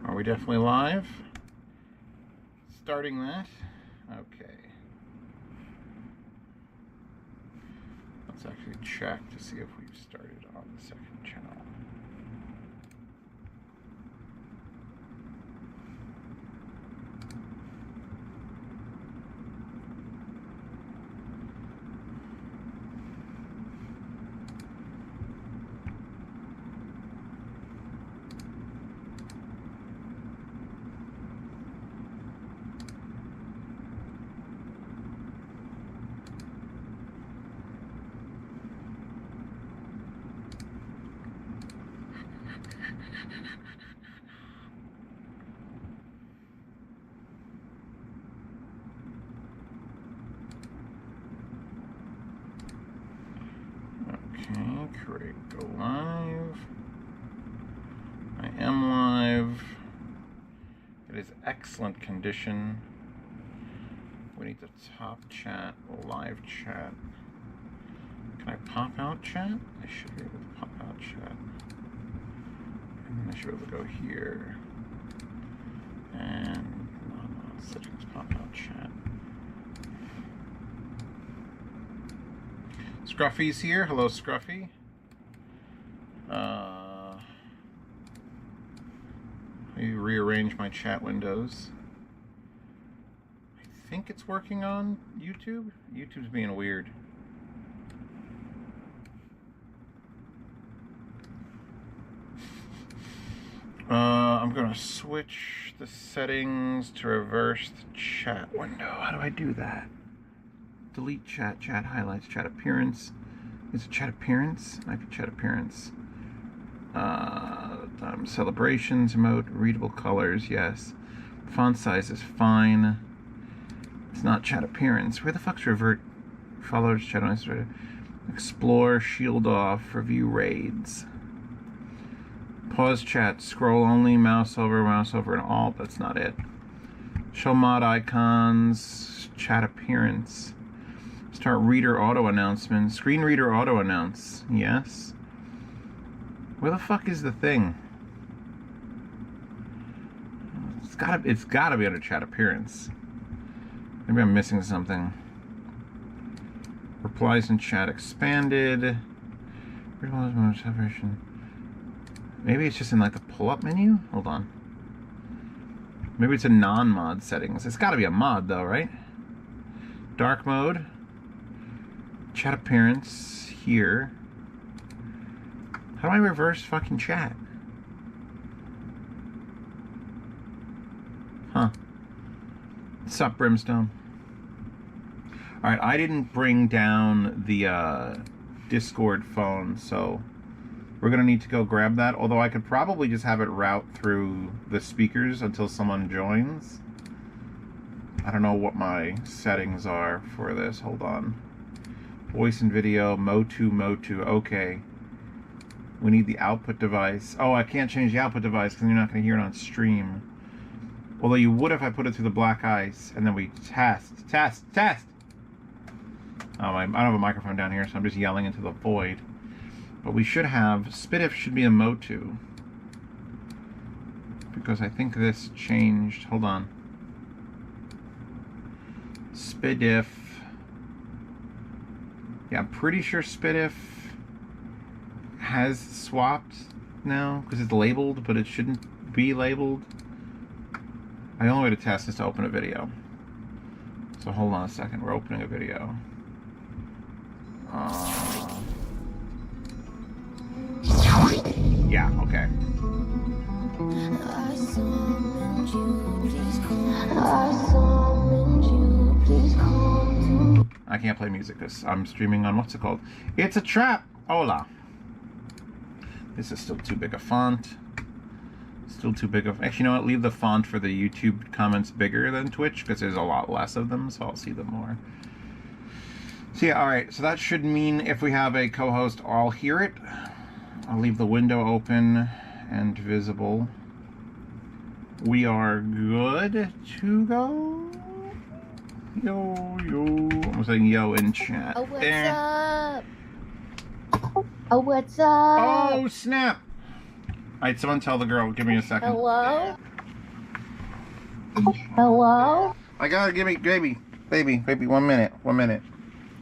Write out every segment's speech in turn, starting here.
Are we definitely live? Starting that. Okay. Let's actually check to see if we've started on the second channel. Okay, create, go live. I am live. It is excellent condition. We need the top chat, live chat. Can I pop out chat? I should be able to pop out chat. And then I should be able to go here. And no, settings, pop out chat. Scruffy's here. Hello, Scruffy. Let me rearrange my chat windows. I think it's working on YouTube. YouTube's being weird. I'm gonna switch the settings to reverse the chat window. How do I do that? Delete chat, chat highlights, chat appearance. Is it chat appearance? Might be chat appearance. Celebrations, emote, readable colors, yes. Font size is fine. It's not chat appearance. Where the fuck's revert? Followers, chat on explore, shield off, review raids. Pause chat, scroll only, mouse over, and alt. That's not it. Show mod icons, chat appearance. Start reader auto announcement. Screen reader auto announce. Yes. Where the fuck is the thing? It's gotta be under chat appearance. Maybe I'm missing something. Replies in chat expanded. Maybe it's just in like the pull-up menu? Hold on. Maybe it's a non-mod settings. It's gotta be a mod though, right? Dark mode. Chat appearance here. How do I reverse fucking chat? Huh. Sup, Brimstone? Alright, I didn't bring down the Discord phone, so we're gonna need to go grab that. Although I could probably just have it route through the speakers until someone joins. I don't know what my settings are for this. Hold on. Voice and video, Motu. Okay. We need the output device. Oh, I can't change the output device because you're not going to hear it on stream. Although you would if I put it through the black ice and then we test. Oh, I don't have a microphone down here, so I'm just yelling into the void. But we should have, SpitIf should be a Motu. Because I think this changed. Hold on. SpitIf. Yeah, I'm pretty sure SpitIf has swapped now because it's labeled, but it shouldn't be labeled. The only way to test is to open a video. So hold on a second, we're opening a video. Yeah, okay. I can't play music because I'm streaming on what's it called? It's a trap! Hola. This is still too big a font. Still too big of... Actually, you know what? Leave the font for the YouTube comments bigger than Twitch because there's a lot less of them, so I'll see them more. So yeah, alright. So that should mean if we have a co-host, I'll hear it. I'll leave the window open and visible. We are good to go. Yo. I'm saying yo in chat. Oh, what's up? Oh, what's up? Oh, snap. Alright, someone tell the girl. Give me a second. Hello? Hello? I gotta baby, 1 minute.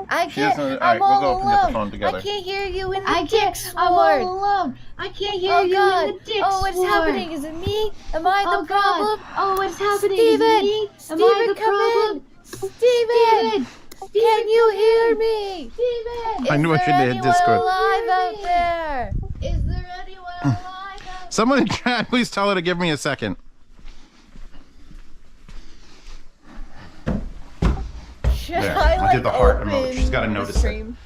I She can't. doesn't. I'm Alright, we'll all go and get the alone. phone together. I can't hear you in the I can't. Discord. I'm all alone. I can't hear you God. in the Discord. Oh, what's happening? Is it me? Am I Oh the God. problem? Oh, what's happening? Steven! Is it me? Am I the Steven, come problem? in! Steven! Can you hear me? Steven! I knew I Is shouldn't there have hit anyone Discord. alive out there? Is there anyone alive out Someone in chat, please tell her to give me a second. Should There, I, I like, did the heart emoji. open She's gotta the notice it. stream?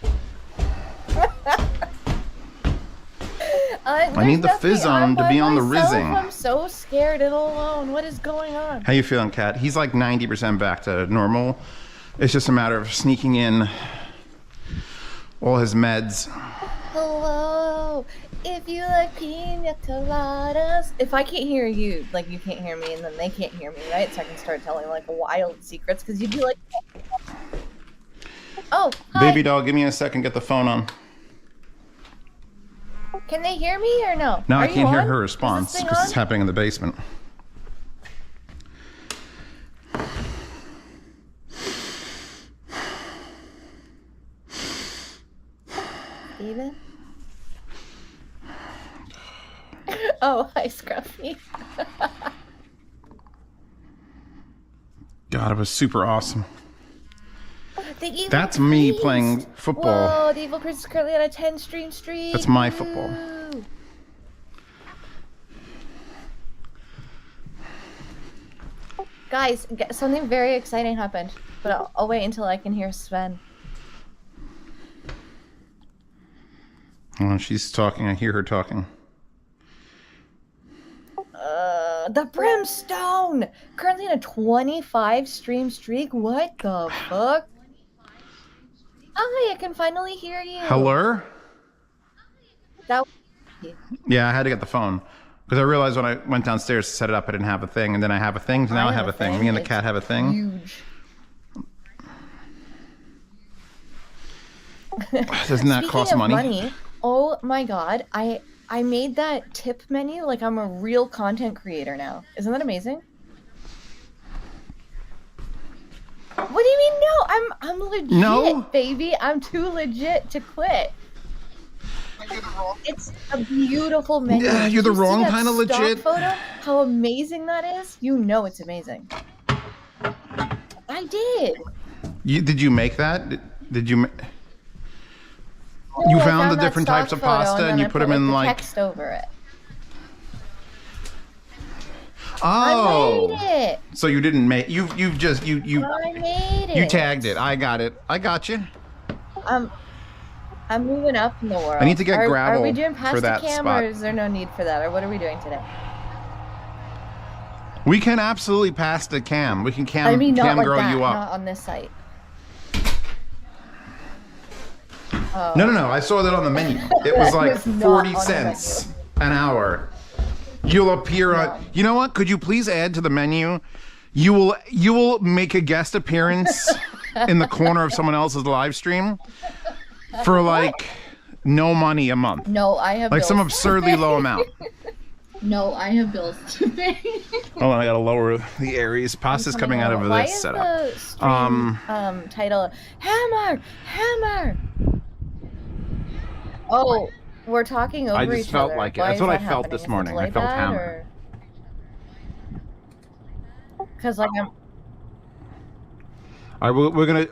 I need the fizz on to be on the rizzing. I'm so scared and alone. What is going on? How you feeling, Kat? He's like 90% back to normal. It's just a matter of sneaking in all his meds. Hello. If you like pina coladas. If I can't hear you, like you can't hear me, and then they can't hear me, right? So I can start telling like wild secrets because you'd be like, oh, hi. Baby doll, give me a second. Get the phone on. Can they hear me or no? Now Are I you can't hear on? her Is this response thing because it's on? happening in the basement. Steven? Oh, hi, Scruffy. God, it was super awesome. The evil That's me priest. playing football. Whoa, the evil priest is currently on a 10 stream streak. That's my football. Woo. Guys, something very exciting happened, but I'll wait until I can hear Sven. Oh, she's talking. I hear her talking. The Brimstone! Currently in a 25 stream streak? What the fuck? Hi, I can finally hear you. Hello? That Yeah, I had to get the phone. Because I realized when I went downstairs to set it up, I didn't have a thing. And then I have a thing. So now I have a thing. Me and the cat have a thing. huge. Doesn't that cost Speaking of money? Oh my god, I made that tip menu like I'm a real content creator now. Isn't that amazing? What do you mean no? I'm legit, No? baby. I'm too legit to quit. It's a beautiful menu. Yeah, you're Did the you see wrong that kind of stock legit. Photo? How amazing that is? You know it's amazing. I did. Did you make that? Did you? You No, I found the that different stock types of photo, pasta and then you I put them in the like. text over it. Oh. I made it. So you didn't make you just I made it. you tagged it. I got it. I got you. I'm moving up in the world. I need to get Are gravel we doing for pasta that cam spot. or is there no need for that? Or what are we doing today? We can absolutely pass the cam. We can cam I mean, not cam like girl that, you up. not on this site. No. I saw that on the menu. It was like It's not 40 on the cents an hour. You'll appear on. You know what? Could you please add to the menu? You will make a guest appearance in the corner of someone else's live stream for like no money a month. No, I have Like some bills. absurdly low amount. No, I have bills to pay. Hold on, I gotta lower the Aries. Pasta's coming out of Why this is setup. the stream title Hammer? Oh, we're talking over I each just felt other. like it. Why That's is what I that felt happening? this Is it morning. I delayed felt that, hammer. or- Cause like I'm. All right, we're gonna.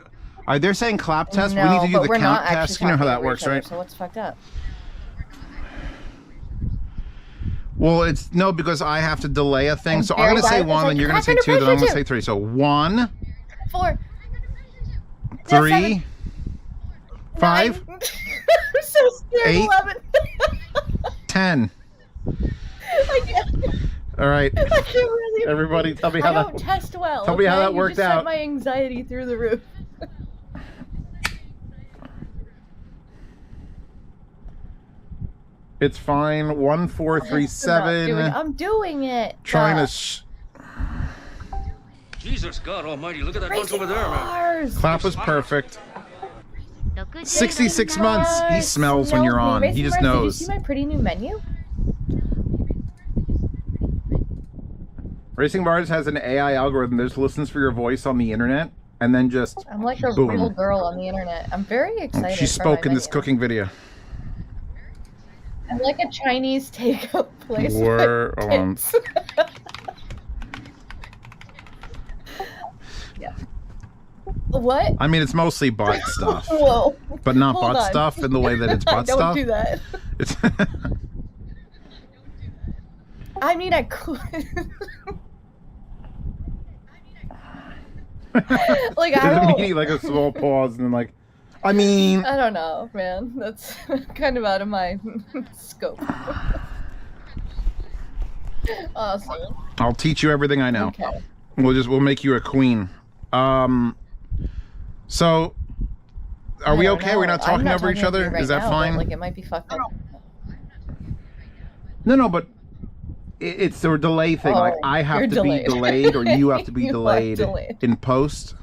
They're saying clap test. No, we need to do but the we're not count test. actually You know how talking that over works, each other, right? So what's fucked up? Well, it's no because I have to delay a thing. And So I'm gonna say Barry one, was then you're gonna like, say "Crack two, under then I'm gonna pressure say three. So 1, 4, 3, 5, 9. I'm so scared. 8. 11. 10. I can't really. Everybody, tell me I how don't that. test well. Tell me how okay? that You worked just out. Sent my anxiety through the roof. It's fine. 1, 4, 3, 7. I'm doing it. Trying to. Jesus God Almighty! Look at that bunch Racing over there, man. cars. Clap was perfect. 66 months. He smells when you're on. He just Did you knows. see my pretty new menu? Racing Bars has an AI algorithm that just listens for your voice on the internet and then just I'm like a boom. real girl on the internet. I'm very excited. She for spoke my in this menu. cooking video. I'm like a Chinese takeout place. Where? with Hold on. kids. Yeah. What? I mean, it's mostly butt stuff, Whoa. but not Hold butt on. stuff in the way that it's butt Don't stuff. do that. It's I mean, I could. Like, I There's don't. immediately like a small pause and then like, I mean, I don't know, man. That's kind of out of my scope. Awesome. I'll teach you everything I know. Okay. We'll make you a queen. So, are we I don't okay? know. We're not I'm talking over each talking to you other? right Is that now, but, fine? like, it might be fucked up. No, but it's a delay thing. Oh, Like I have you're to be delayed. delayed, or you have to be You are delayed delayed. in post,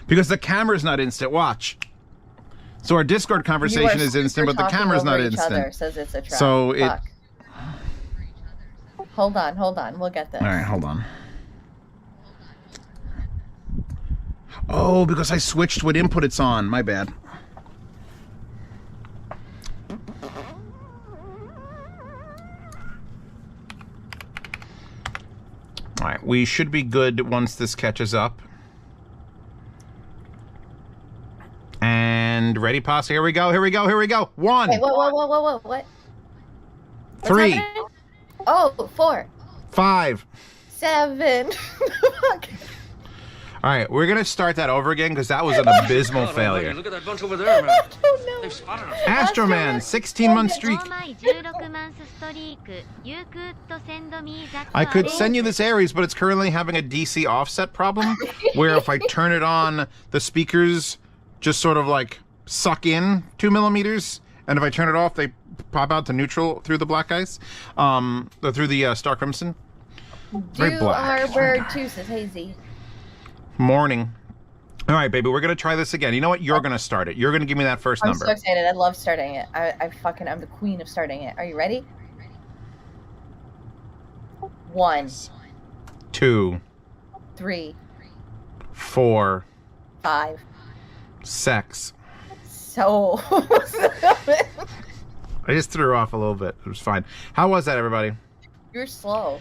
because the camera's not instant. Watch. So our Discord You are conversation is instant, super but the talking camera's over not each instant. Other, says it's a trap. So it. Fuck. Hold on. We'll get this. All right, hold on. Oh, because I switched what input it's on. My bad. All right, we should be good once this catches up. And ready, Posse? Here we go. One, Wait, what? What's 3, happening? Oh, 4, 5. 7. Fuck. All right, we're gonna start that over again because that was an abysmal God failure. almighty, look at that bunch over there, man. Oh no. They've spotted us. Astroman, 16-month streak. 16マンスストリーク You could send me that I could send you this Aries, but it's currently having a DC offset problem where if I turn it on, the speakers just sort of like suck in 2 millimeters, and if I turn it off, they pop out to neutral through the black ice, through the Star Crimson. Very You black. are bird too, says Hazy. Morning. All right, baby, we're gonna try this again. You know what? You're gonna start it. You're gonna give me that first I'm number. so excited. I love starting it. I'm the queen of starting it. Are you ready? 1, 2, 3, 4, 5. sex. So. I just threw her off a little bit. It was fine. How was that, everybody? You're slow.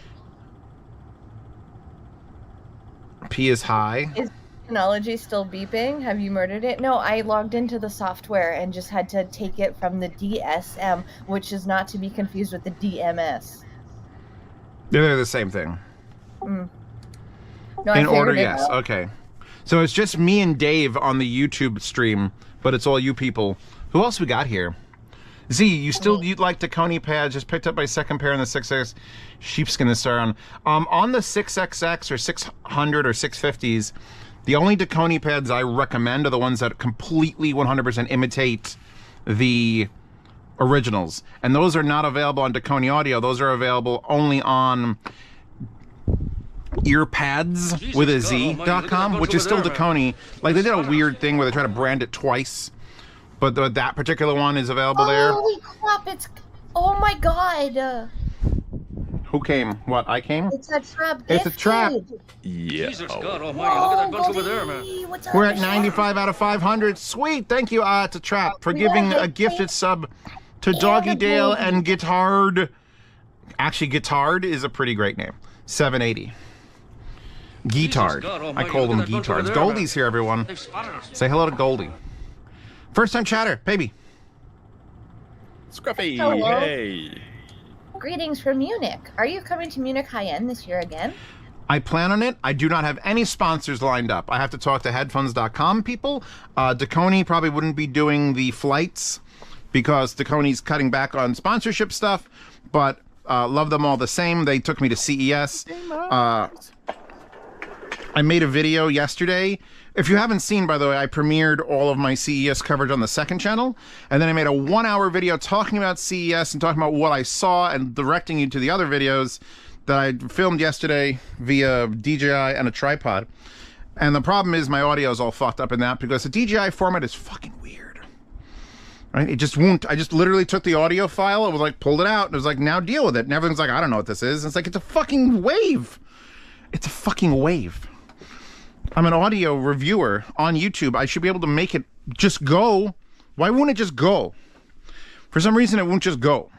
P is high. Is technology still beeping? Have you murdered it? No, I logged into the software and just had to take it from the DSM, which is not to be confused with the DMS. They're the same thing. No, I In order, figured it yes. out. Okay. So it's just me and Dave on the YouTube stream, but it's all you people. Who else we got here? Z, you'd like the Coney pads, just picked up my second pair in the 6X sheepskin to start on the 6XX or 600 or 650s, the only Dakoni pads I recommend are the ones that completely 100% imitate the originals. And those are not available on Dakoni Audio. Those are available only on earpads with a Z.com, which is still Dakoni. Like, they did a weird thing where they try to brand it twice, but that particular one is available there. Holy crap, it's... Oh my god. Who came? What, I came? It's a trap. It's a trap. Jesus, God almighty, look at that bunch over there, man. What's up, We're at Michelle? 95 out of 500. Sweet. Thank you, it's a trap, for giving a gifted sub to Doggy Dale and Guitard. Actually, Guitard is a pretty great name. 780. Guitard. God I almighty, call look them at that bunch over Guitards. there, Goldie's here, everyone. They've spotted us. Say hello to Goldie. First time chatter, baby. Scruffy, Hello. hey. Greetings from Munich. Are you coming to Munich High End this year again? I plan on it. I do not have any sponsors lined up. I have to talk to headphones.com people. Dakoni probably wouldn't be doing the flights because Dakoni's cutting back on sponsorship stuff, but love them all the same. They took me to CES. I made a video yesterday. If you haven't seen, by the way, I premiered all of my CES coverage on the second channel, and then I made a 1-hour video talking about CES and talking about what I saw and directing you to the other videos that I filmed yesterday via DJI and a tripod. And the problem is my audio is all fucked up in that because the DJI format is fucking weird. Right? It just won't. I just literally took the audio file. It was like pulled it out. And it was like, now deal with it. And everyone's like, I don't know what this is. It's like, it's a fucking wave. It's a fucking wave. I'm an audio reviewer on YouTube. I should be able to make it just go. Why won't it just go? For some reason, it won't just go.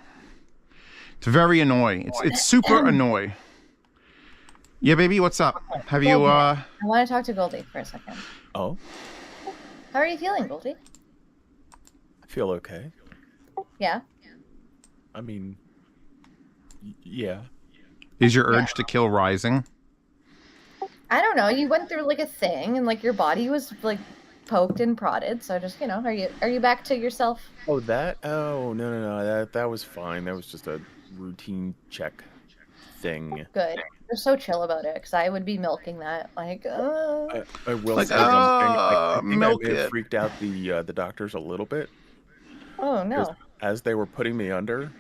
It's very annoying. It's super annoying. Yeah, baby, what's up? Have you, I want to talk to Goldie for a second. Oh, How are you feeling, Goldie? I feel okay. Yeah? I mean, yeah. Is your urge to kill rising? I don't know. You went through like a thing, and like your body was like poked and prodded. So just are you back to yourself? Oh, that? Oh, no. That was fine. That was just a routine check thing. Good. You're so chill about it, because I would be milking that. Like, I will Like, say something. I think milk I may have it. freaked out the doctors a little bit. oh no. As they were putting me under,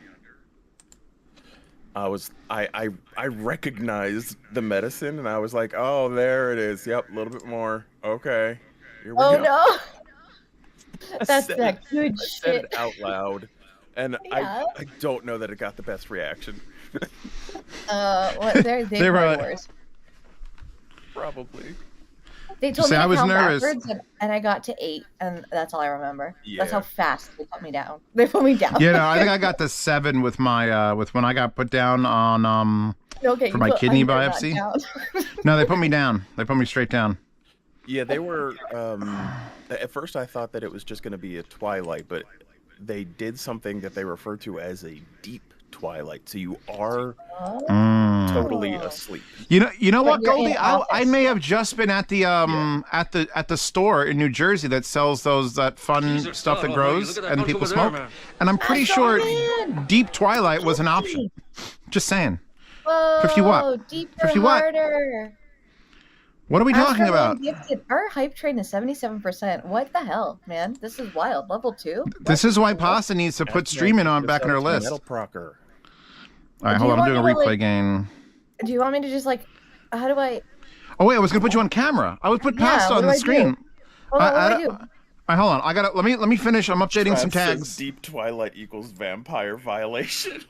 I recognized the medicine, and I was like, oh, there it is. Yep, a little bit more. Okay, here we Oh go. no. That's said that good I said shit. it out loud, and Yeah. I don't know that it got the best reaction. What? They were were like- worse. Probably. They told See, me to I was count nervous. backwards, and I got to 8, and that's all I remember. That's Yeah. how fast they put me down. They put me down. Yeah, no, I think I got the 7 with my with when I got put down on Okay, for you my put kidney under, not biopsy? down. No, they put me down. They put me straight down. Yeah, they were. At first, I thought that it was just going to be a twilight, but they did something that they refer to as a deep twilight. So you are totally asleep. You know But what, you're in Goldie? I office. may have just been at the at the store in New Jersey that sells that fun Jesus, stuff that oh, grows look at that and bunch people over there, smoke. man. And I'm pretty saw sure it. deep twilight was an option. Just saying. Whoa, 50 what? Deeper, 50 what? harder. What are we talking Astro about? Man Gifted. Our hype train is 77%. What the hell, man? This is wild. Level 2? This is why Pasta needs to put streaming on back in her list. Metal Procker. All right, Do hold you on. I'm doing a want me to, replay like- game. Do you want me to just like... How do I... Oh wait, I was gonna put you on camera. I would put Yeah, Pasta what on do the I do? screen. Hold on, what do I don't- do? All right, hold on. I gotta let me finish. I'm updating some Trav says tags. Deep twilight equals vampire violation.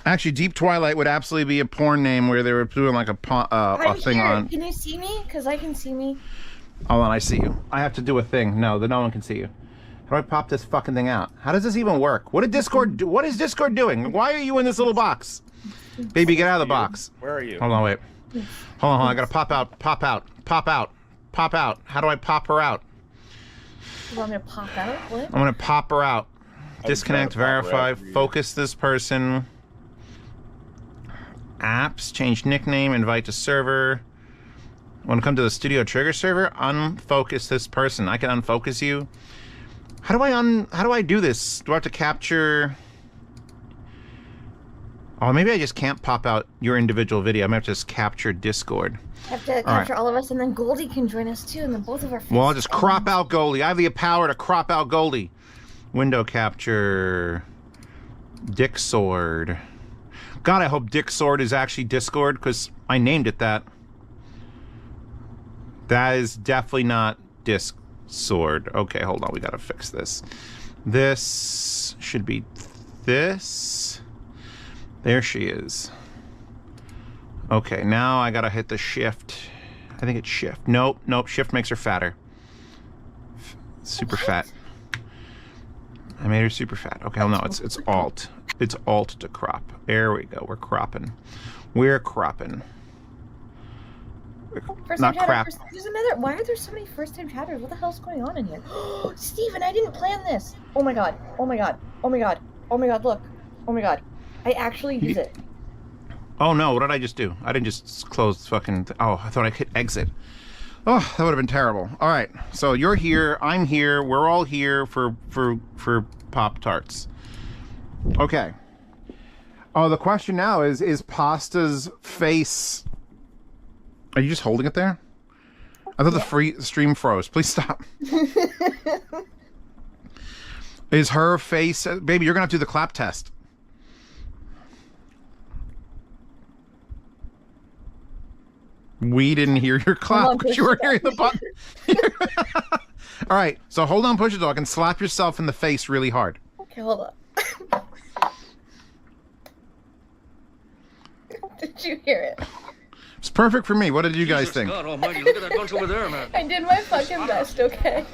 Actually, Deep Twilight would absolutely be a porn name where they were doing like a I'm thing here. on. Can you see me? Because I can see me. Hold on, I see you. I have to do a thing. No, that no one can see you. How do I pop this fucking thing out? How does this even work? What did Discord do? What is Discord doing? Why are you in this little box? Baby, get out of the box. Where are you? Hold on, wait. Hold on. I gotta pop out. Pop out. Pop out. Pop out. How do I pop her out? You want me to pop out? What? I'm gonna pop her out. Disconnect, trying to pop her verify, out for you. focus this person. Apps, change nickname, invite to server. Want to come to the studio trigger server? Unfocus this person. I can unfocus you. How do I do this? Do I have to capture? Oh, maybe I just can't pop out your individual video. I might have to just capture Discord. I have to capture all of us, and then Goldie can join us too, and then both of our faces. Well, I'll just crop out Goldie. I have the power to crop out Goldie. Window capture. Dick Sword. God, I hope Dick Sword is actually Discord, because I named it that. That is definitely not Disc Sword. Okay, hold on. We gotta fix this. This should be this. There she is. Okay, now I gotta hit the shift. I think it's shift. Nope, shift makes her fatter. Super fat. I made her super fat. Okay, well, no, it's alt. It's alt to crop. There we go. We're cropping. We're cropping. First Not time crap. chatter. There's another. Why are there so many first-time chatters? What the hell's going on in here? Steven, I didn't plan this. Oh my god. Oh my god. Oh my god. Oh my god. Look. Oh my god. I actually use it. Oh no, what did I just do? I didn't just close fucking... Oh, I thought I hit exit. Oh, that would have been terrible. All right, so you're here, I'm here, we're all here for Pop-Tarts. Okay. Oh, the question now is Pasta's face... Are you just holding it there? I thought the stream froze. Please stop. Is her face... Baby, you're going to have to do the clap test. We didn't hear your clap on, because you were hearing the button. All right, so hold on, Push It Dog, and slap yourself in the face really hard. Okay, hold on. Did you hear it? It's perfect for me. What did you guys Jesus think? God almighty, look at that bunch over there, man. I did my fucking best, okay?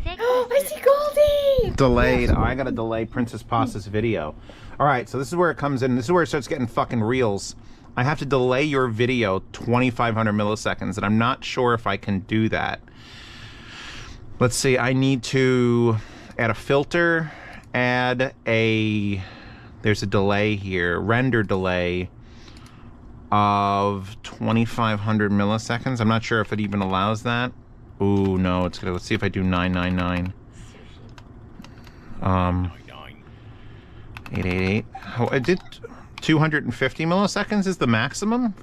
I see Goldie! Delayed. I gotta delay Princess Pasta's video. All right, so this is where it comes in. This is where it starts getting fucking reels. I have to delay your video 2,500 milliseconds, and I'm not sure if I can do that. Let's see. I need to add a filter, add a... There's a delay here. Render delay of 2,500 milliseconds. I'm not sure if it even allows that. Ooh, no, it's gonna, let's see if I do 999. 888. Oh, I did 250 milliseconds is the maximum?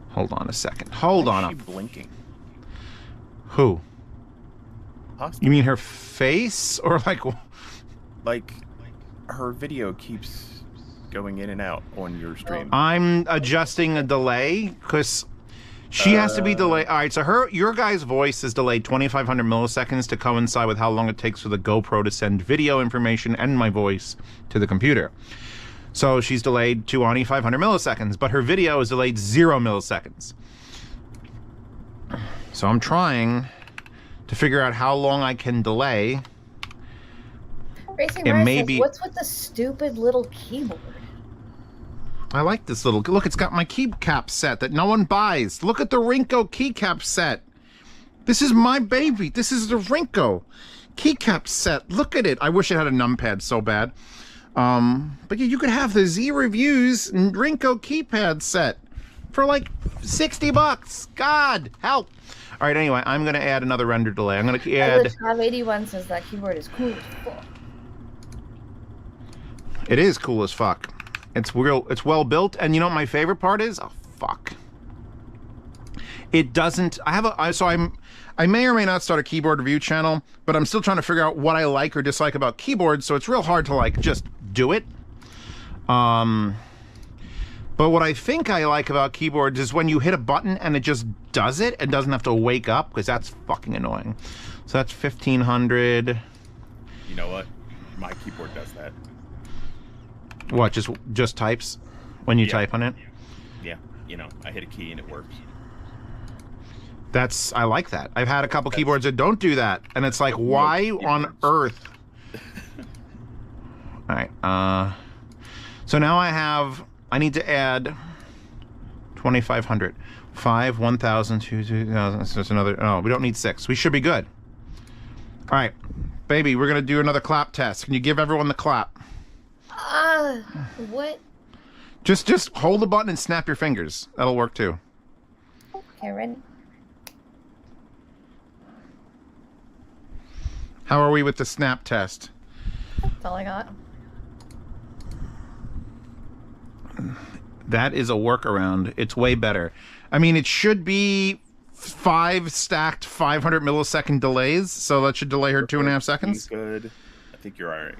Hold on a second. Hold on. Why is she blinking? Who? Pasta. You mean her face? Or like... Like, her video keeps going in and out on your stream. I'm adjusting a delay, because... She has to be delayed. All right, so your guy's voice is delayed 2,500 milliseconds to coincide with how long it takes for the GoPro to send video information and my voice to the computer. So she's delayed 2,500 milliseconds, but her video is delayed 0 milliseconds. So I'm trying to figure out how long I can delay. Racing It Rice may says, be- what's with the stupid little keyboard? I like this little... Look, it's got my keycap set that no one buys. Look at the Rinko keycap set. This is my baby. This is the Rinko keycap set. Look at it. I wish it had a numpad so bad. But yeah, you could have the Z Reviews Rinko keypad set for like $60. God, help. All right, anyway, I'm going to add another render delay. I'm going to add... Tab81 says that keyboard is cool as fuck. It is cool as fuck. It's real. It's well built, and you know what my favorite part is? Oh fuck! It doesn't. I have a. I may or may not start a keyboard review channel, but I'm still trying to figure out what I like or dislike about keyboards. So it's real hard to like just do it. But what I think I like about keyboards is when you hit a button and it just does it and doesn't have to wake up, because that's fucking annoying. So that's 1,500. You know what? My keyboard does that. What, just types when you type on it? Yeah, you know, I hit a key and it works. I like that. I've had a couple keyboards that don't do that, and it's like, why on earth? All right. So now I need to add 2,500. 5, 1,000, 2,000. So it's another. Oh, we don't need 6. We should be good. All right, baby, we're gonna do another clap test. Can you give everyone the clap? What? Just hold the button and snap your fingers. That'll work too. Okay, ready? How are we with the snap test? That's all I got. That is a workaround. It's way better. I mean, it should be 5 stacked 500 millisecond delays, so that should delay her 2.5 seconds. Good. I think you're all right.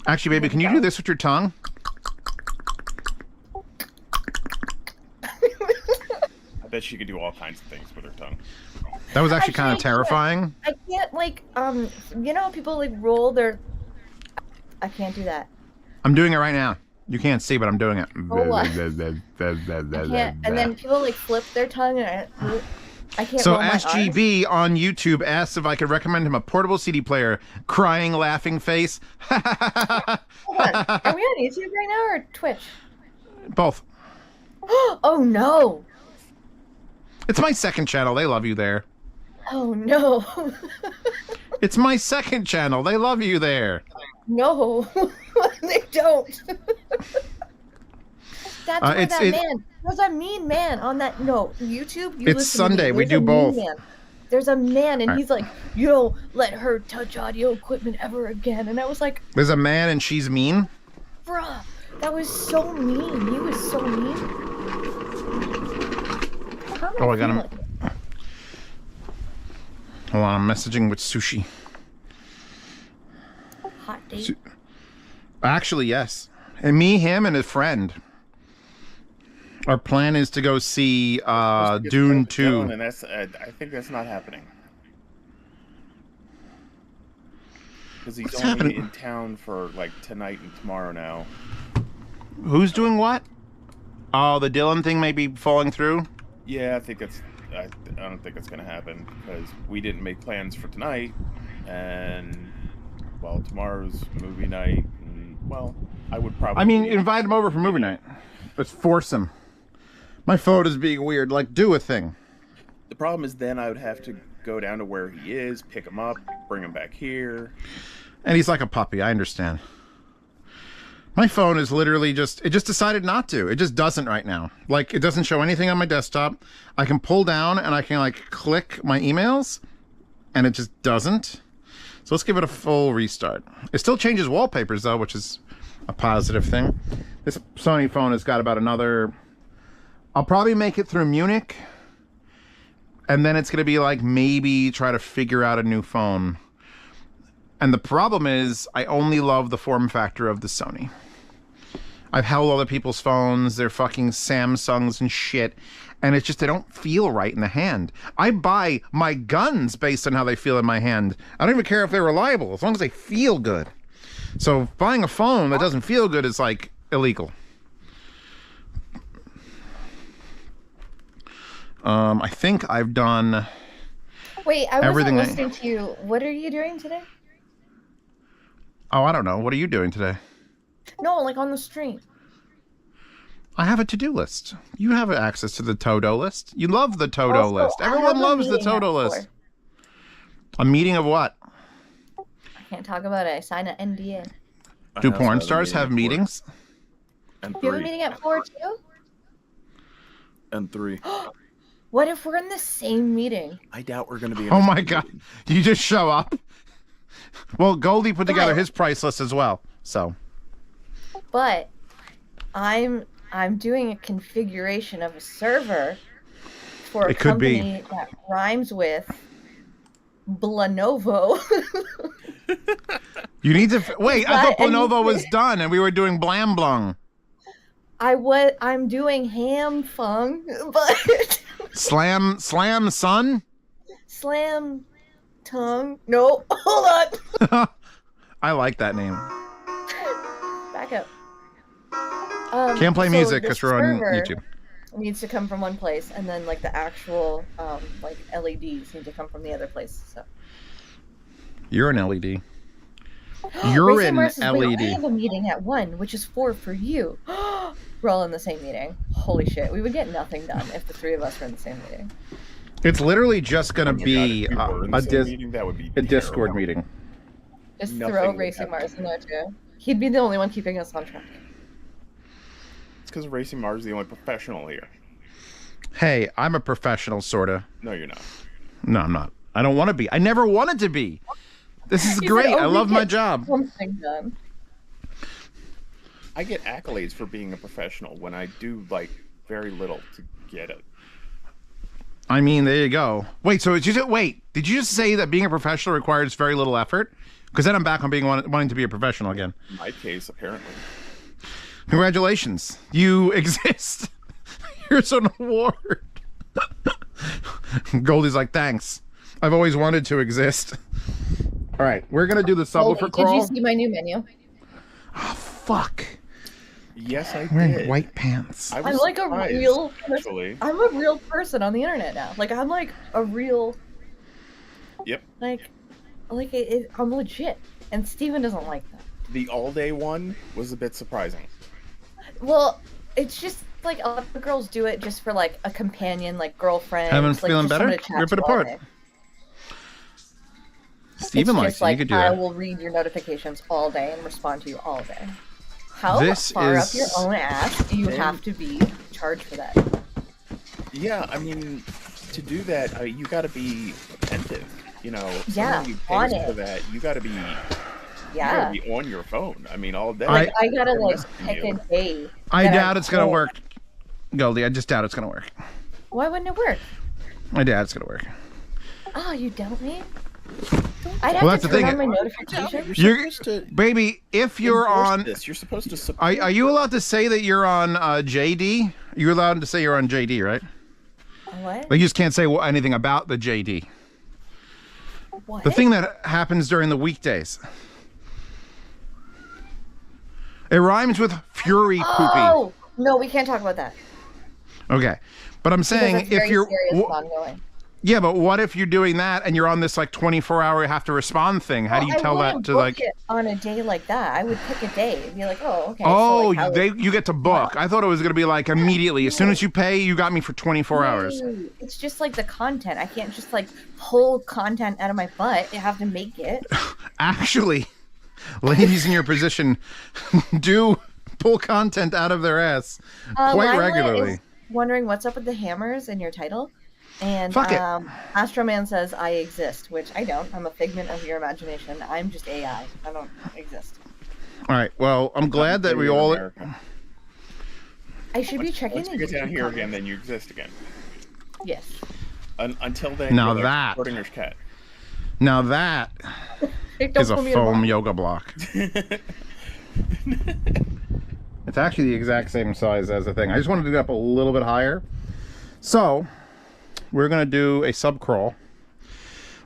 Actually, baby, can you do this with your tongue? I bet she could do all kinds of things with her tongue. That was actually I kind of can't do it. terrifying. I can't, like, you know, people, like, roll their... I can't do that. I'm doing it right now. You can't see, but I'm doing it. Oh, I can't. And then people, like, flip their tongue, and I can't So roll my R's. SGB on YouTube asked if I could recommend him a portable CD player. Crying, laughing face. Hold on. Are we on YouTube right now, or Twitch? Both. Oh, no. It's my second channel. They love you there. Oh, no. It's my second channel. They love you there. No. They don't. That's where that man... There's a mean man on that... No, YouTube, you It's listen to me. Sunday. We There's do a mean both. man. There's a man, and All right. he's like, you don't let her touch audio equipment ever again. And I was like, There's a man and she's mean. bruh, that was so mean. He was so mean. Oh, I got him. Hold on, I'm messaging with Sushi. Hot date. Actually, yes. And me, him, and his friend. Our plan is to go see Supposed to get Dune to Dylan, 2. and that's I think that's not happening. Because he's What's only happening? in town for like tonight and tomorrow now. Who's doing what? Oh, the Dylan thing may be falling through? Yeah, I think it's. I don't think it's gonna happen because we didn't make plans for tonight, and well, tomorrow's movie night. And, well, I would probably. I mean, invite him over for movie night. Let's force him. My phone is being weird. Like, do a thing. The problem is then I would have to go down to where he is, pick him up, bring him back here. And he's like a puppy. I understand. My phone is literally it just decided not to. It just doesn't right now. Like, it doesn't show anything on my desktop. I can pull down and I can, like, click my emails, and it just doesn't. So let's give it a full restart. It still changes wallpapers, though, which is a positive thing. This Sony phone has got about another... I'll probably make it through Munich, and then it's going to be like maybe try to figure out a new phone. And the problem is I only love the form factor of the Sony. I've held other people's phones, they're fucking Samsungs and shit, and it's just they don't feel right in the hand. I buy my guns based on how they feel in my hand. I don't even care if they're reliable, as long as they feel good. So buying a phone that doesn't feel good is like illegal. I think I've done Wait, I wasn't everything listening to you. What are you doing today? Oh, I don't know. What are you doing today? No, like on the stream. I have a to-do list. You have access to the Todo list. You love the Todo Also, list. I Everyone have a loves the meeting at Todo 4. list. A meeting of what? I can't talk about it. I signed an NDA. Do I also porn a stars meeting have at 4. meetings? And Do you have a 3. meeting at 4 too? And 3. What if we're in the same meeting? I doubt we're gonna be. In Oh the my same god. meeting. You just show up? Well, Goldie put together But- his price list as well. So, But I'm doing a configuration of a server for a It could be. company that rhymes with Blanovo. you need to wait, I thought But- and- Lenovo was done and we were doing Blam Blung. I'm doing ham fung, but Slam Sun? slam tongue. No, hold on. I like that name. Back up. Can't play so music the because we're on server YouTube. Needs to come from one place, and then like the actual like LEDs need to come from the other place. So You're an LED. You're Racing an Mars says, "Wait, I LED. have a meeting at 1, which is 4 for you." We're all in the same meeting. Holy shit, we would get nothing done if the 3 of us were in the same meeting. It's literally just gonna Oh my God, be if we were in the a same meeting, that would be a Discord terrible. meeting. Just Nothing throw would Racing happen. Mars in there too. He'd be the only one keeping us on track. It's because Racing Mars is the only professional here. Hey, I'm a professional, sorta. No, you're not. No, I'm not. I don't want to be. I never wanted to be. This is He said, great. I "Oh, we love my get job. Something done. I get accolades for being a professional when I do like very little to get it. I mean, there you go. Wait, so did you just say that being a professional requires very little effort? Because then I'm back on being wanting to be a professional again. In my case, apparently. Congratulations. You exist. Here's an award. Goldie's like, thanks. I've always wanted to exist. All right, we're going to do the subwoofer Did crawl. you see my new menu? Oh, fuck. Yes, I Wearing did. white pants. I I'm was like a surprised, real person. actually. I'm a real person on the internet now. Like I'm like a real. Yep. Like I'm legit, and Steven doesn't like that. The all-day one was a bit surprising. Well, it's just like a lot of girls do it just for like a companion, like girlfriend. Having like, feeling just better? someone to chat Rip it to all apart. day. Steven It's likes just it. like You could do I that. will read your notifications all day and respond to you all day. How This far is- up your own ass do you Man. have to be charged for that? Yeah, I mean, to do that, you got to be attentive. You know, Yeah, someone who on pays for it. that, you got to be Yeah. on your phone. I mean, all day. I- I gotta They're like messaging pick you. a day. I that doubt I'm it's going to home. work. Goldie, I just doubt it's going to work. Why wouldn't it work? I doubt it's going to work. Oh, you doubt me? I'd have Well, that's to the turn thing. on my notifications. You're, supposed to baby, if you're endorse on, this. You're supposed to support. are you allowed to say that you're on JD? You're allowed to say you're on JD, right? What? Like you just can't say anything about the JD. What? The thing that happens during the weekdays. It rhymes with fury poopy. Oh no, we can't talk about that. Okay, but I'm Because saying it's if very you're, serious and ongoing. yeah, but what if you're doing that and you're on this like 24-hour have to respond thing? How do you tell that to like? It on a day like that, I would pick a day and be like, oh, okay. Oh, so, like, how you get to book. I thought it was gonna be like immediately. As soon as you pay, you got me for 24 hours. No, it's just like the content. I can't just like pull content out of my butt. I have to make it. Actually, ladies in your position do pull content out of their ass quite Lila regularly. is wondering what's up with the hammers in your title. And Fuck it. Astroman says I exist, which I don't. I'm a figment of your imagination. I'm just AI. I don't exist. All right. Well, I'm glad that we all. America. I should be checking Once you the get down YouTube here comments. again, then you exist again. Yes. Until then, Now you're that- like Schrodinger's cat. Now that is a foam yoga block. It's actually the exact same size as the thing. I just wanted to get up a little bit higher. So we're gonna do a sub crawl.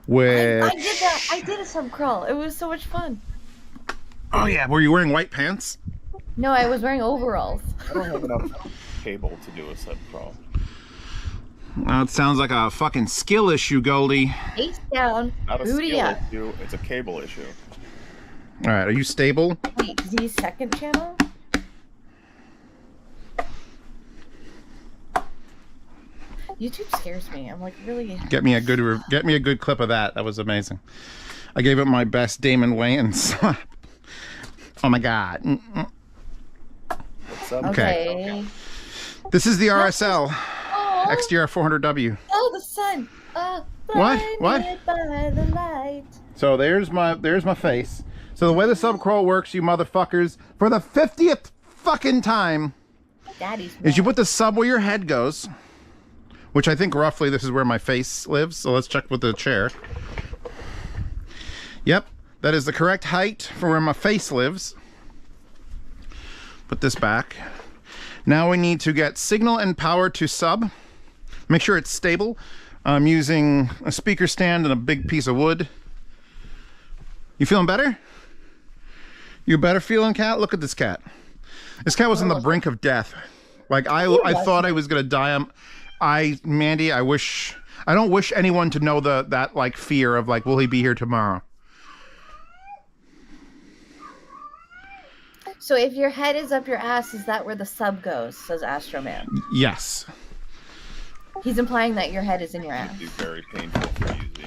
Which I did that. I did a sub crawl. It was so much fun. Oh yeah, were you wearing white pants? No, I was wearing overalls. I don't have enough cable to do a sub crawl. It sounds like a fucking skill issue, Goldie. Face down, Not a booty skill up. issue, it's a cable issue. All right, are you stable? Wait, Z's second channel? YouTube scares me. I'm like really. Get me a good clip of that. That was amazing. I gave it my best Damon Wayans. Oh my god. What's up? Okay. This is the RSL Oh, XDR 400W. oh, the sun. What? Blinded by the light. So there's my face. So the way the sub crawl works, you motherfuckers, for the 50th fucking time, Daddy's. is you mad. put the sub where your head goes, which I think roughly this is where my face lives. So let's check with the chair. Yep, that is the correct height for where my face lives. Put this back. Now we need to get signal and power to sub. Make sure it's stable. I'm using a speaker stand and a big piece of wood. You feeling better? You better feeling, cat? Look at this cat. This cat was on the brink of death. Like I thought I was gonna die. Mandy, I don't wish anyone to know that like fear of like, will he be here tomorrow? So if your head is up your ass, is that where the sub goes? Says Astro Man. Yes. He's implying that your head is in your ass. It'd be very painful for you, Z.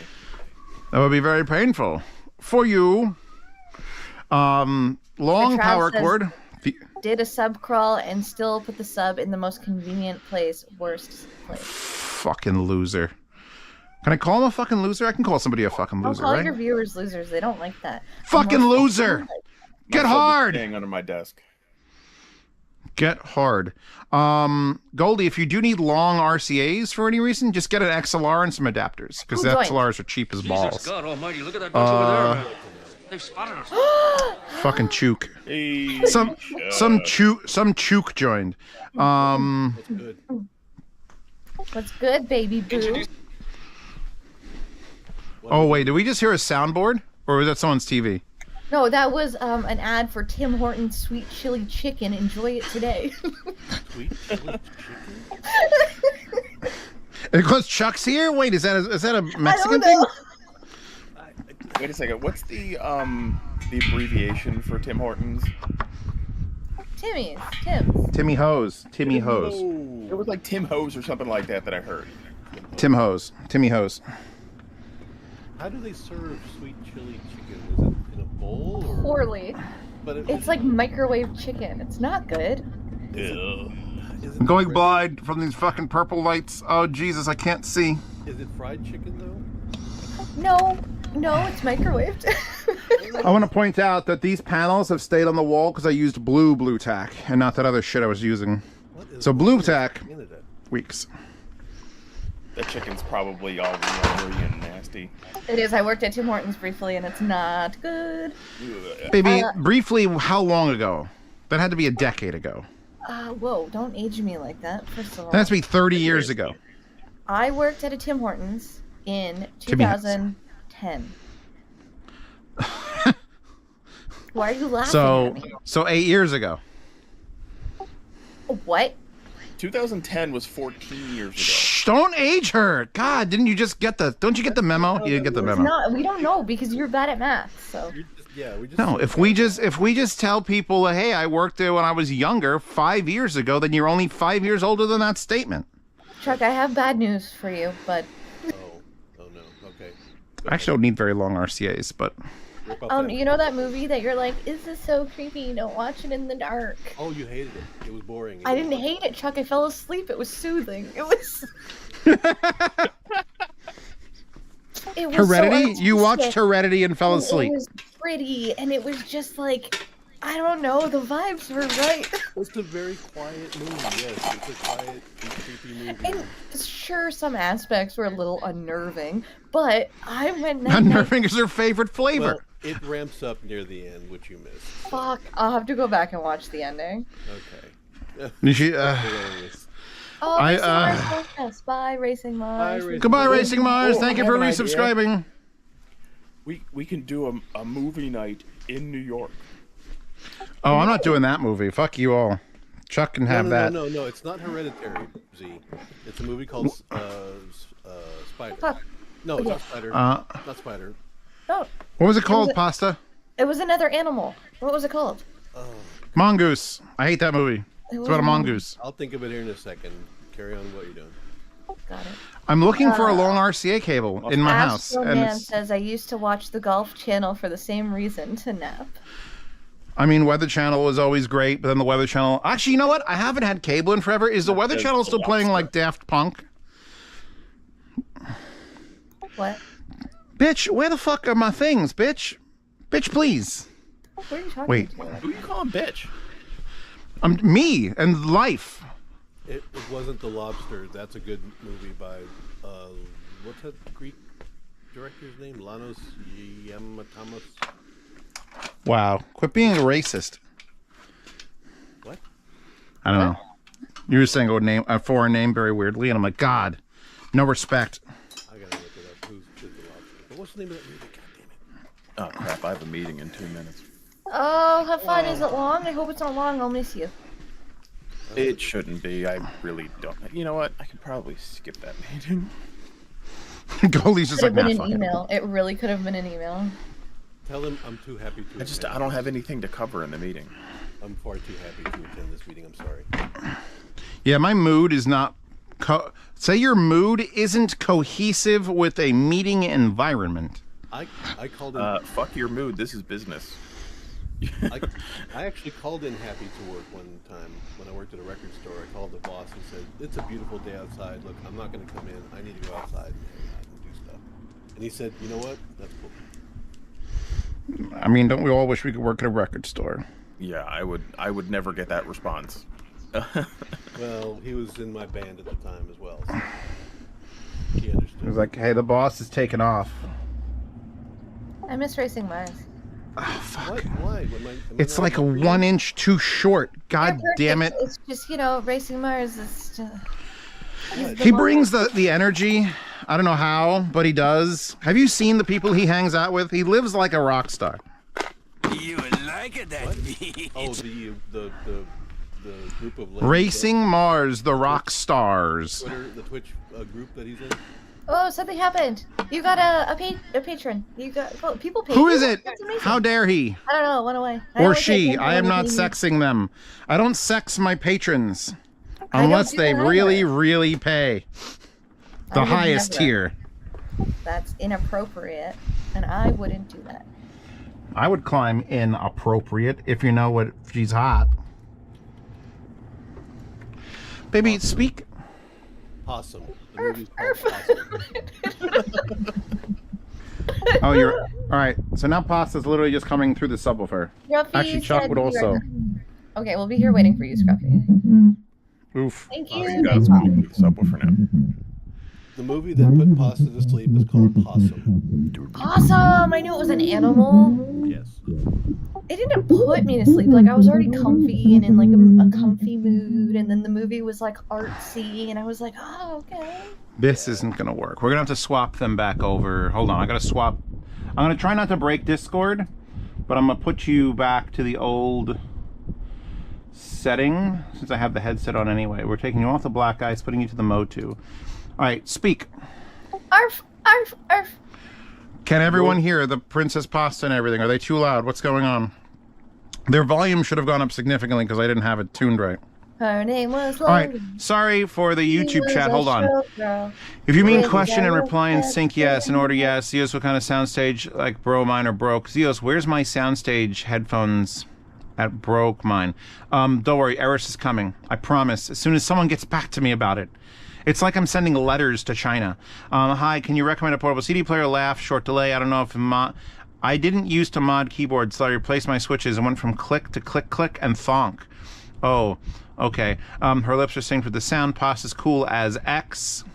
That would be very painful for you. Long Trav power says- cord. Did a sub crawl and still put the sub in the most convenient place, worst place. Fucking loser. Can I call him a fucking loser? I can call somebody a fucking Don't loser, call right? your viewers losers. They don't like that. Fucking Unless- loser! Get My sub is hard! staying under my desk. Get hard. Goldie, if you do need long RCAs for any reason, just get an XLR and some adapters, because the Oh, join. XLRs are cheap as Jesus, balls. God almighty, look at that bunch over there, man. They've spotted us. Fucking chook. Hey, Some chook joined. What's good, baby boo? Oh wait, did we just hear a soundboard, or was that someone's TV? No, that was an ad for Tim Hortons sweet chili chicken. Enjoy it today. Because Chuck's here. Wait, is that a I Mexican don't thing? know. Wait a second. What's the abbreviation for Tim Hortons? Tim's. Timmy Hose. Timmy Hose. It was like Tim Hose or something like that I heard. Tim Hose. Timmy Hose. How do they serve sweet chili chicken? Is it in a bowl or? Poorly. But It's like microwave chicken. It's not good. I'm going blind from these fucking purple lights. Oh Jesus, I can't see. Is it fried chicken though? No, it's microwaved. I want to point out that these panels have stayed on the wall because I used blue tack and not that other shit I was using. What is So blue tack in it? weeks. The chicken's probably all rubbery and nasty. It is. I worked at Tim Hortons briefly, and it's not good. Baby, briefly, how long ago? That had to be a decade ago. Whoa, don't age me like that, first of all. That has to be 30 years ago. I worked at a Tim Hortons in Timmy Hats. 2010. Why are you laughing at me? So 8 years ago. What? 2010 was 14 years ago. Shh, don't age her. God, didn't you just get the... Don't you get the memo? You didn't get the memo. No, we don't know because you're bad at math, so... No, if we just tell people, hey, I worked there when I was younger 5 years ago, then you're only 5 years older than that statement. Chuck, I have bad news for you, but... Oh no, okay. I actually don't need very long RCAs, but... You know that movie that you're like, this is so creepy, don't watch it in the dark. Oh, you hated it. It was boring. I didn't hate it, Chuck. I fell asleep. It was soothing. It was... It was Heredity? so You watched artistic. Heredity and fell asleep. It was pretty, and it was just like, I don't know, the vibes were right. It's a very quiet movie, yes. It's a quiet and creepy movie. And sure, some aspects were a little unnerving, but I went... Unnerving is her favorite flavor. Well, it ramps up near the end, which you missed. Fuck, I'll have to go back and watch the ending. Okay. Hilarious. Oh, Racing Mars podcast. Bye, Racing Mars. Goodbye, Racing Mars. Oh, Thank you I for have an idea. resubscribing. We can do a movie night in New York. Oh, I'm not doing that movie. Fuck you all. Chuck can have that. No, it's not Hereditary, Z. It's a movie called Spider. Fuck. No, it's Yeah. not Spider. Not Spider. No, What was it called, Pasta? it was another animal. What was it called? Mongoose. I hate that movie. It's about a mongoose. I'll think of it here in a second. Carry on what you're doing. Got it. I'm looking for a long RCA cable in my house. Astro And Man it's- says, I used to watch the Golf Channel for the same reason, to nap. I mean, Weather Channel was always great, but then the Weather Channel... Actually, you know what? I haven't had cable in forever. Is the Weather Channel still playing like Daft Punk? What? Bitch, where the fuck are my things, bitch? Bitch, please. What are you talking Wait. to? Who you calling bitch? Me and life. It wasn't The Lobster. That's a good movie by what's that Greek director's name? Lanos Yamatamas. Wow. Quit being a racist. What? I don't know. You were saying a foreign name very weirdly, and I'm like, God, no respect. I gotta look it up. Who's The Lobster? But what's the name of that movie? God damn it. Oh crap! I have a meeting in 2 minutes. Oh, have fun. Is it long? I hope it's not long. I'll miss you. It shouldn't be. I really don't. You know what? I could probably skip that meeting. Goalie's just Could like, have been nah, an fuck it. email. It really could have been an email. Tell him I'm too happy to attend. I don't have anything to cover in the meeting. I'm far too happy to attend this meeting. I'm sorry. Yeah, my mood is not... Say your mood isn't cohesive with a meeting environment. I called in. Fuck your mood. This is business. I actually called in happy to work one time when I worked at a record store. I called the boss and said, "It's a beautiful day outside. Look, I'm not going to come in. I need to go outside and hang out and do stuff." And he said, "You know what? That's cool." I mean, don't we all wish we could work at a record store? Yeah, I would never get that response. Well, he was in my band at the time as well. So he understood. It was like, hey, the boss is taking off. I miss Racing Mars. Oh, fuck. What? Why? It's like a 1 inch too short. God damn it. It's just, Racing Mars is just... He brings the energy. I don't know how, but he does. Have you seen the people he hangs out with? He lives like a rock star. You would like it, that beat. Oh, the group of ladies, Racing Mars, the rock stars. the Twitch group that he's in. Oh, something happened. You got a patron. You got people pay. Who you. is it? That's amazing. How dare he? I don't know. It went away. Or she. I am not sexing them. I don't sex my patrons. Unless do they that really, either. really pay. The I would highest never. tier. That's inappropriate, and I wouldn't do that. I would climb inappropriate if you know what she's hot. Baby, speak. Possum. The movie's called Possum. Oh, you're all right. So now pasta's literally just coming through the subwoofer. Scruffy Actually, Chuck said would be also. right back. Okay, we'll be here waiting for you, Scruffy. Oof. Thank Oh, you. you got to speak to the subwoofer now. The movie that put pasta to sleep is called Possum. Awesome! I knew it was an animal. Yes. It didn't put me to sleep. Like, I was already comfy and in, like, a comfy mood. And then the movie was, like, artsy. And I was like, oh, okay. This isn't going to work. We're going to have to swap them back over. Hold on. I got to swap. I'm going to try not to break Discord, but I'm going to put you back to the old setting since I have the headset on anyway. We're taking you off the black ice, putting you to the mode 2. All right, speak. Arf, arf, arf. Can everyone hear the Princess Pasta and everything? Are they too loud? What's going on? Their volume should have gone up significantly because I didn't have it tuned right. Her name was All right, sorry for the YouTube chat. Hold on. If you mean question and reply in sync, yes. In order, yes. Zeos, what kind of soundstage? Like bro, mine or broke? Zeos, where's my soundstage headphones at broke mine? Don't worry, Eris is coming. I promise. As soon as someone gets back to me about it. It's like I'm sending letters to China. Hi, can you recommend a portable CD player? Laugh, short delay. I don't know if I didn't use to mod keyboard, so I replaced my switches and went from click to click, click, and thonk. Oh, okay. Her lips are synced with the sound. Pasta's cool as X.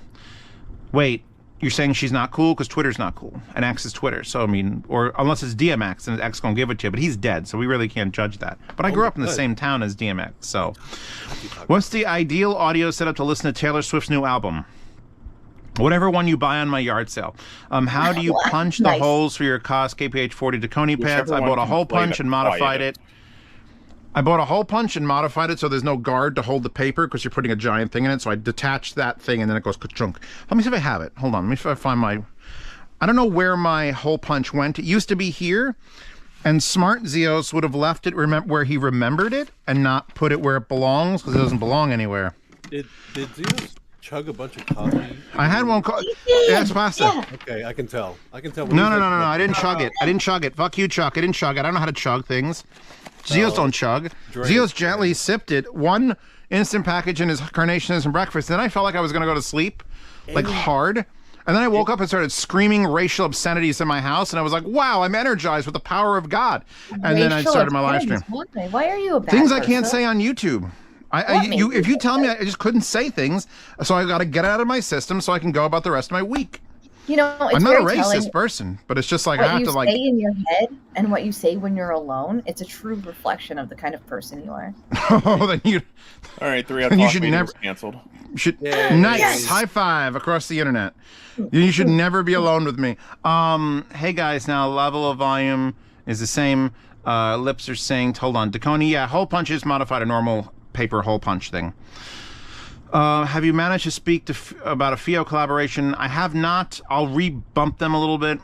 Wait, you're saying she's not cool? Because Twitter's not cool. And X is Twitter. So, I mean, or unless it's DMX, and X gonna give it to you. But he's dead, so we really can't judge that. But I grew up in the same town as DMX, so. What's the ideal audio setup to listen to Taylor Swift's new album? Whatever one you buy on my yard sale. How do you punch the holes for your COS KPH40 Tacony pads? I bought a hole punch and modified it. I bought a hole punch and modified it so there's no guard to hold the paper because you're putting a giant thing in it. So I detached that thing and then it goes ka-chunk. Let me see if I have it. Hold on. Let me see if I find my... I don't know where my hole punch went. It used to be here. And smart Zeos would have left it where he remembered it and not put it where it belongs because it doesn't belong anywhere. Did Zeos chug a bunch of coffee? I had one. Yeah, it's pasta. Yeah. Okay, I can tell. I can tell. No. I didn't chug it. I didn't chug it. Fuck you, Chuck. I didn't chug it. I don't know how to chug things. Zeos don't chug. Zeos gently sipped it. One instant package in his carnation and breakfast. Then I felt like I was going to go to sleep, like hard. And then I woke up and started screaming racial obscenities in my house. And I was like, wow, I'm energized with the power of God. And then I started my live stream. Why are you a bad Things I can't say on YouTube. If you tell me, I just couldn't say things. So I got to get it out of my system so I can go about the rest of my week. You know, it's I'm not a very racist person, but it's just like I have to like. What you say in your head and what you say when you're alone, it's a true reflection of the kind of person you are. Oh, then you. All right, 3 o'clock. You should never canceled. Nice. Yes. High five across the internet. You should never be alone with me. Hey guys, now level of volume is the same. Lips are synced. Hold on, Tacony. Yeah, hole punch is modified a normal paper hole punch thing. Have you managed to speak to about a FIO collaboration? I have not. I'll re-bump them a little bit.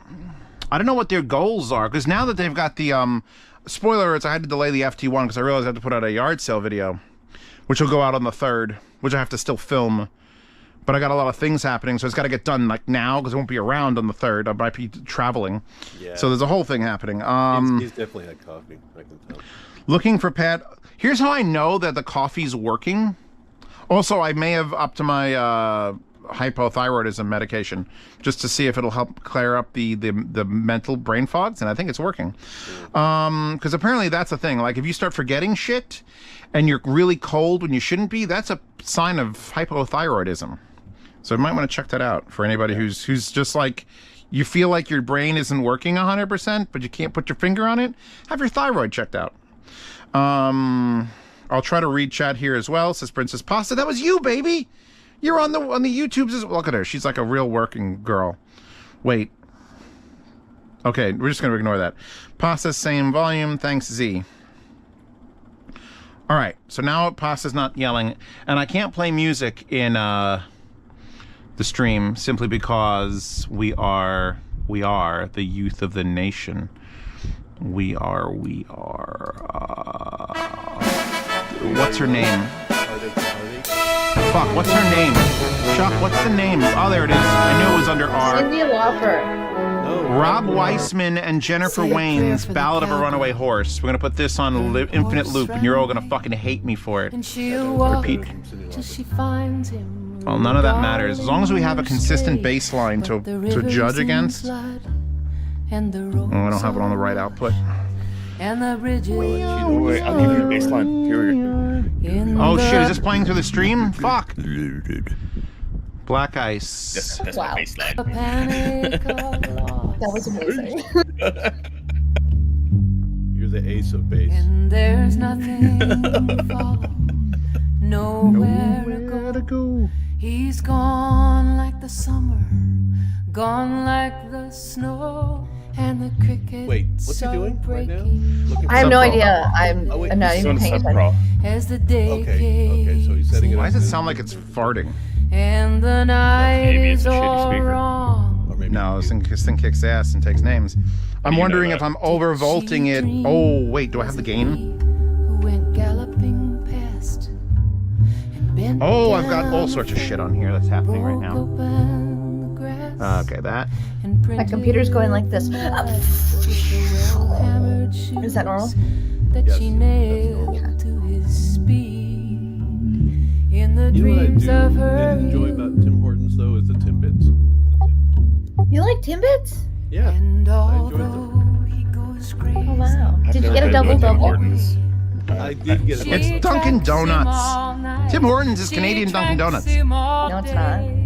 I don't know what their goals are, because now that they've got the, spoiler alerts, I had to delay the FT1 because I realized I had to put out a yard sale video, which will go out on the 3rd, which I have to still film. But I got a lot of things happening, so it's got to get done like now, because it won't be around on the 3rd. I might be traveling. Yeah. So there's a whole thing happening. He's definitely had coffee, I can tell. Looking for pad. Here's how I know that the coffee's working. Also, I may have upped to my hypothyroidism medication just to see if it'll help clear up the mental brain fogs, and I think it's working. Because apparently that's the thing. Like, if you start forgetting shit and you're really cold when you shouldn't be, that's a sign of hypothyroidism. So you might want to check that out for anybody who's just like, you feel like your brain isn't working 100%, but you can't put your finger on it. Have your thyroid checked out. I'll try to read chat here as well, says Princess Pasta. That was you, baby! You're on the YouTubes as well. Look at her. She's like a real working girl. Wait. Okay, we're just going to ignore that. Pasta, same volume. Thanks, Z. All right, so now Pasta's not yelling. And I can't play music in the stream simply because we are the youth of the nation. We are. What's her name? Fuck, what's her name? Chuck, what's the name? Oh, there it is. I knew it was under R. Cyndi Lauper. No. Rob Weissman and Jennifer Wayne's Ballad of a Runaway Horse. We're going to put this on infinite loop, and you're all going to fucking hate me for it. Repeat. Well, none of that matters. As long as we have a consistent bass line to judge against. Oh, I don't have it on the right output. Wait, I'll give you the baseline. Here we go. Oh shit, is this playing through the stream? Fuck. Black Ice. That's Wow. my baseline. That was amazing. You're the ace of base. And there's nothing to follow, nowhere to go. He's gone like the summer, gone like the snow, and the crickets. Wait, what's he doing right now? Looking I have no Sub-pro. idea. I'm Oh, wait, not he's even Doing paying sub-pro. attention. As the day Okay, so he's setting it Why up. does it sound like it's farting? and the night Maybe it's is a shitty all speaker. wrong. Or maybe No, you- this thing kicks ass and takes names. I'm do you know wondering that? if I'm overvolting it. Oh, wait, do I have the gain? Who went galloping past and bent Oh, I've got down all sorts of shit on here that's happening right now. broke open the grass Okay, that. and My computer's going like this. Is that normal? that Yes, she that's nailed normal. to his speed. In the You know what I dreams do of her enjoy about Tim Hortons though is the Timbits. You like Timbits? Yeah. and I enjoyed them. although he goes crazy. Oh wow. I've Did you never get a been to double Tim double? Hortons. I did get a It's She Dunkin' tracks him Donuts. all night. Tim Hortons is She Canadian Dunkin' tracks Donuts. him all No, it's not. day.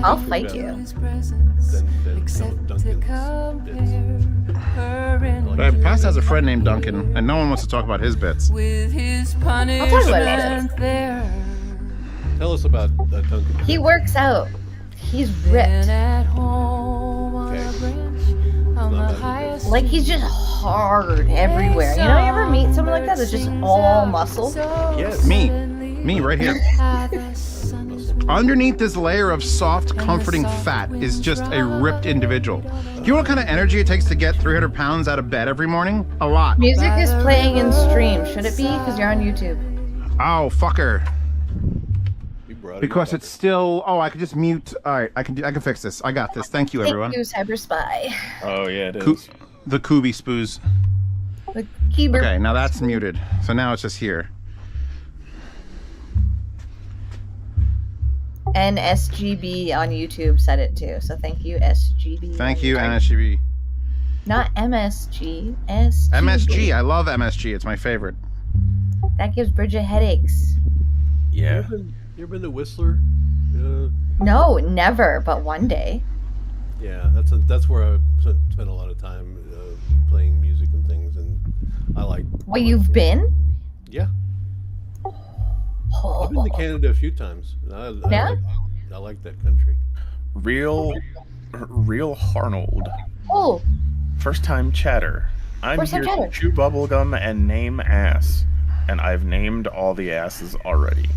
I'll fight you. His presence, Then except to Dunkin's compare her and But Past has a friend named Duncan, and no one wants to talk about his bits. with his talk about it. punishment there. Tell us about Dunkin'. He works out. He's Then ripped. at home on Okay. a branch on Not the bad. highest Like he's just hard everywhere. You know, you ever meet someone like that that's just all muscle? Yes. Me right here. Underneath this layer of soft, comforting fat is just a ripped individual. You know what kind of energy it takes to get 300 pounds out of bed every morning? A lot. Music is playing in stream. Should it be? Because you're on YouTube. Oh, fucker. You brought it Because up. it's still. Oh, I could just mute. All right, I can fix this. I got this. Thank you, everyone. Thank you, Cyber Spy. Oh yeah, it Coo- is. the Kubi spoos. The keyboard. Okay, now that's muted. So now it's just here. And SGB on YouTube said it too. So thank you, SGB. Thank you, MSGB. Not MSG. SGB. MSG. I love MSG. It's my favorite. That gives Bridget headaches. Yeah. You ever been to Whistler? No, never. But one day. Yeah, that's where I spent a lot of time playing music and things, and I like. Well, you've been? Yeah, I've been to Canada a few times. And Yeah? I like that country. Real Harnold. Oh, First time chatter. I'm First time here to chatter. chew bubblegum and name ass. And I've named all the asses already.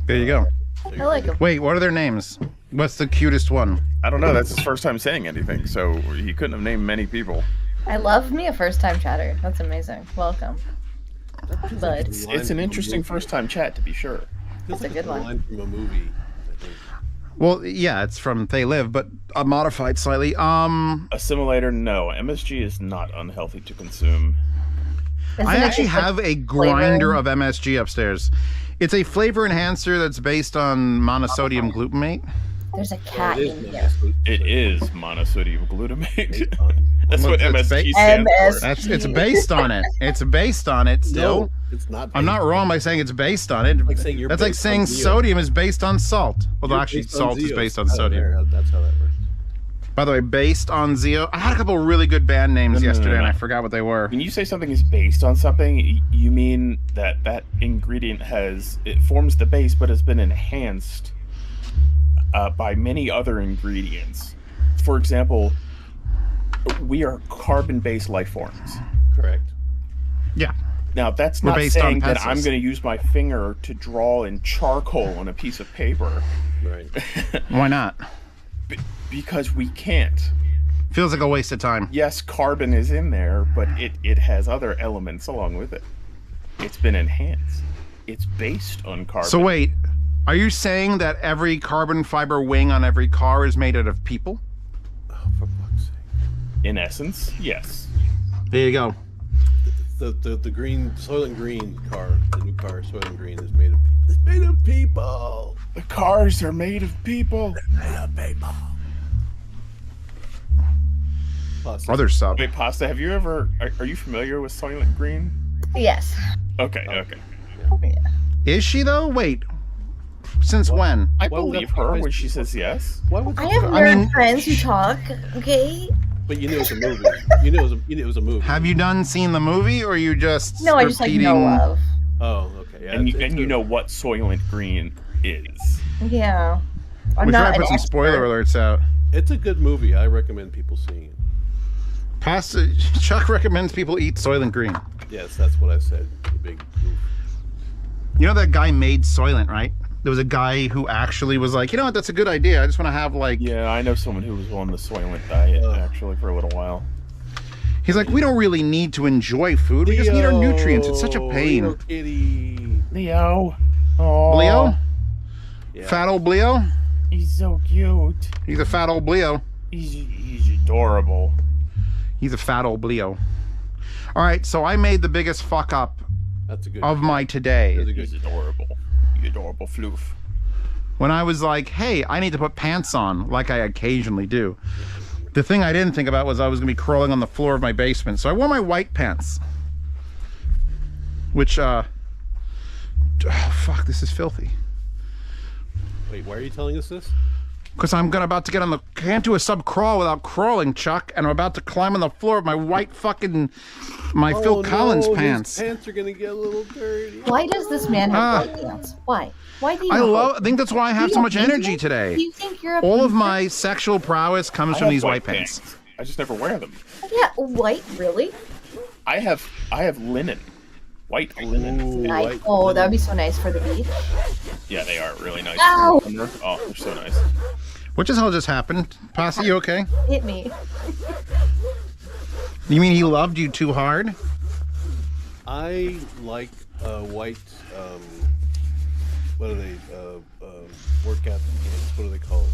There you go. So I you're like thinking- him. Wait, what are their names? What's the cutest one? I don't know, that's his first time saying anything, so he couldn't have named many people. I love me a first time chatter. That's amazing. Welcome. Bud. It's an interesting first time chat, to be sure. Feels That's a like good it's one. line from a movie. I think. Well, yeah, it's from They Live, but modified slightly. Assimilator, no. MSG is not unhealthy to consume. Isn't I it actually just, like, have a grinder flavoring? of MSG upstairs. It's a flavor enhancer that's based on monosodium glutamate. There's a cat It is in nice, here. but- It is monosodium glutamate. on- That's Well, what it's MSG ba- stands MS. for. It's based on it. It's based on it still. No, it's not. I'm not wrong by saying it's based on it. Like saying you're That's like based saying on Zeos. sodium is based on salt. Although You're actually based on salt is Zeos. based on Out sodium. there, That's how that works. By the way, based on Zeo. I had a couple of really good band names No. yesterday and I forgot what they were. When you say something is based on something, you mean that that ingredient it forms the base, but has been enhanced by many other ingredients. For example, we are carbon-based life forms. Correct. Yeah. Now, that's We're not based on saying that pencils. I'm going to use my finger to draw in charcoal on a piece of paper, Right. Why not? because we can't. Feels like a waste of time. Yes, carbon is in there, but it has other elements along with it. It's been enhanced. It's based on carbon. So wait, are you saying that every carbon fiber wing on every car is made out of people? Oh, for fuck's sake. In essence, yes. There you go. The green Soylent Green car, the new car Soylent Green is made of people. It's made of people. The cars are made of people. Made of people. Plus, Other sub. Wait, Pasta, have you ever... Are you familiar with Soylent Green? Yes. Okay, okay. Is she though? Wait. Since when? I Why would believe that be her high when she school? says yes. Why would I that have be- I nerd mean- friends who talk. Okay. But you knew it was a movie. You knew it was a movie. Have you seen the movie, or you just No, I just like repeating? know of. Oh, okay. Yeah, And it's you a- know what Soylent Green is. Yeah. I'm We should not probably an put some expert. spoiler alerts out. It's a good movie. I recommend people seeing it. Chuck recommends people eat Soylent Green. Yes, that's what I said. The big goof. You know that guy made Soylent, right? There was a guy who actually was like, you know what, that's a good idea. I just want to have like... Yeah, I know someone who was on the Soylent diet actually for a little while. He's like, we don't really need to enjoy food. We just need our nutrients. It's such a pain. Leo Kitty. Leo. Oh, Leo? Yeah. Fat old Leo? he's so cute. He's a fat old Leo. He's adorable. He's a fat old Leo. All right, so I made the biggest fuck up That's a good. of my today. That's a good. He's adorable. You adorable floof. When I was like, hey, I need to put pants on, like I occasionally do. The thing I didn't think about was I was going to be crawling on the floor of my basement. So I wore my white pants. Which, oh, fuck, this is filthy. Wait, why are you telling us this? Because I'm about to get on the... Can't do a sub-crawl without crawling, Chuck. And I'm about to climb on the floor of my white fucking... My Phil Collins his pants. pants are gonna get a little dirty. Why does this man have white pants? Why? Why do you? I think that's why I have You so much don't energy think- today. Do you think you're a All of peasant? my sexual prowess comes I from have these white pants. I just never wear them. Yeah, white, really? I have linen. White linen. Ooh, Nice. white Oh, linen. that would be so nice for the beach. Yeah, they are really nice. Ow! Oh, they're so nice. What the hell just happened? Posse, you okay? Hit me. You mean he loved you too hard? I like white. What are they? Workout pants. What are they called?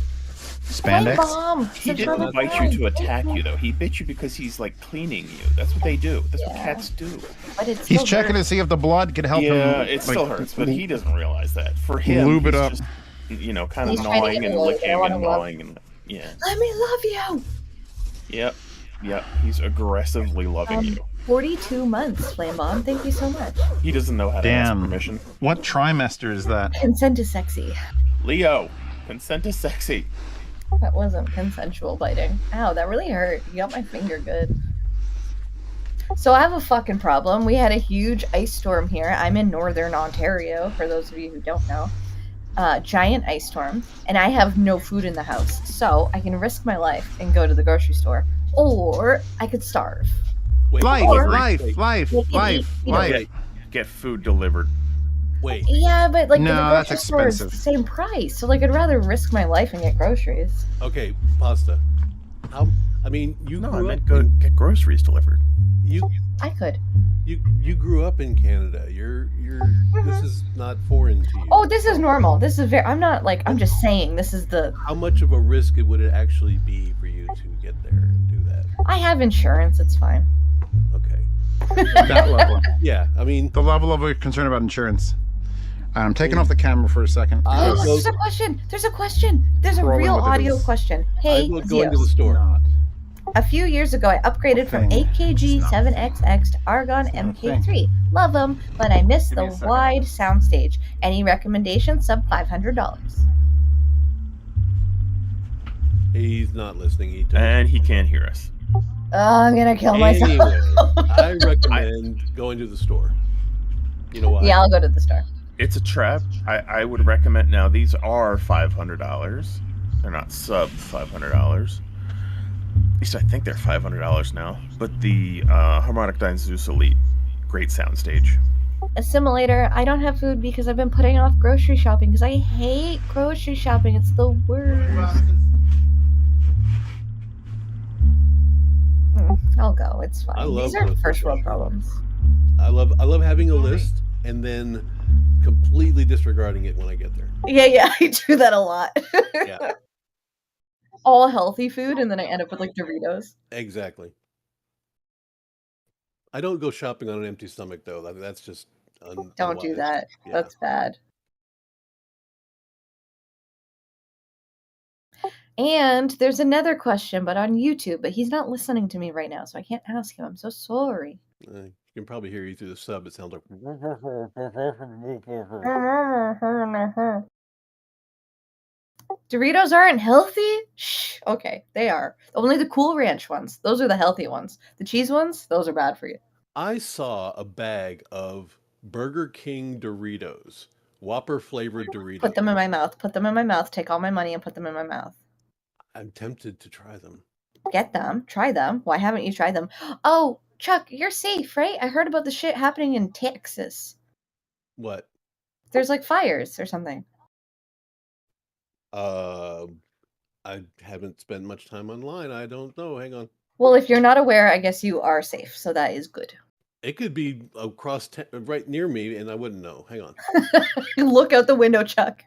Spandex? Bomb. He didn't bite you to attack you, though. He bit you because he's, like, cleaning you. That's what they do. That's what cats do. But it's He's still checking dirty. to see if the blood could help him. Yeah, it still like, hurts, but he doesn't realize that. For him, lube it he's up. just, you know, kind of He's trying to gnawing get and away. licking I wanna and love- gnawing and yeah. Let me love you. Yep. He's aggressively loving you. 42 months, Flame Bomb. Thank you so much. He doesn't know how to ask Damn. permission. What trimester is that? Consent is sexy. Leo, consent is sexy. That wasn't consensual biting. Ow, that really hurt. You got my finger good. So I have a fucking problem. We had a huge ice storm here. I'm in northern Ontario, for those of you who don't know. Giant ice storm, and I have no food in the house. So I can risk my life and go to the grocery store, or I could starve. Wait, Life, Or- life. Get food delivered. Wait. Yeah, but like No, the that's grocery store is the expensive. same price. So like I'd rather risk my life and get groceries. Okay, pasta. How? I mean, you No, I grew meant up go in, get groceries delivered. you I could. you grew up in Canada. You're this is not foreign to you. Oh, this is normal. This is very. I'm not like. I'm just saying. This is the. How much of a risk would it actually be for you to get there and do that? I have insurance. It's fine. Okay. That level. Yeah, I mean, The level of concern about insurance. I'm taking off the camera for a second. I Oh, go, there's a question. There's a question. There's a Rolling real with it audio is question. I Hey, will go into the Zeos. store. A few years ago, I upgraded from Thing. 8KG 7XX to Argon not a MK3. Love them, but I missed Give me the a second. wide soundstage. Any recommendations? Sub $500. He's not listening. He took And he can't hear us. Oh, I'm gonna kill myself. Anyway, I recommend going to the store. You know why? Yeah, I'll go to the store. It's a trap. I would recommend now. These are $500. They're not sub $500. At least I think they're $500 now. But the Harmonic Dyne Zeus Elite, great soundstage. Assimilator, I don't have food because I've been putting off grocery shopping because I hate grocery shopping. It's the worst. I'll go. It's fine. I love These are grocery first world shopping. problems. I love having a list and then completely disregarding it when I get there. Yeah, I do that a lot. Yeah, All healthy food, and then I end up with like Doritos. exactly. I don't go shopping on an empty stomach though. That's just Don't do unwise. that. Yeah. That's bad. And there's another question, but on YouTube, but he's not listening to me right now, so I can't ask him. I'm so sorry. You can probably hear you through the sub. It sounds like. Doritos aren't healthy? Shh. Okay, they are. Only the Cool Ranch ones. Those are the healthy ones. The cheese ones, those are bad for you. I saw a bag of Burger King Doritos, Whopper flavored Doritos. Put them in my mouth. Put them in my mouth. Take all my money and put them in my mouth. I'm tempted to try them. Get them. Try them. Why haven't you tried them? Oh, Chuck, you're safe, right? I heard about the shit happening in Texas. What? There's like fires or something. I haven't spent much time online. I don't know. Hang on. Well, if you're not aware, I guess you are safe, so that is good. It could be across right near me, and I wouldn't know. Hang on. Look out the window, Chuck.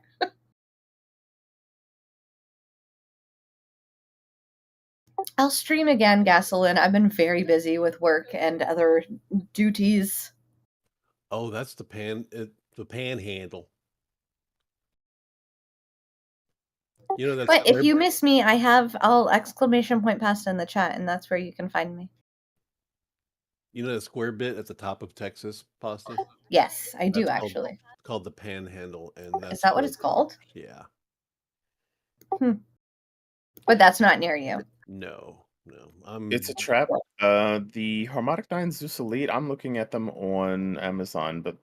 I'll stream again, Gasoline. I've been very busy with work and other duties. Oh, that's the panhandle. You know that's. But if you miss me, I'll exclamation point pasta in the chat, and that's where you can find me. You know the square bit at the top of Texas pasta? Yes, I do That's actually. Called the panhandle, and that's Is that what it's called? Yeah. But that's not near you. No. It's a trap. The Harmonic 9 Zeus Elite, I'm looking at them on Amazon, but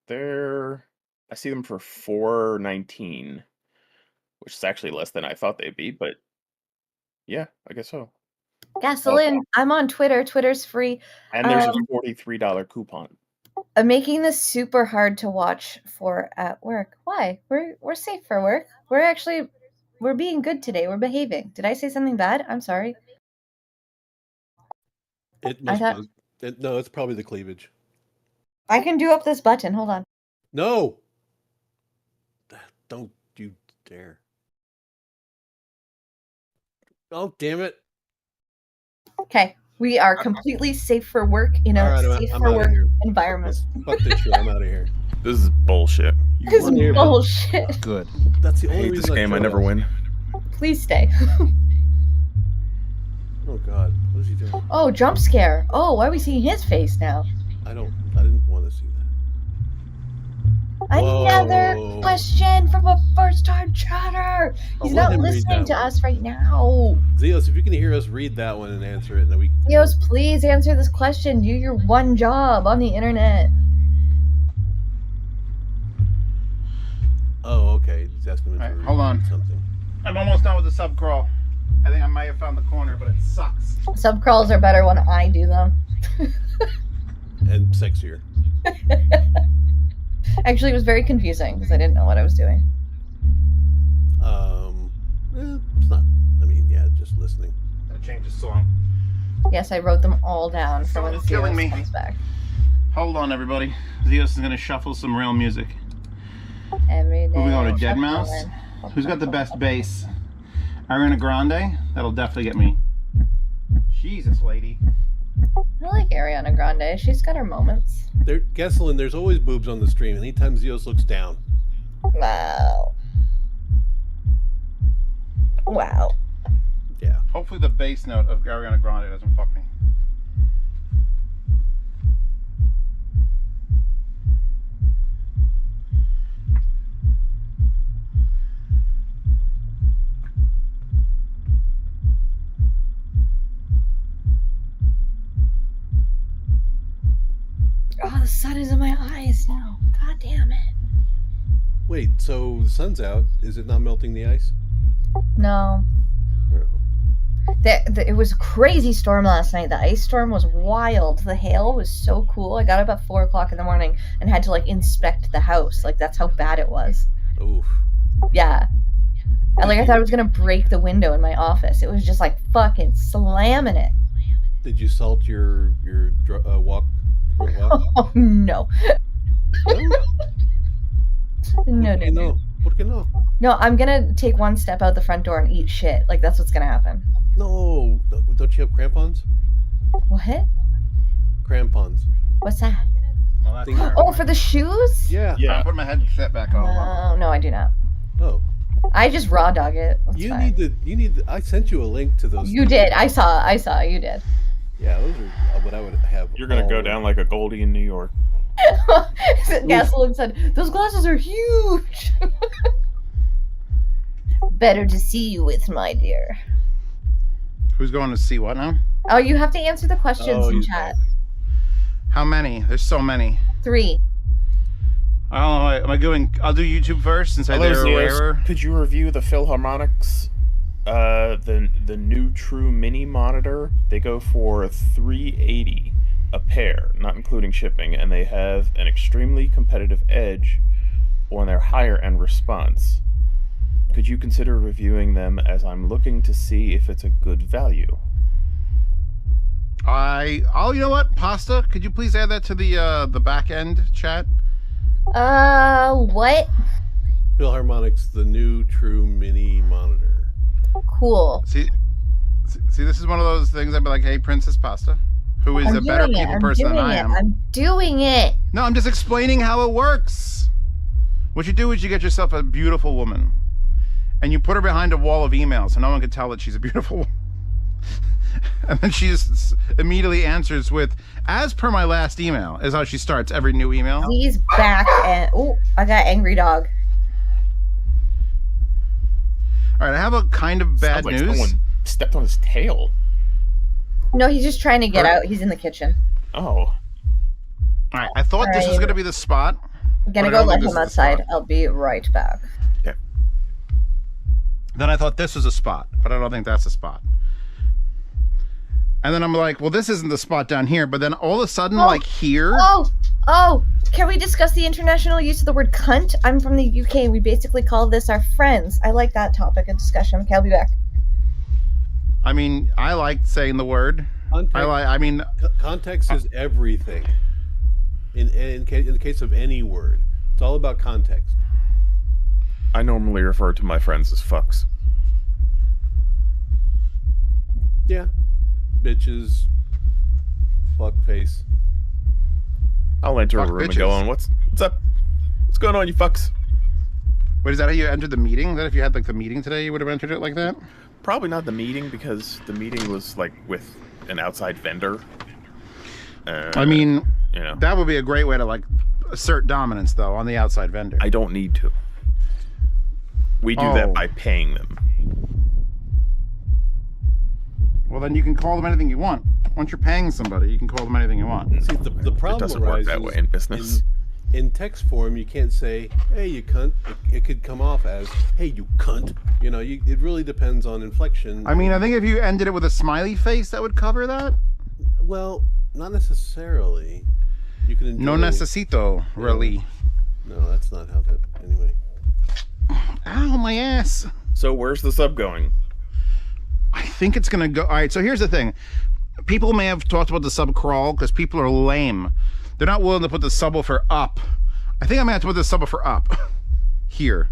I see them for $4.19, which is actually less than I thought they'd be, but yeah, I guess so. Gasoline, I'm on Twitter. Twitter's free. And there's a $43 coupon. I'm making this super hard to watch for at work. Why? We're safe for work. We're being good today. We're behaving. Did I say something bad? I'm sorry. It must no, it's probably the cleavage. I can do up this button. Hold on. No. Don't you dare. Oh, damn it. Okay. We are completely safe for work in a safe for work environment. Fuck this shit. I'm out of here. This is bullshit. This is bullshit. Good. That's the I only hate reason this game. I never win. Please stay. Oh God, what is he doing? Oh, jump scare. Oh, why are we seeing his face now? I didn't want to see that. Another question from a first-time chatter. He's not listening to us right now. Zeos, if you can hear us, read that one and answer it, then we. Zeos, please answer this question. Do your one job on the internet. Oh, okay. He's asking me to read hold on. something. I'm almost done with the sub crawl. I think I might have found the corner, but it sucks. Sub crawls are better when I do them. And sexier. Actually, it was very confusing because I didn't know what I was doing. It's not. I mean, yeah, just listening. Gotta change the song. Yes, I wrote them all down for when Someone's killing Zeos me. comes back. Hold on, everybody. Zeos is gonna shuffle some real music. Every day. Who we going to? Shuffle Deadmau5? in. Who's got the best bass? Ariana Grande? That'll definitely get me. Jesus, lady. I like Ariana Grande. She's got her moments. Gasoline, there's always boobs on the stream. Anytime Zeos looks down. Wow. Wow. Yeah. Hopefully the bass note of Ariana Grande doesn't fuck me. Oh, the sun is in my eyes now. God damn it. Wait, so the sun's out. Is it not melting the ice? No. It was a crazy storm last night. The ice storm was wild. The hail was so cool. I got up at 4 o'clock in the morning and had to like inspect the house. Like that's how bad it was. Oof. Yeah. And like I thought I was gonna break the window in my office. It was just like fucking slamming it. Did you salt your walk? Oh no. No. ¿Por qué no? No, I'm gonna take one step out the front door and eat shit. Like that's what's gonna happen. No. Don't you have crampons? What? Crampons. What's that? Well, that's Oh, for the shoes? Yeah. I'm putting my headset back on. No, no, I do not. Oh. I just raw dog it. That's You fine. need the. I sent you a link to those. You did. I saw. You did. Yeah, those are what I would have. You're gonna go down like a Goldie in New York. Gasoline said, "Those glasses are huge." better to see you with, my dear. Who's going to see what now? Oh, you have to answer the questions in he's chat. How many? There's so many. 3. I don't know. Am I going? I'll do YouTube first since Hello, they're Zeos. rarer. Could you review the Philharmonics? The new True Mini monitor. They go for $380 a pair, not including shipping, and they have an extremely competitive edge on their higher end response. Could you consider reviewing them, as I'm looking to see if it's a good value? Oh, you know what? Pasta, could you please add that to the back end chat? What? Philharmonics, the new True Mini monitor. Cool. See, this is one of those things I'd be like, hey, Princess Pasta, who is a better people person than I am. I'm doing it. No, I'm just explaining how it works. What you do is you get yourself a beautiful woman, and you put her behind a wall of emails, so no one can tell that she's a beautiful woman. And then she just immediately answers with, as per my last email, is how she starts every new email. He's back and... Oh, I got angry dog. All right, I have a kind of bad Sounds like news. someone stepped on his tail. No, he's just trying to get out. He's in the kitchen. Oh. All right, I thought this was going to be the spot. I'm gonna but I go don't let think this him is the outside. spot. I'll be right back. Okay. Then I thought this was a spot, but I don't think that's a spot. And then I'm like, well, this isn't the spot down here. But then all of a sudden, like here. Oh, can we discuss the international use of the word cunt? I'm from the UK. We basically call this our friends. I like that topic of discussion. Okay, I'll be back. I mean, I like saying the word. Context is everything. In the case of any word, it's all about context. I normally refer to my friends as fucks. Yeah. Bitches. Fuckface. I'll enter Fuck a room and bitches. go on. What's up? What's going on, you fucks? Wait, is that how you entered the meeting? That if you had like the meeting today, you would have entered it like that? Probably not the meeting, because the meeting was like with an outside vendor. I mean, you know, that would be a great way to like assert dominance, though, on the outside vendor. I don't need to. We do that by paying them. Well, then you can call them anything you want. Once you're paying somebody, you can call them anything you want. See, the problem doesn't work that way in business. In text form, you can't say, "Hey, you cunt." It could come off as, "Hey, you cunt." You know, it really depends on inflection. I mean, I think if you ended it with a smiley face, that would cover that. Well, not necessarily. You can enjoy... No necesito, really. No, that's not how that... Anyway. Ow, my ass. So where's the sub going? I think it's going to go... All right, so here's the thing. People may have talked about the sub crawl because people are lame. They're not willing to put the subwoofer up. I think I'm going to have to put the subwoofer up. Here.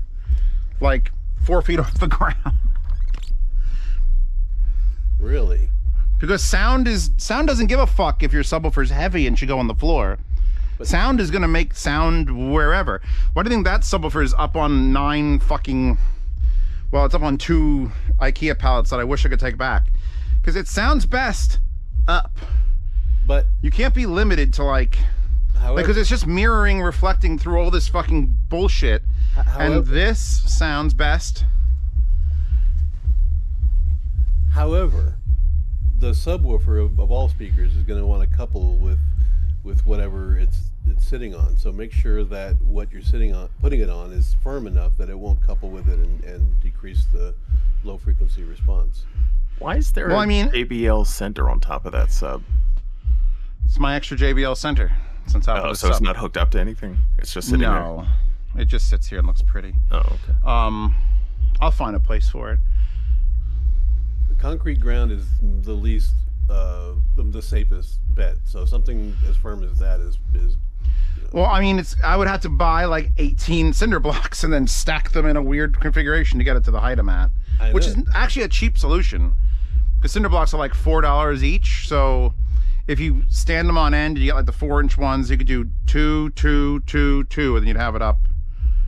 Like 4 feet off the ground. Really? Because sound doesn't give a fuck if your subwoofer's heavy and should go on the floor. But sound is going to make sound wherever. Why do you think that subwoofer is up on 9 fucking... Well, it's up on 2 IKEA pallets that I wish I could take back. Because it sounds best up. But... You can't be limited to like... Because it's just mirroring, reflecting through all this fucking bullshit. And this sounds best. However, the subwoofer of all speakers is going to want to couple with whatever it's sitting on. So make sure that what you're putting it on is firm enough that it won't couple with it and decrease the low frequency response. Why is there a JBL center on top of that sub? It's my extra JBL center. It's on top of the so sub. it's not hooked up to anything? It's just sitting there? No. It just sits here and looks pretty. Oh, okay. I'll find a place for it. The concrete ground is the least, the safest bet. So something as firm as that is Well, I mean, I would have to buy like 18 cinder blocks and then stack them in a weird configuration to get it to the height I'm at, which is actually a cheap solution. Because cinder blocks are like $4 each. So if you stand them on end, you get like the 4-inch ones. You could do 2, 2, 2, 2, and then you'd have it up.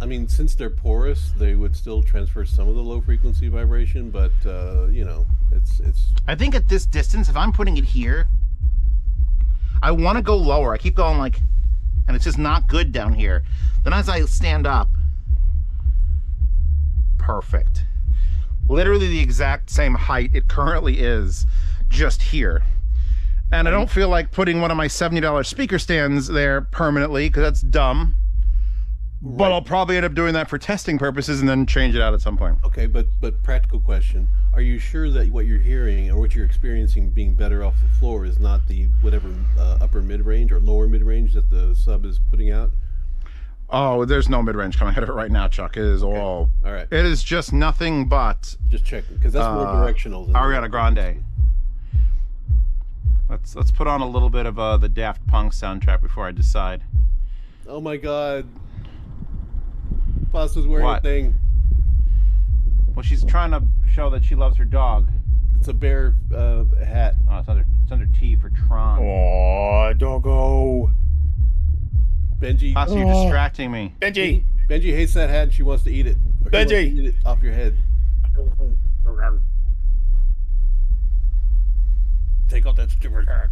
I mean, since they're porous, they would still transfer some of the low frequency vibration, but you know, it's. I think at this distance, if I'm putting it here, I want to go lower. I keep going like, and it's just not good down here. Then as I stand up, perfect. Literally the exact same height it currently is, just here. And I don't feel like putting one of my $70 speaker stands there permanently, because that's dumb. But I'll probably end up doing that for testing purposes and then change it out at some point. Okay, but practical question. Are you sure that what you're hearing or what you're experiencing being better off the floor is not the whatever upper mid-range or lower mid-range that the sub is putting out? Oh, there's no mid-range coming out of it right now, Chuck. It is all right. It is just nothing but... Just checking, because that's more directional than Ariana Grande. Let's put on a little bit of the Daft Punk soundtrack before I decide. Oh my god. Pasta's wearing a thing. Well, she's trying to show that she loves her dog. It's a bear hat. Oh, it's under T for Tron. Aw, doggo. Benji. Pasta, you're distracting me. Benji. Benji hates that hat and she wants to eat it. Benji. Eat it off your head. Take off that stupid hat.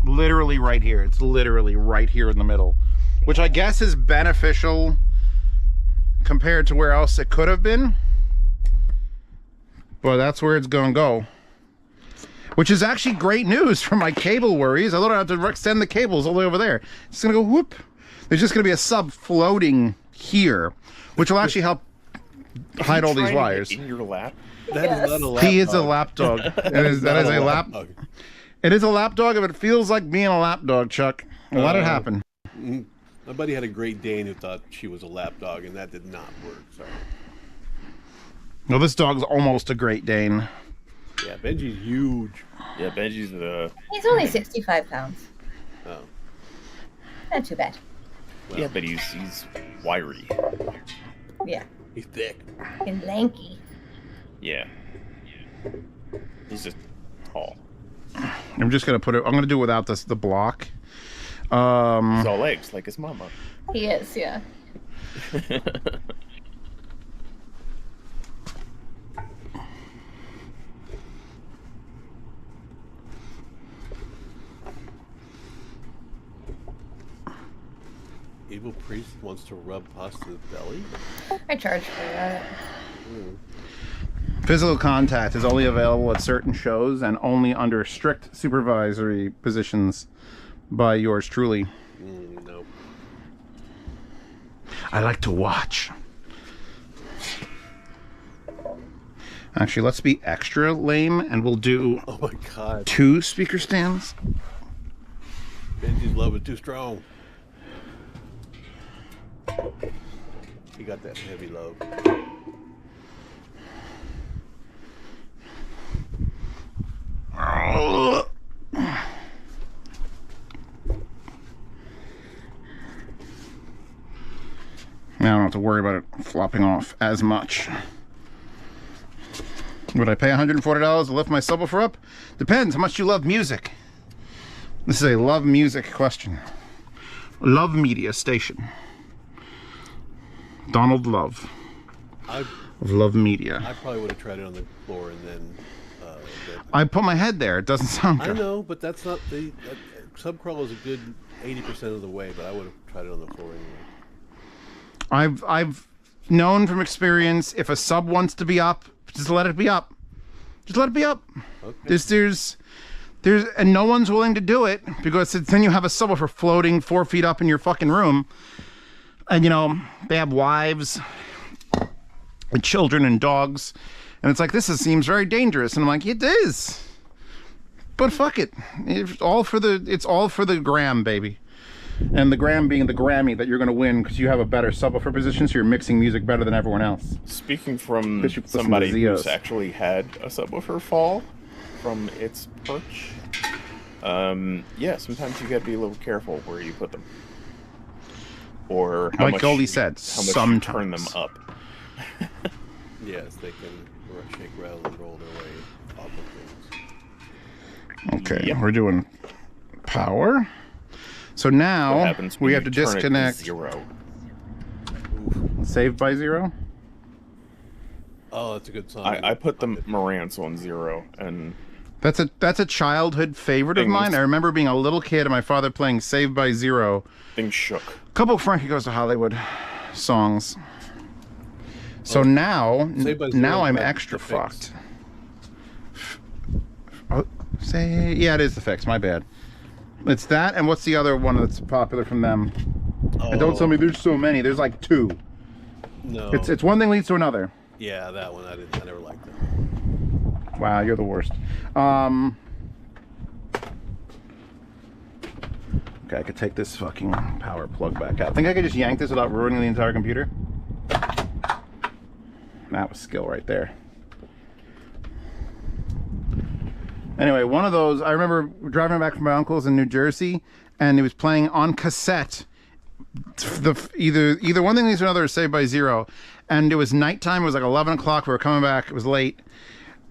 Literally right here. It's literally right here in the middle. Which I guess is beneficial compared to where else it could have been. But that's where it's going to go. Which is actually great news for my cable worries. I don't have to extend the cables all the way over there. It's going to go whoop. There's just going to be a sub floating here, which will actually help hide all these wires. In your lap? That is not a lap He is dog. a lap dog. That is a lap dog. It is a lap dog if it feels like being a lap dog, Chuck. Let it happen. My buddy had a Great Dane who thought she was a lap dog, and that did not work. Sorry. Well, this dog's almost a Great Dane. Yeah, Benji's huge. Yeah, Benji's the... He's only 65 pounds. Oh. Not too bad. Well, yeah, but he's wiry. Yeah. He's thick. And lanky. Yeah. He's just tall. I'm just going to put it... I'm going to do it without the block. He's all legs, like his mama. He is, yeah. Evil priest wants to rub Pasta's belly? I charge for that. Physical contact is only available at certain shows and only under strict supervisory positions by yours truly. No. I like to watch. Actually, let's be extra lame and we'll do Oh my god. 2 speaker stands. Benji's love is too strong. He got that heavy love. I don't have to worry about it flopping off as much. Would I pay $140 to lift my subwoofer up? Depends how much you love music. This is a love music question. Love Media Station. Donald Love. Of Love Media. I probably would have tried it on the floor and then... I put my head there. It doesn't sound good. I know, but that's not the... subcrawl is a good 80% of the way, but I would have tried it on the floor anyway. I've known from experience, if a sub wants to be up, just let it be up. Just let it be up. Okay. There's and no one's willing to do it because then you have a subwoofer floating 4 feet up in your fucking room, and you know they have wives, and children, and dogs, and it's like seems very dangerous, and I'm like, it is, but fuck it, it's all for the gram, baby. And the gram being the Grammy that you're going to win because you have a better subwoofer position, so you're mixing music better than everyone else. Speaking from somebody who's actually had a subwoofer fall from its perch, yeah, sometimes you got to be a little careful where you put them, or how like much, Goldie said, how much you turn them up. Yes, they can shake, rattle, and roll their way off of things. Okay, we're doing power. So now we have to disconnect. Zero. Save by 0. Oh, that's a good song. I put the Marantz on 0, and that's a childhood favorite of mine. I remember being a little kid and my father playing Save by 0. Things shook. A couple of Frankie Goes to Hollywood songs. So now Saved by Zero I'm is the extra fix. fucked. Oh, yeah, it is the fix. My bad. It's that, and what's the other one that's popular from them? And don't tell me there's so many. There's like 2. No. It's one thing leads to another. Yeah, that one I never liked that. Wow, you're the worst. Okay, I could take this fucking power plug back out. Think I could just yank this without ruining the entire computer? That was skill right there. Anyway, one of those, I remember driving back from my uncle's in New Jersey, and it was playing on cassette. Either one thing leads to another is Saved by Zero. And it was nighttime, it was like 11 o'clock, we were coming back, it was late.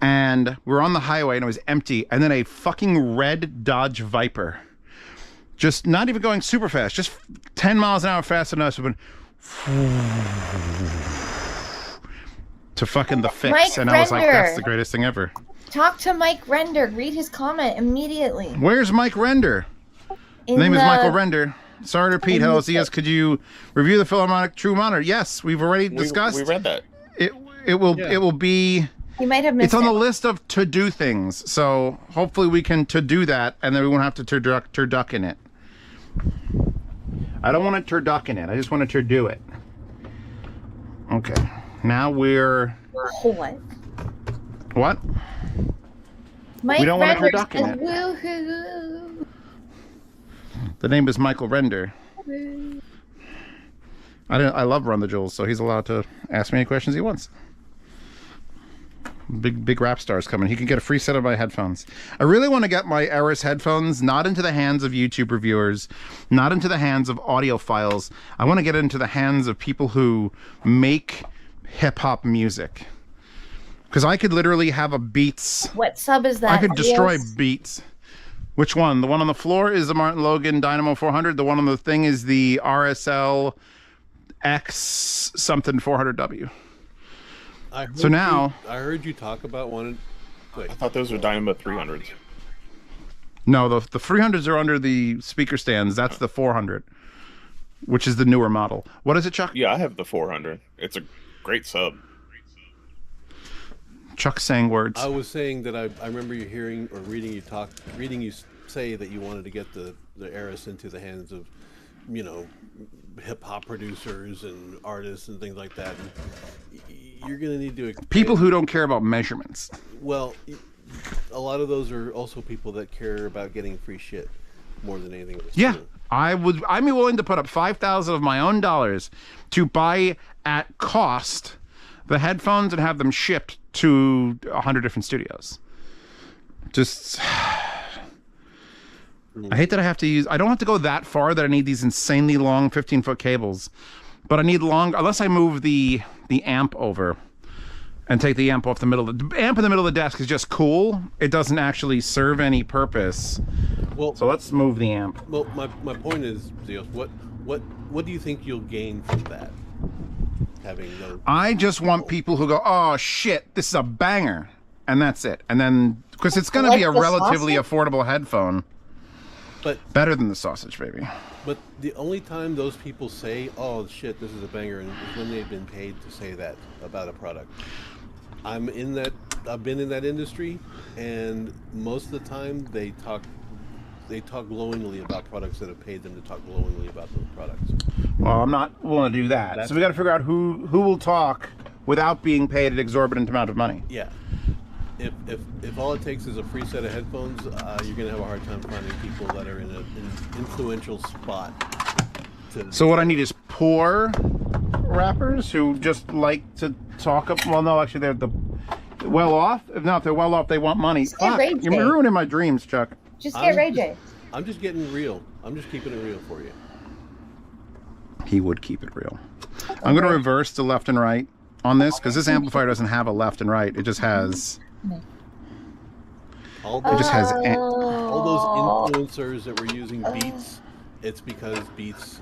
And we were on the highway and it was empty. And then a fucking red Dodge Viper, just not even going super fast, just 10 miles an hour faster than us, went to fucking the fix. Mike and I was like, Render. that's the greatest thing ever. Talk to Mike Render. Read his comment immediately. Where's Mike Render? His name is Michael Render. Sorry to repeat. Hello, Zeos. Could you review the Philharmonic True Monitor? Yes, we've already discussed. We read that. It will be. You might have missed It's on it. the list of to-do things, so hopefully we can to-do that, and then we won't have to turduck in it. I don't want to turduck in it. I just want to to-do it. Okay. Now we're... What? What? Mike We don't want to Render turduck in says, it. woohoo. The name is Michael Render. I love Run the Jewels, so he's allowed to ask me any questions he wants. Big rap stars coming. He can get a free set of my headphones. I really want to get my Eris headphones not into the hands of YouTube reviewers, not into the hands of audiophiles. I want to get into the hands of people who make hip-hop music. Because I could literally have a Beats... What sub is that? I could destroy Zeos? Beats. Which one? The one on the floor is the Martin Logan Dynamo 400. The one on the thing is the RSL X something 400W. I heard you talk about one. Wait. I thought those were Dynamo 300s. No, the 300s are under the speaker stands. That's the 400, which is the newer model. What is it, Chuck? Yeah, I have the 400. It's a great sub. Chuck saying words. I was saying that I remember you hearing or reading you say that you wanted to get the Eris into the hands of, hip hop producers and artists and things like that. And you're gonna need to people who don't care about measurements. Well, a lot of those are also people that care about getting free shit more than anything else. Yeah, I'm willing to put up $5,000 of my own dollars to buy at cost the headphones and have them shipped to 100 different studios. Just, I hate that I don't have to go that far that I need these insanely long 15-foot cables, but I need unless I move the amp over and take the amp off the middle. The amp in the middle of the desk is just cool. It doesn't actually serve any purpose. Well, so let's move the amp. Well, my point is, Zeos, what do you think you'll gain from that? Having those... I just want people who go, oh shit, this is a banger, and that's it. And then, because it's going to be a relatively affordable headphone, but better than the sausage, baby. But the only time those people say, oh shit, this is a banger, is when they've been paid to say that about a product. I've been in that industry, and most of the time they talk glowingly about products that have paid them to talk glowingly about those products. Well, I'm not willing to do that. So we got to figure out who will talk without being paid an exorbitant amount of money. Yeah. If all it takes is a free set of headphones, you're gonna have a hard time finding people that are in an influential spot. So what I need is poor rappers who just like to talk up. Well, no, actually they're well off. If they're well off, they want money. Fuck, you're ruining my dreams, Chuck. Just get Ray J. I'm just getting real. I'm just keeping it real for you. He would keep it real. I'm going to reverse to left and right on this because this amplifier doesn't have a left and right. It just has. All those influencers that were using Beats, it's because Beats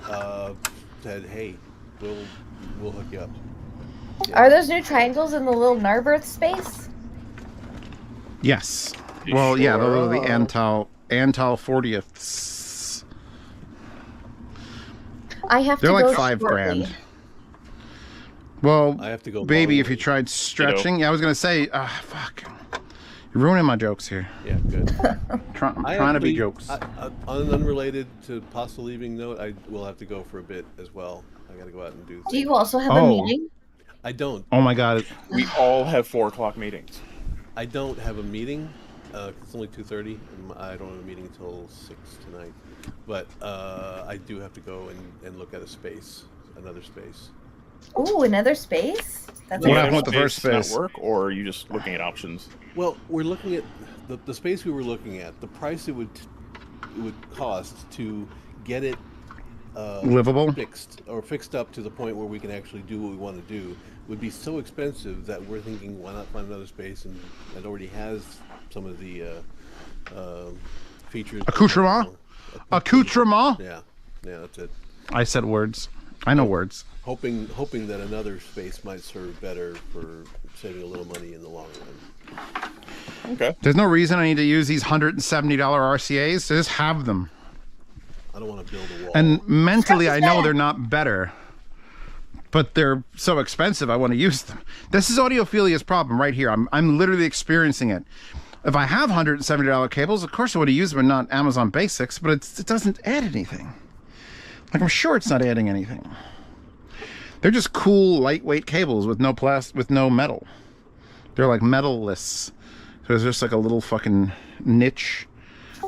said, "Hey, we'll hook you up." Yeah. Are those new triangles in the little Narberth space? Yes. Well, yeah, those are the Antal 40ths. I have They're to like go $5,000. Well, I have to go. baby, long if you way. tried stretching, yeah, I was gonna say, fuck, you're ruining my jokes here. Yeah, good. I'm I trying to be actually- jokes. On an unrelated to Pasta leaving note, I will have to go for a bit as well. I got to go out and do. Do you also have a Oh. meeting? I don't. Oh my god. We all have 4 o'clock meetings. I don't have a meeting. It's only 2:30, and I don't have a meeting until 6 tonight. But I do have to go and look at another space. Ooh, another space? That's What Yeah, happened with the first not space? work, or are you just looking at options? Well, we're looking at the space we were looking at. The price it would cost to get it Livable? fixed up to the point where we can actually do what we want to do would be so expensive that we're thinking, why not find another space and it already has some of the features. Accoutrement? Accoutrement? Yeah, that's it. I said words. I know words. Hoping that another space might serve better for saving a little money in the long run. Okay. There's no reason I need to use these $170 RCAs. Just have them. I don't want to build a wall. And mentally, I know they're not better, but they're so expensive. I want to use them. This is Audiophilia's problem right here. I'm literally experiencing it. If I have $170 cables, of course I want to use them and not Amazon Basics, but it doesn't add anything. Like, I'm sure it's not adding anything. They're just cool, lightweight cables with no metal. They're like metal-less. So it's just like a little fucking niche.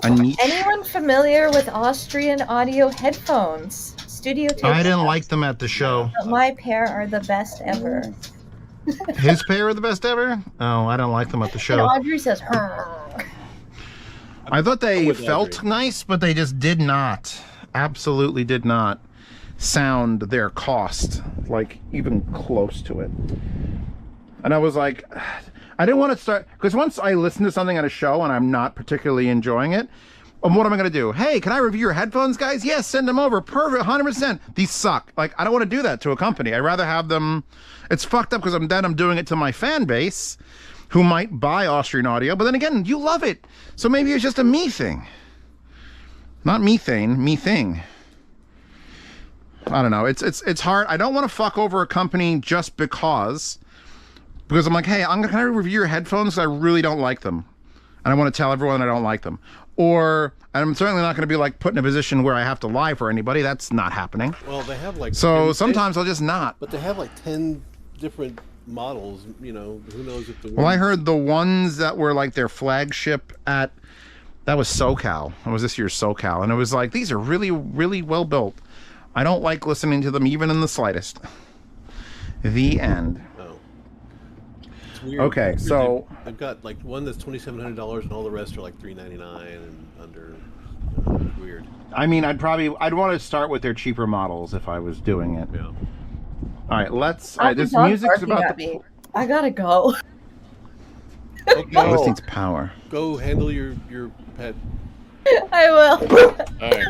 A niche. Anyone familiar with Austrian audio headphones? Studio tape. I didn't like them at the show. My pair are the best ever. His pair are the best ever? Oh, I don't like them at the And show. Audrey says, I thought they with felt Audrey. nice, but they just did not. Absolutely did not sound their cost, like even close to it. And I was like, I didn't want to start, because once I listen to something at a show and I'm not particularly enjoying it, what am I going to do? Hey, can I review your headphones, guys? Yes, send them over. Perfect, 100%. These suck. Like, I don't want to do that to a company. I'd rather have them. It's fucked up because I'm doing it to my fan base who might buy Austrian audio. But then again, you love it. So maybe it's just a me thing. Not methane, me thing. I don't know. It's hard. I don't want to fuck over a company just because I'm like, hey, can I review your headphones? I really don't like them. And I want to tell everyone I don't like them. Or I'm certainly not going to be like put in a position where I have to lie for anybody. That's not happening. Well, they have like So 10 sometimes I'll just not. but they have like 10 different models. You know, who knows if the Well, I heard the ones that were like their flagship that was SoCal. It was this year's SoCal. And it was like, these are really, really well built. I don't like listening to them even in the slightest. The end. Oh. It's weird. Okay, It's weird. so- I've got like one that's $2,700 and all the rest are like $399 and under. It's weird. I mean, I'd want to start with their cheaper models if I was doing it. Yeah. All right, let's. I'm This dog music's barking about at me. I gotta go. Okay. Oh, this needs power. Go handle your pet. I will. Alright.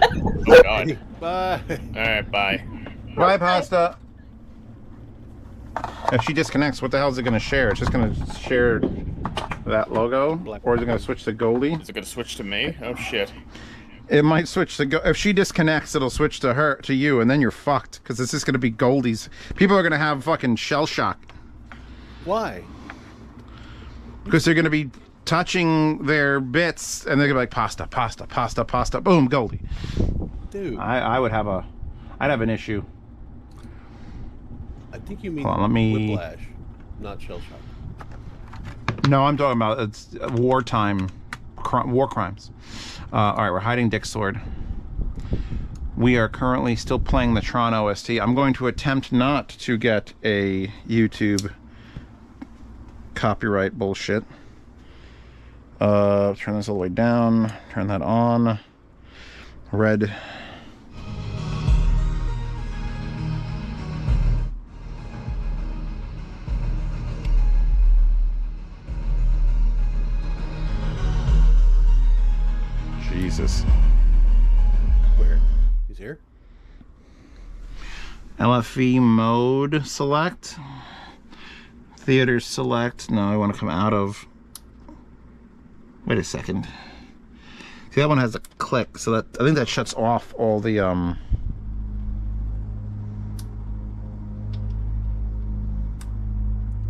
Oh, God. Bye. Alright, bye. Bye, pasta. If she disconnects, what the hell is it going to share? It's just going to share that logo, or is it going to switch to Goldie? Is it going to switch to me? Oh, shit. It might switch to if she disconnects, it'll switch to you, and then you're fucked because it's just going to be Goldie's. People are going to have fucking shell shock Why? because they're going to be touching their bits, and they're going to be like pasta, pasta, pasta, pasta. Boom, Goldie. Dude. I'd have an issue. I think you mean Hold on, let me- whiplash, not shell shock. No, I'm talking about it's wartime, war crimes. All right, we're hiding Dick's sword. We are currently still playing the Tron OST. I'm going to attempt not to get a YouTube copyright bullshit. Turn this all the way down. Turn that on. Red. Jesus. Where? He's here? LFE mode select. Theater select. No, I want to come out of. Wait a second. See, that one has a click, so that I think that shuts off all the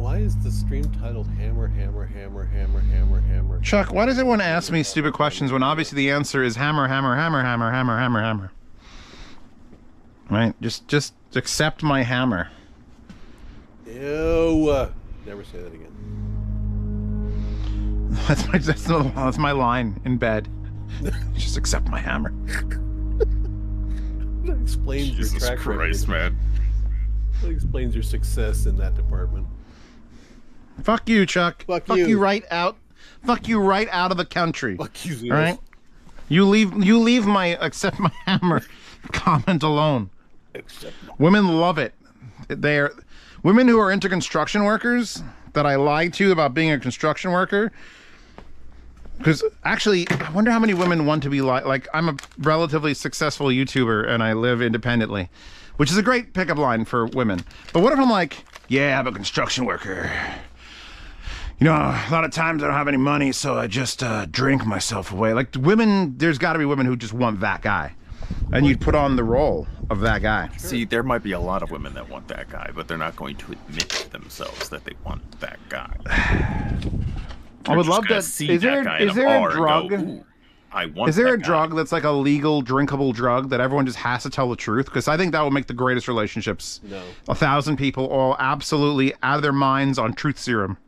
Why is the stream titled Hammer, Hammer, Hammer, Hammer, Hammer, Hammer? Chuck, why does everyone ask me stupid questions when obviously the answer is hammer, hammer, hammer, hammer, hammer, hammer, hammer? Right? Just accept my hammer. Ew. Never say that again. That's my line in bed. Just accept my hammer. That explains your Jesus track Christ, record. man. That explains your success in that department. Fuck you, Chuck. Fuck you you. right out. Fuck you right out of the country. Fuck you, Zeos. All right? You leave my accept my hammer comment alone. Women love it. They're women who are into construction workers that I lie to about being a construction worker. Because actually, I wonder how many women want to be like I'm a relatively successful YouTuber and I live independently, which is a great pickup line for women. But what if I'm like, yeah, I'm a construction worker. You know, a lot of times I don't have any money, so I just drink myself away. Like women, there's got to be women who just want that guy. And you'd put on the role of that guy. See, there might be a lot of women that want that guy, but they're not going to admit to themselves that they want that guy. I would love to. Is there a drug? Is there a drug that's like a legal drinkable drug that everyone just has to tell the truth? Because I think that would make the greatest relationships. No. 1,000 people all absolutely out of their minds on truth serum.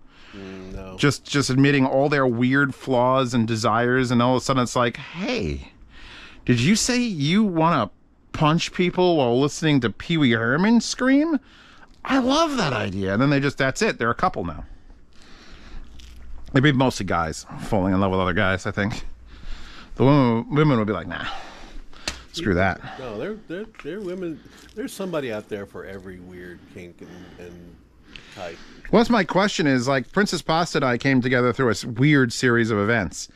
No. Just admitting all their weird flaws and desires, and all of a sudden it's like, hey, did you say you want to punch people while listening to Pee Wee Herman scream? I love that idea. And then that's it. They're a couple now. They'd be mostly guys falling in love with other guys, I think. The women would be like, nah, screw that. No, they're women. There's somebody out there for every weird kink and type. Well, that's my question is, like, Princess Pasta and I came together through a weird series of events.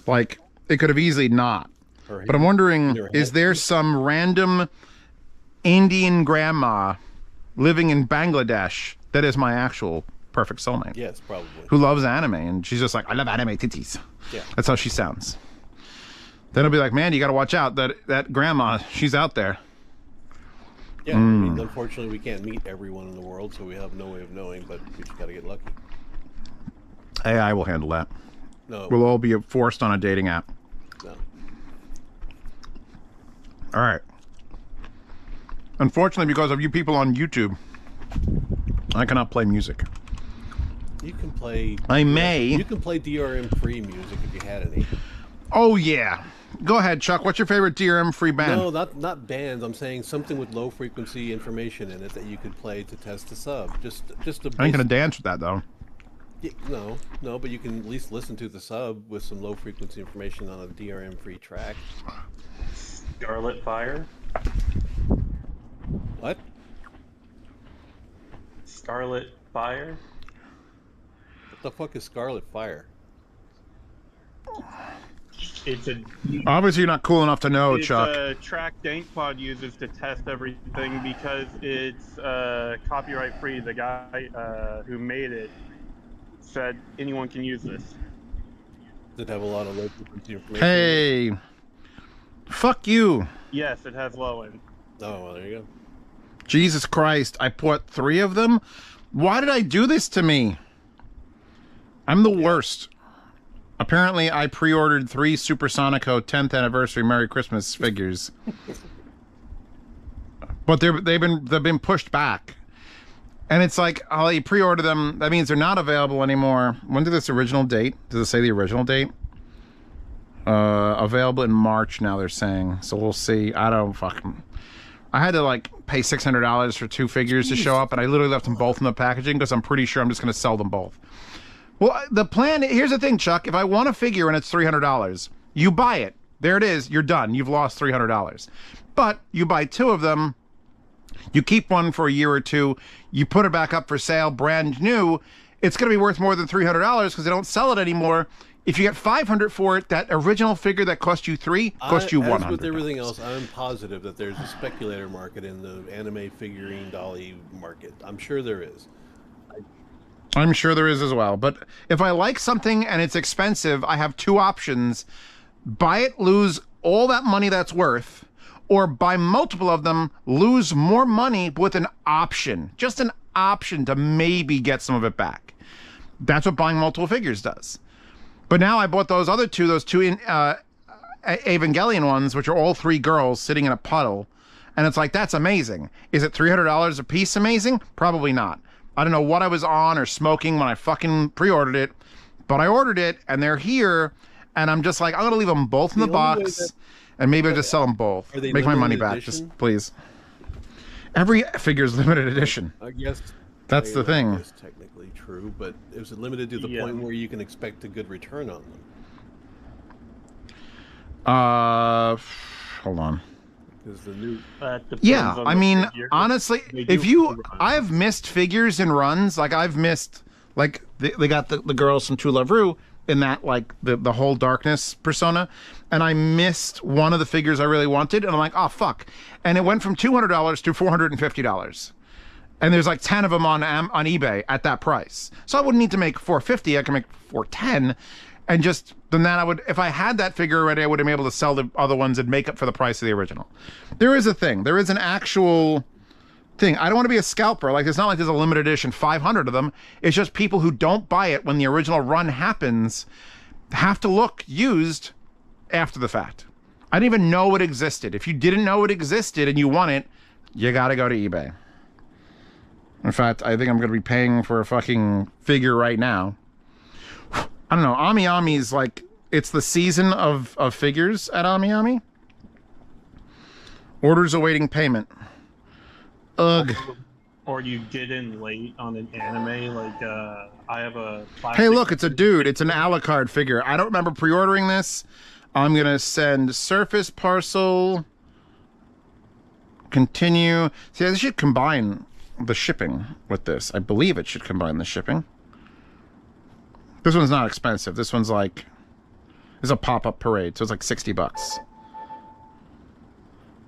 Like, it could have easily not. But I'm wondering, is there some random Indian grandma living in Bangladesh that is my actual perfect soulmate? Yes, probably. Who loves anime, and she's just like, I love anime titties. Yeah. That's how she sounds. Then it'll be like, man, you got to watch out. That grandma, she's out there. Yeah, I mean, unfortunately, we can't meet everyone in the world, so we have no way of knowing, but we just got to get lucky. AI will handle that. No. We'll all be forced on a dating app. No. All right. Unfortunately, because of you people on YouTube, I cannot play music. You can play... I may. You can play DRM-free music if you had any. Oh, yeah. Go ahead, Chuck. What's your favorite DRM-free band? No, not bands. I'm saying something with low-frequency information in it that you could play to test the sub. Just a I ain't going to dance with that, though. Yeah, no, but you can at least listen to the sub with some low-frequency information on a DRM-free track. Scarlet Fire? What? Scarlet Fire? What the fuck is Scarlet Fire? It's a... Obviously, you're not cool enough to know, Chuck. It's a track Dankpod uses to test everything because it's copyright-free. The guy who made it said anyone can use this. Does it have a lot of low-frequency information? Hey. Fuck you. Yes, it has low end. Oh, well, there you go. Jesus Christ, I bought 3 of them? Why did I do this to me? I'm the worst. Apparently, I pre-ordered 3 Supersonico 10th anniversary Merry Christmas figures. But they've been pushed back. And it's like, I'll pre-order them. That means they're not available anymore. When did this original date? Does it say the original date? Available in March now, they're saying. So we'll see. I don't fucking... I had to like pay $600 for 2 figures to show up, and I literally left them both in the packaging because I'm pretty sure I'm just going to sell them both. Well, the plan, here's the thing, Chuck. If I want a figure and it's $300, you buy it. There it is. You're done. You've lost $300. But you buy 2 of them, you keep one for a year or 2, you put it back up for sale, brand new, it's going to be worth more than $300 because they don't sell it anymore. If you get $500 for it, that original figure that cost you $3 cost you $100. As with everything else, I'm positive that there's a speculator market in the anime figurine dolly market. I'm sure there is. I'm sure there is as well. But if I like something and it's expensive, I have 2 options. Buy it, lose all that money that's worth, or buy multiple of them, lose more money with an option, just an option to maybe get some of it back. That's what buying multiple figures does. But now I bought those other two, Evangelion ones, which are all 3 girls sitting in a puddle. And it's like, that's amazing. Is it $300 a piece amazing? Probably not. I don't know what I was on or smoking when I fucking pre-ordered it, but I ordered it and they're here. And I'm just like, I'm going to leave them both in the box and maybe I'll just sell them both. Make my money back, just please. Every figure is limited edition. I guess that's the thing. That's technically true, but it was limited to the point where you can expect a good return on them. Hold on. Because the new. Yeah, I mean, honestly, I've missed figures in runs. Like I've missed, like they got the girls from True Love Rue in that, like the whole darkness persona, and I missed one of the figures I really wanted, and I'm like, oh fuck, and it went from $200 to $450, and there's like 10 of them on eBay at that price. So I wouldn't need to make $450. I can make $410, and just then that I would, if I had that figure already, I would have been able to sell the other ones and make up for the price of the original. There is a thing. There is an actual thing. I don't want to be a scalper. Like, it's not like there's a limited edition 500 of them. It's just people who don't buy it when the original run happens have to look used after the fact. I didn't even know it existed. If you didn't know it existed and you want it, you got to go to eBay. In fact, I think I'm going to be paying for a fucking figure right now. I don't know. Ami Ami's like, it's the season of figures at Ami Ami. Orders awaiting payment. Ugh. Or you get in late on an anime, like I have a Hey, look, it's a dude. It's an a la carte figure. I don't remember pre-ordering this. I'm going to send surface parcel. Continue. See, I should combine the shipping with this. I believe it should combine the shipping. This one's not expensive. This one's like, it's a pop-up parade, so it's like $60.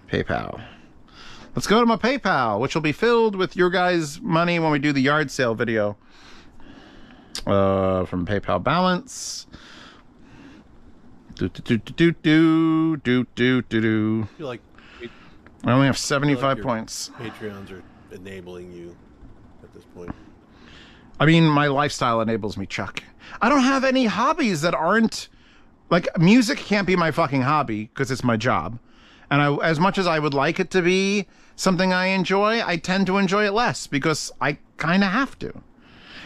PayPal. Let's go to my PayPal, which will be filled with your guys' money when we do the yard sale video. From PayPal balance. I feel like I only have 75 points. Patreons are enabling you at this point. I mean, my lifestyle enables me, Chuck. I don't have any hobbies that aren't... Like, music can't be my fucking hobby, because it's my job. And as much as I would like it to be something I enjoy, I tend to enjoy it less, because I kind of have to.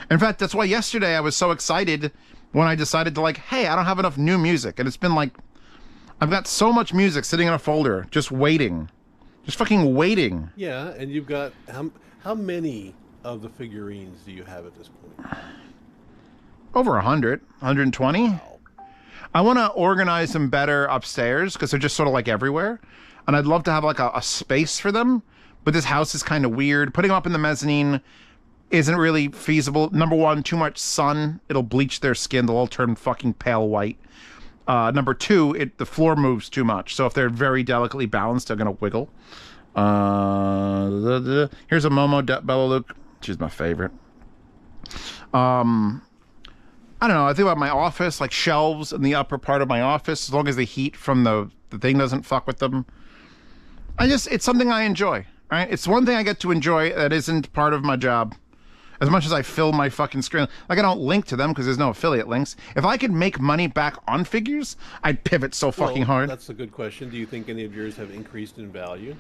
In fact, that's why yesterday I was so excited when I decided to, like, hey, I don't have enough new music. And it's been like, I've got so much music sitting in a folder, just waiting. Just fucking waiting. Yeah, and you've got... How many of the figurines do you have at this point? Over 100, 120. Wow. I want to organize them better upstairs because they're just sort of like everywhere. And I'd love to have like a space for them. But this house is kind of weird. Putting them up in the mezzanine isn't really feasible. Number one, too much sun. It'll bleach their skin. They'll all turn fucking pale white. Number two, the floor moves too much. So if they're very delicately balanced, they're going to wiggle. Here's a Momo Bella Luke. She's my favorite. I don't know. I think about my office, like shelves in the upper part of my office, as long as the heat from the thing doesn't fuck with them. It's something I enjoy, right? It's one thing I get to enjoy that isn't part of my job. As much as I fill my fucking screen. Like, I don't link to them because there's no affiliate links. If I could make money back on figures, I'd pivot so fucking hard. That's a good question. Do you think any of yours have increased in value?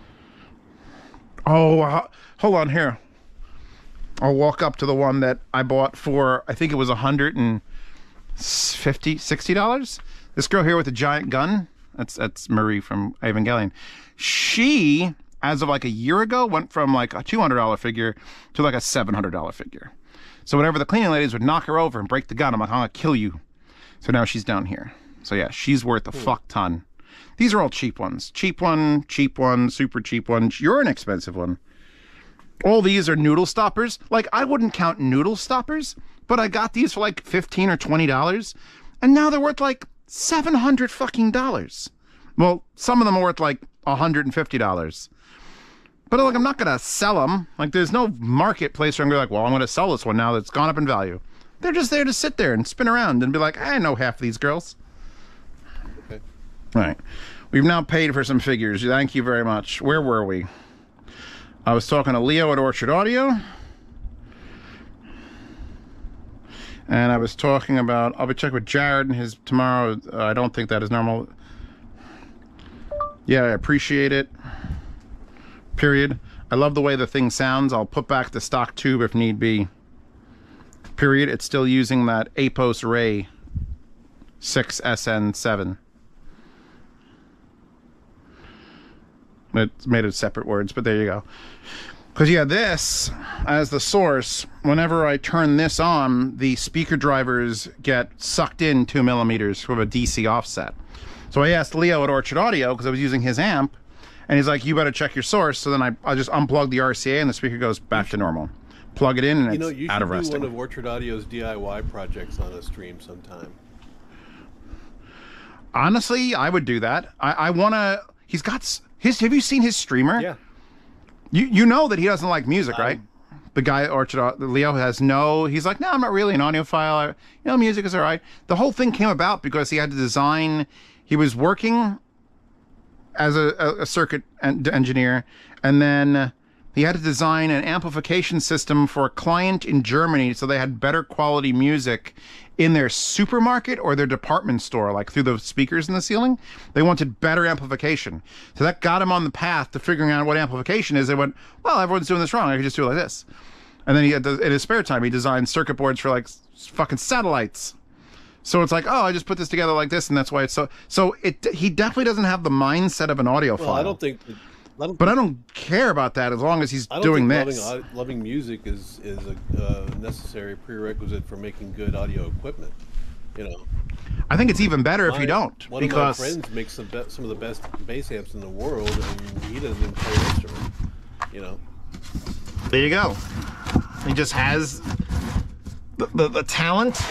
Oh, hold on here. I'll walk up to the one that I bought for, I think it was $160. This girl here with the giant gun, that's Marie from Evangelion. She, as of like a year ago, went from like a $200 figure to like a $700 figure. So whenever the cleaning ladies would knock her over and break the gun, I'm like, I'm gonna kill you. So now she's down here. So yeah, she's worth a fuck ton. These are all cheap ones. Cheap one, super cheap one. You're an expensive one. All these are noodle stoppers. Like, I wouldn't count noodle stoppers, but I got these for like $15 or $20, and now they're worth like $700 fucking dollars. Well, some of them are worth like $150. But like, I'm not gonna sell them. Like, there's no marketplace where I'm gonna be like, well, I'm gonna sell this one now that's gone up in value. They're just there to sit there and spin around and be like, I know half of these girls. Okay. All right. We've now paid for some figures. Thank you very much. Where were we? I was talking to Leo at Orchard Audio. And I was talking about, I'll be checking with Jared and his tomorrow. I don't think that is normal. Yeah, I appreciate it. Period. I love the way the thing sounds. I'll put back the stock tube if need be. Period. It's still using that Apos Ray 6SN7. It's made of separate words, but there you go. Because, yeah, this, as the source, whenever I turn this on, the speaker drivers get sucked in 2 millimeters with a DC offset. So I asked Leo at Orchard Audio, because I was using his amp, and he's like, you better check your source. So then I just unplug the RCA, and the speaker goes back to normal. Plug it in, and it's out of resting. You should do one of Orchard Audio's DIY projects on a stream sometime. Honestly, I would do that. I want to... He's got... Have you seen his streamer? Yeah. You know that he doesn't like music, right? The guy at Orchard, Leo, has no... He's like, no, I'm not really an audiophile. Music is all right. The whole thing came about because he had to design... He was working as a circuit engineer, and then he had to design an amplification system for a client in Germany so they had better quality music in their supermarket or their department store, like through the speakers in the ceiling. They wanted better amplification. So that got him on the path to figuring out what amplification is. They went, well, everyone's doing this wrong. I could just do it like this. And then he had in his spare time, he designed circuit boards for like fucking satellites. So it's like, oh, I just put this together like this, and that's why it's so... So he definitely doesn't have the mindset of an audiophile. Well, I don't think... But I don't care about that as long as he's doing this. Loving music is a necessary prerequisite for making good audio equipment. You know. I think it's even better if you don't. One of my friends makes some of the best bass amps in the world, and he doesn't even play an instrument. You know. There you go. He just has the talent.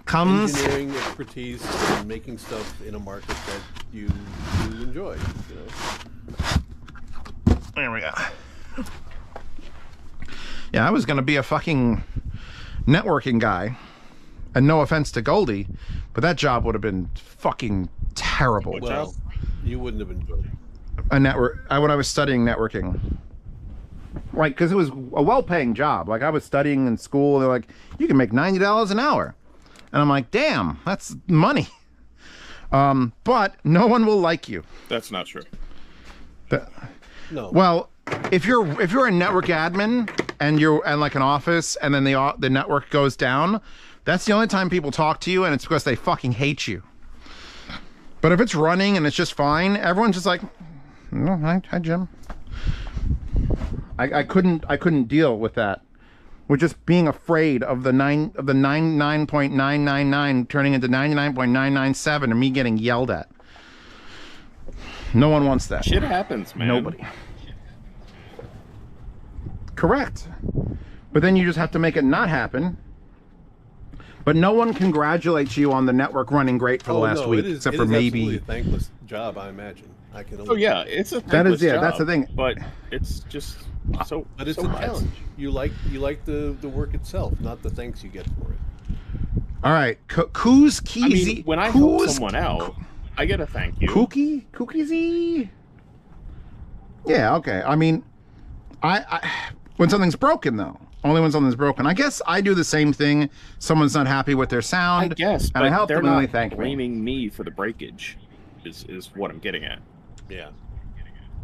Comes engineering expertise and making stuff in a market that you enjoy. You know. There we go. Yeah, I was gonna be a fucking networking guy, and no offense to Goldie, but that job would have been fucking terrible. Well, you wouldn't have enjoyed it. When I was studying networking, right? Because it was a well-paying job. Like I was studying in school, they're like, you can make $90 an hour. And I'm like, damn, that's money. But no one will like you. That's not true. No. Well, if you're a network admin and you're in like an office and then the network goes down, that's the only time people talk to you, and it's because they fucking hate you. But if it's running and it's just fine, everyone's just like, oh, hi Jim. I couldn't deal with that. We're just being afraid of the 99.999 turning into 99.997 and me getting yelled at. No one wants that. Shit happens, man. Nobody. Correct. But then you just have to make it not happen. But no one congratulates you on the network running great for the last week, except for maybe. It is absolutely a thankless job, I imagine. I can. Oh yeah, it's a thankless job. That's the thing. But it's just so. But it's so a challenge. You like the work itself, not the thanks you get for it. All right, Koo's Keezy. I mean, when I help someone out, I get a thank you. Kookie? Yeah, okay. I mean, I when something's broken though. Only when something's broken. I guess I do the same thing. Someone's not happy with their sound. I guess, and I help they're them and they not thank blaming me for the breakage. Is what I'm getting at. Yeah.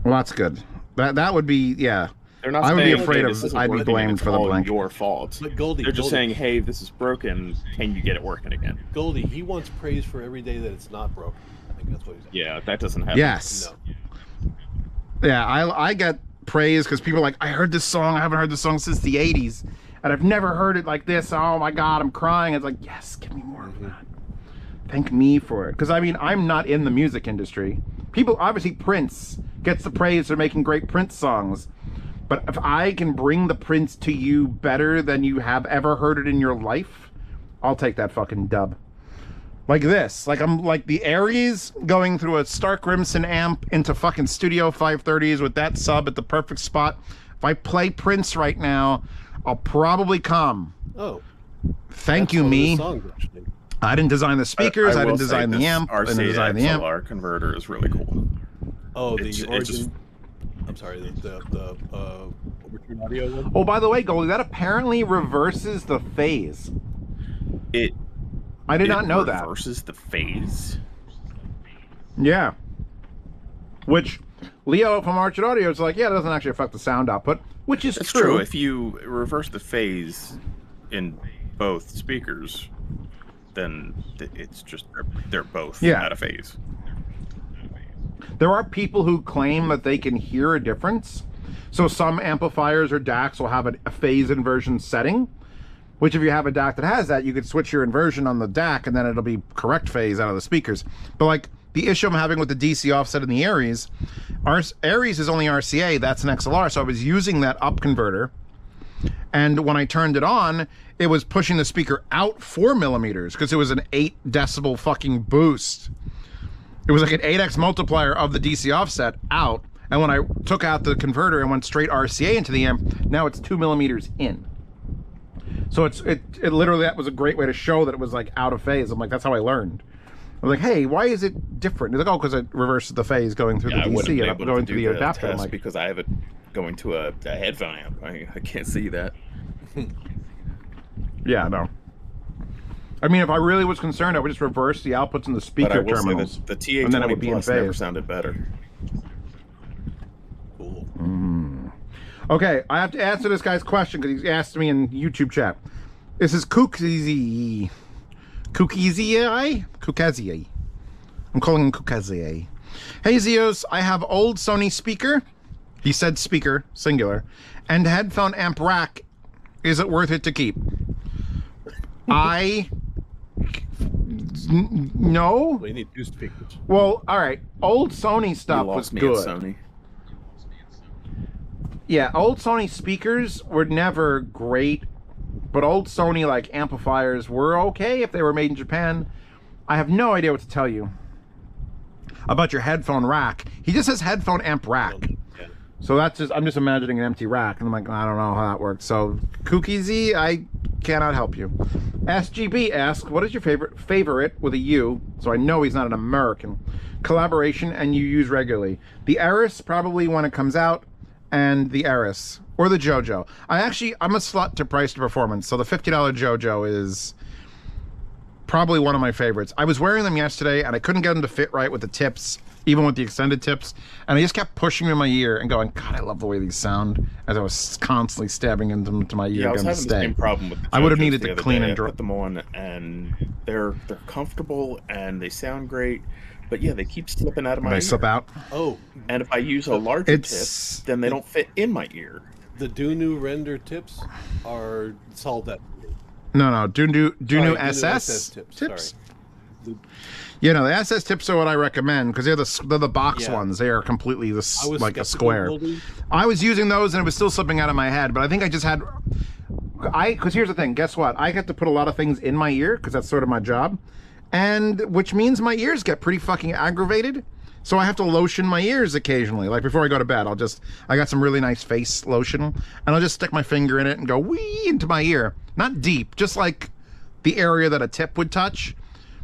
Well, that's good. That would be, yeah. They're not. I would be saying, afraid hey, of. I'd be blamed for the blank. Your fault. But Goldie, they're just saying, hey, this is broken. Can you get it working again? Goldie, he wants praise for every day that it's not broken. I think that's what he's saying. Yeah, that doesn't happen. Yes. No. Yeah, I get praise because people are like, I heard this song. I haven't heard this song since the '80s, and I've never heard it like this. Oh my God, I'm crying. It's like, yes, give me more of that. Thank me for it. Because I mean, I'm not in the music industry. People, obviously, Prince gets the praise for making great Prince songs. But if I can bring the Prince to you better than you have ever heard it in your life, I'll take that fucking dub. Like this. Like I'm like the Aries going through a Stark Crimson amp into fucking Studio 530s with that sub at the perfect spot. If I play Prince right now, I'll probably come. Oh. Thank you, me. I didn't design the speakers. I didn't design the amp. I didn't design the amp. RCA converter is really cool. Oh, the It origin. just- I'm sorry. The return audio one. Oh, by the way, Goldie, that apparently reverses the phase. I did not know that. Reverses the phase. Yeah. Which Leo from Arch Audio is like, yeah, it doesn't actually affect the sound output, which is That's true. true. If you reverse the phase in both speakers, then it's just they're both out of phase. There are people who claim that they can hear a difference. So some amplifiers or DACs will have a phase inversion setting, which if you have a DAC that has that, you could switch your inversion on the DAC and then it'll be correct phase out of the speakers. But like the issue I'm having with the DC offset in the Aries, Aries is only RCA, that's an XLR, so I was using that up converter, and when I turned it on, it was pushing the speaker out 4 millimeters because it was an 8 decibel fucking boost. It was like an 8x multiplier of the DC offset out, and when I took out the converter and went straight RCA into the amp, now it's 2 millimeters in. So it literally, that was a great way to show that it was like out of phase. I'm like, that's how I learned. I was like, hey, why is it different? He's like, oh, because it reverses the phase going through the DC and going through the adapter. I'm like, because I have it going to a headphone amp. I can't see that. Yeah, no. I mean, if I really was concerned, I would just reverse the outputs in the speaker terminals. The Tw1tch and then it would be in Plus never phase. sounded better. Cool. Okay, I have to answer this guy's question because he asked me in YouTube chat. This is Kookazi. Kookazi. I'm calling him Kookazi. Hey Zeos, I have old Sony speaker. He said speaker, singular, and headphone amp rack. Is it worth it to keep? No. We need 2 speakers. Well, all right. Old Sony stuff was good. Sony. Yeah, old Sony speakers were never great, but old Sony like amplifiers were okay if they were made in Japan. I have no idea what to tell you about your headphone rack. He just says headphone amp rack. Yeah. So that's just, I'm just imagining an empty rack, and I'm like, I don't know how that works. So Kookie I cannot help you. SGB asks, what is your favorite with a U, so I know he's not an American, collaboration and you use regularly? The Eris, probably when it comes out, and the Eris, or the JoJo. I'm a slut to price to performance, so the $50 JoJo is probably one of my favorites. I was wearing them yesterday, and I couldn't get them to fit right with the tips, even with the extended tips, and I just kept pushing them in my ear and going, God, I love the way these sound, as I was constantly stabbing into my ear. Yeah, I was having the same problem with the I would have JoJos needed the to other clean day. and I dry. put them on, and they're comfortable, and they sound great, but yeah, they keep slipping out of my ear. They slip out. Oh, and if I use a larger tip, then they don't fit in my ear. The Dunu render tips are solved that. No, Dunu Sorry, SS tips. tips. Sorry. Yeah, no, the SS tips are what I recommend because they're the box ones. They are completely like a skeptical, square. Goldie. I was using those and it was still slipping out of my head, but I think I just had. Because here's the thing. Guess what? I have to put a lot of things in my ear because that's sort of my job, and which means my ears get pretty fucking aggravated. So I have to lotion my ears occasionally. Like before I go to bed, I got some really nice face lotion, and I'll just stick my finger in it and go wee into my ear. Not deep, just like the area that a tip would touch,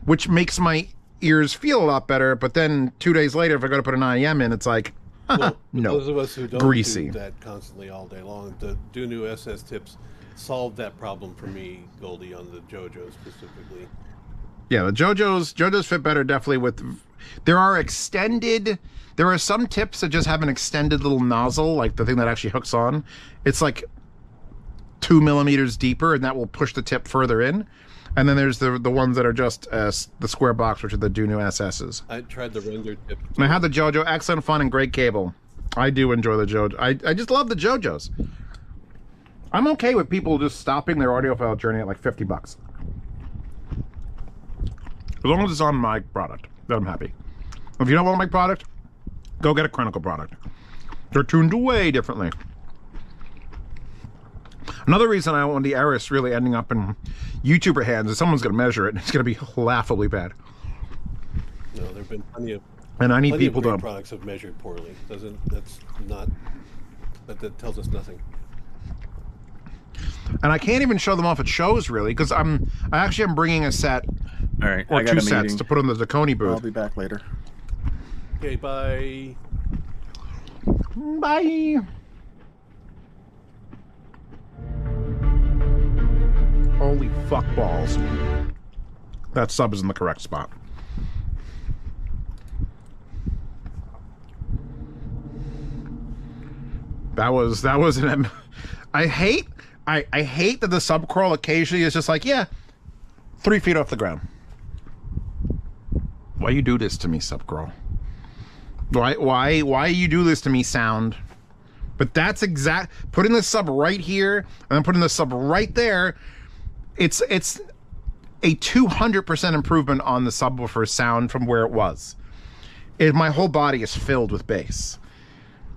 which makes my ears feel a lot better. But then 2 days later, if I go to put an IEM in, it's like, Well, no, those of us who don't greasy. do that constantly all day long, the Dunu SS tips solved that problem for me, Goldie, on the JoJo specifically. Yeah, the JoJo's fit better definitely with. There are some tips that just have an extended little nozzle, like the thing that actually hooks on. It's like 2 millimeters deeper, and that will push the tip further in. And then there's the ones that are just the square box, which are the Dunu SS's. I tried the render tip. And I had the JoJo, excellent fun and great cable. I do enjoy the JoJo. I just love the JoJos. I'm okay with people just stopping their audiophile journey at like $50. As long as it's on my product, then I'm happy. If you don't want my product, go get a Chronicle product. They're tuned way differently. Another reason I want the Eris really ending up in YouTuber hands is someone's going to measure it, and it's going to be laughably bad. No, there have been plenty of. And I need plenty people of great to. products have measured poorly. That tells us nothing. And I can't even show them off at shows really, because I actually am bringing a set. All right, or I got 2 a sets meeting. to put on the Dakoni booth. I'll be back later. Okay, bye. Bye. Holy fuck balls. That sub is in the correct spot. That was an I hate that the sub crawl occasionally is just like, yeah, 3 feet off the ground. Why you do this to me, sub crawl? Why you do this to me, sound? But that's putting the sub right here and then putting the sub right there. It's a 200% improvement on the subwoofer sound from where it was. My whole body is filled with bass.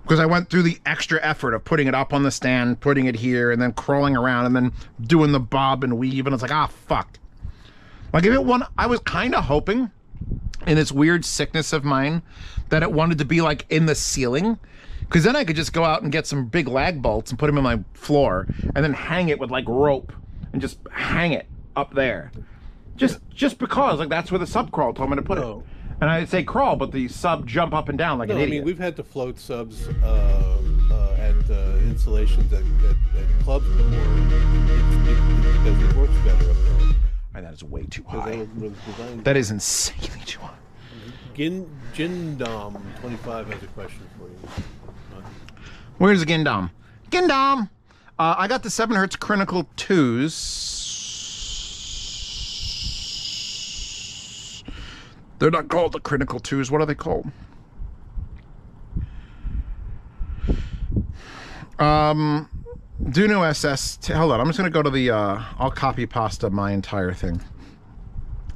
Because I went through the extra effort of putting it up on the stand, putting it here, and then crawling around, and then doing the bob and weave, and it's like, ah, fuck. Like, if it won, I was kind of hoping, in this weird sickness of mine, that it wanted to be, like, in the ceiling. Because then I could just go out and get some big lag bolts and put them in my floor, and then hang it with, like, rope, and just hang it up there. Just because, like, that's where the sub crawl told me to put it. And I'd say crawl, but the sub jump up and down like an idiot. I mean, we've had to float subs at installations at clubs before. Because it works better up there. That is way too high. That is insanely too high. Gindom 25 has a question for you. Where's the Gindom? Gindom! I got the 7 Hertz Critical 2s. They're not called the Critical 2s. What are they called? Duno SS. Hold on. I'm just going to go to the... I'll copy pasta my entire thing.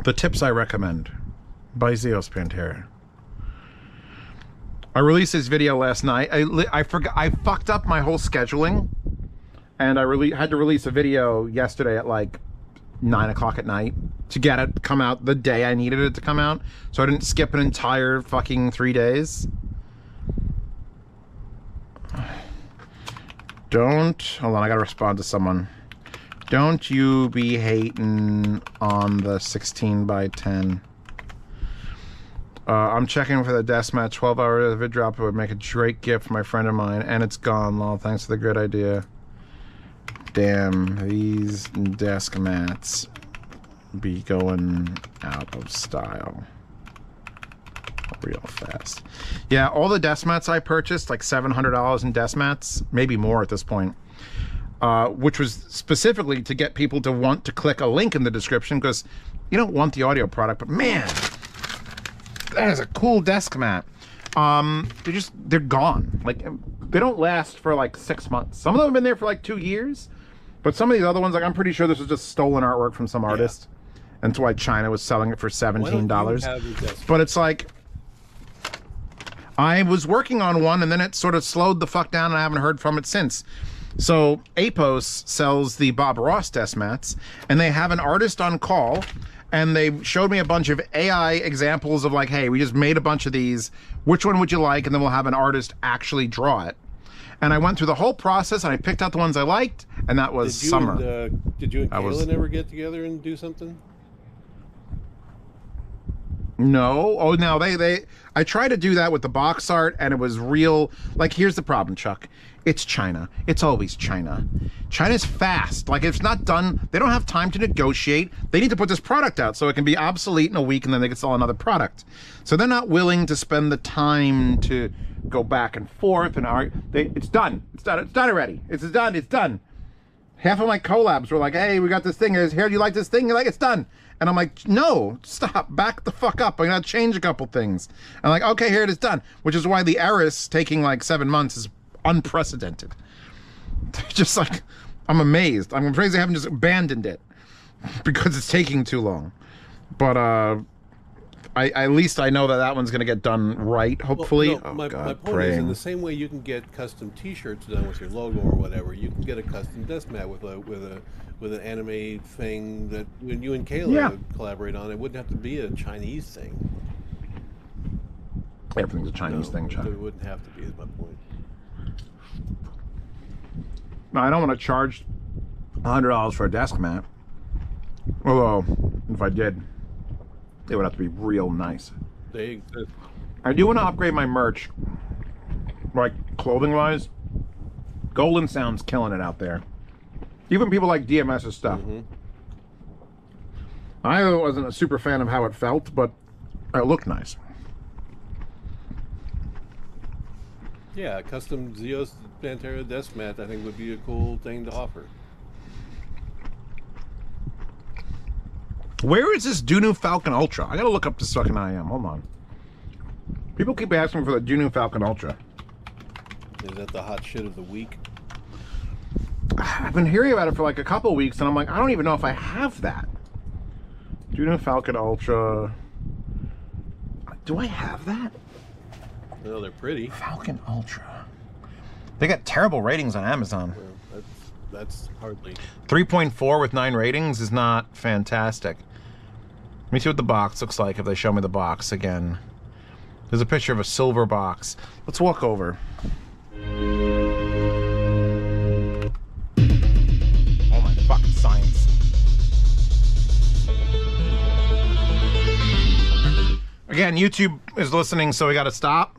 The tips I recommend by Zeos Pantera. I released this video last night. I forgot. I fucked up my whole scheduling. And I had to release a video yesterday at like 9 o'clock at night to get it come out the day I needed it to come out, so I didn't skip an entire fucking 3 days. Hold on, I gotta respond to someone. Don't you be hating on the 16 by 10. I'm checking for the desk mat. 12 hour vid drop would make a great gift for my friend of mine, and it's gone. Lol, thanks for the good idea. Damn, these desk mats be going out of style real fast. Yeah, all the desk mats I purchased, like $700 in desk mats, maybe more at this point, which was specifically to get people to want to click a link in the description, because you don't want the audio product, but man, that is a cool desk mat. They're gone. Like, they don't last for like 6 months. Some of them have been there for like 2 years. But some of these other ones, like, I'm pretty sure this was just stolen artwork from some artist. And that's why China was selling it for $17. But it's like, I was working on one and then it sort of slowed the fuck down and I haven't heard from it since. So Apos sells the Bob Ross desk mats, and they have an artist on call, and they showed me a bunch of AI examples of like, hey, we just made a bunch of these. Which one would you like? And then we'll have an artist actually draw it. And I went through the whole process, and I picked out the ones I liked, and that was Summer. Did you and Kaylin ever get together and do something? No. Oh, no. I tried to do that with the box art, and it was real. Like, here's the problem, Chuck. It's China. It's always China. China's fast. Like, if it's not done, they don't have time to negotiate. They need to put this product out so it can be obsolete in a week, and then they can sell another product. So they're not willing to spend the time to go back and forth and argue. It's done. It's done. It's done already. It's done. It's done. Half of my collabs were like, hey, we got this thing. Here, do you like this thing? You're like, it's done. And I'm like, no, stop. Back the fuck up. I'm going to change a couple things. I'm like, okay, here it is done. Which is why the Eris taking like 7 months is unprecedented. Just like, I'm amazed. I'm afraid they haven't just abandoned it because it's taking too long. But at least I know that one's going to get done right, hopefully. Well, no, my point is, in the same way you can get custom T-shirts done with your logo or whatever, you can get a custom desk mat with an anime thing that when you and Kayla collaborate on, it wouldn't have to be a Chinese thing. Everything's a Chinese thing, Chuck. It wouldn't have to be, is my point. No, I don't want to charge $100 for a desk mat. Although, if I did, it would have to be real nice. They exist. I do want to upgrade my merch. like clothing-wise, Golden Sound's killing it out there. Even people like DMS's stuff. I wasn't a super fan of how it felt, but it looked nice. Yeah, a custom Zeos Pantera desk mat I think would be a cool thing to offer. Where is this Dunu Falcon Ultra? I gotta look up this fucking IM. Hold on. People keep asking for the Dunu Falcon Ultra. Is that the hot shit of the week? I've been hearing about it for like a couple weeks, and I'm like, I don't even know if I have that. Dunu Falcon Ultra. Do I have that? No, they're pretty. Falcon Ultra. They got terrible ratings on Amazon. Well, that's hardly. 3.4 with 9 ratings is not fantastic. Let me see what the box looks like if they show me the box again. There's a picture of a silver box. Let's walk over. Oh my fucking science. Again, YouTube is listening, so we gotta stop.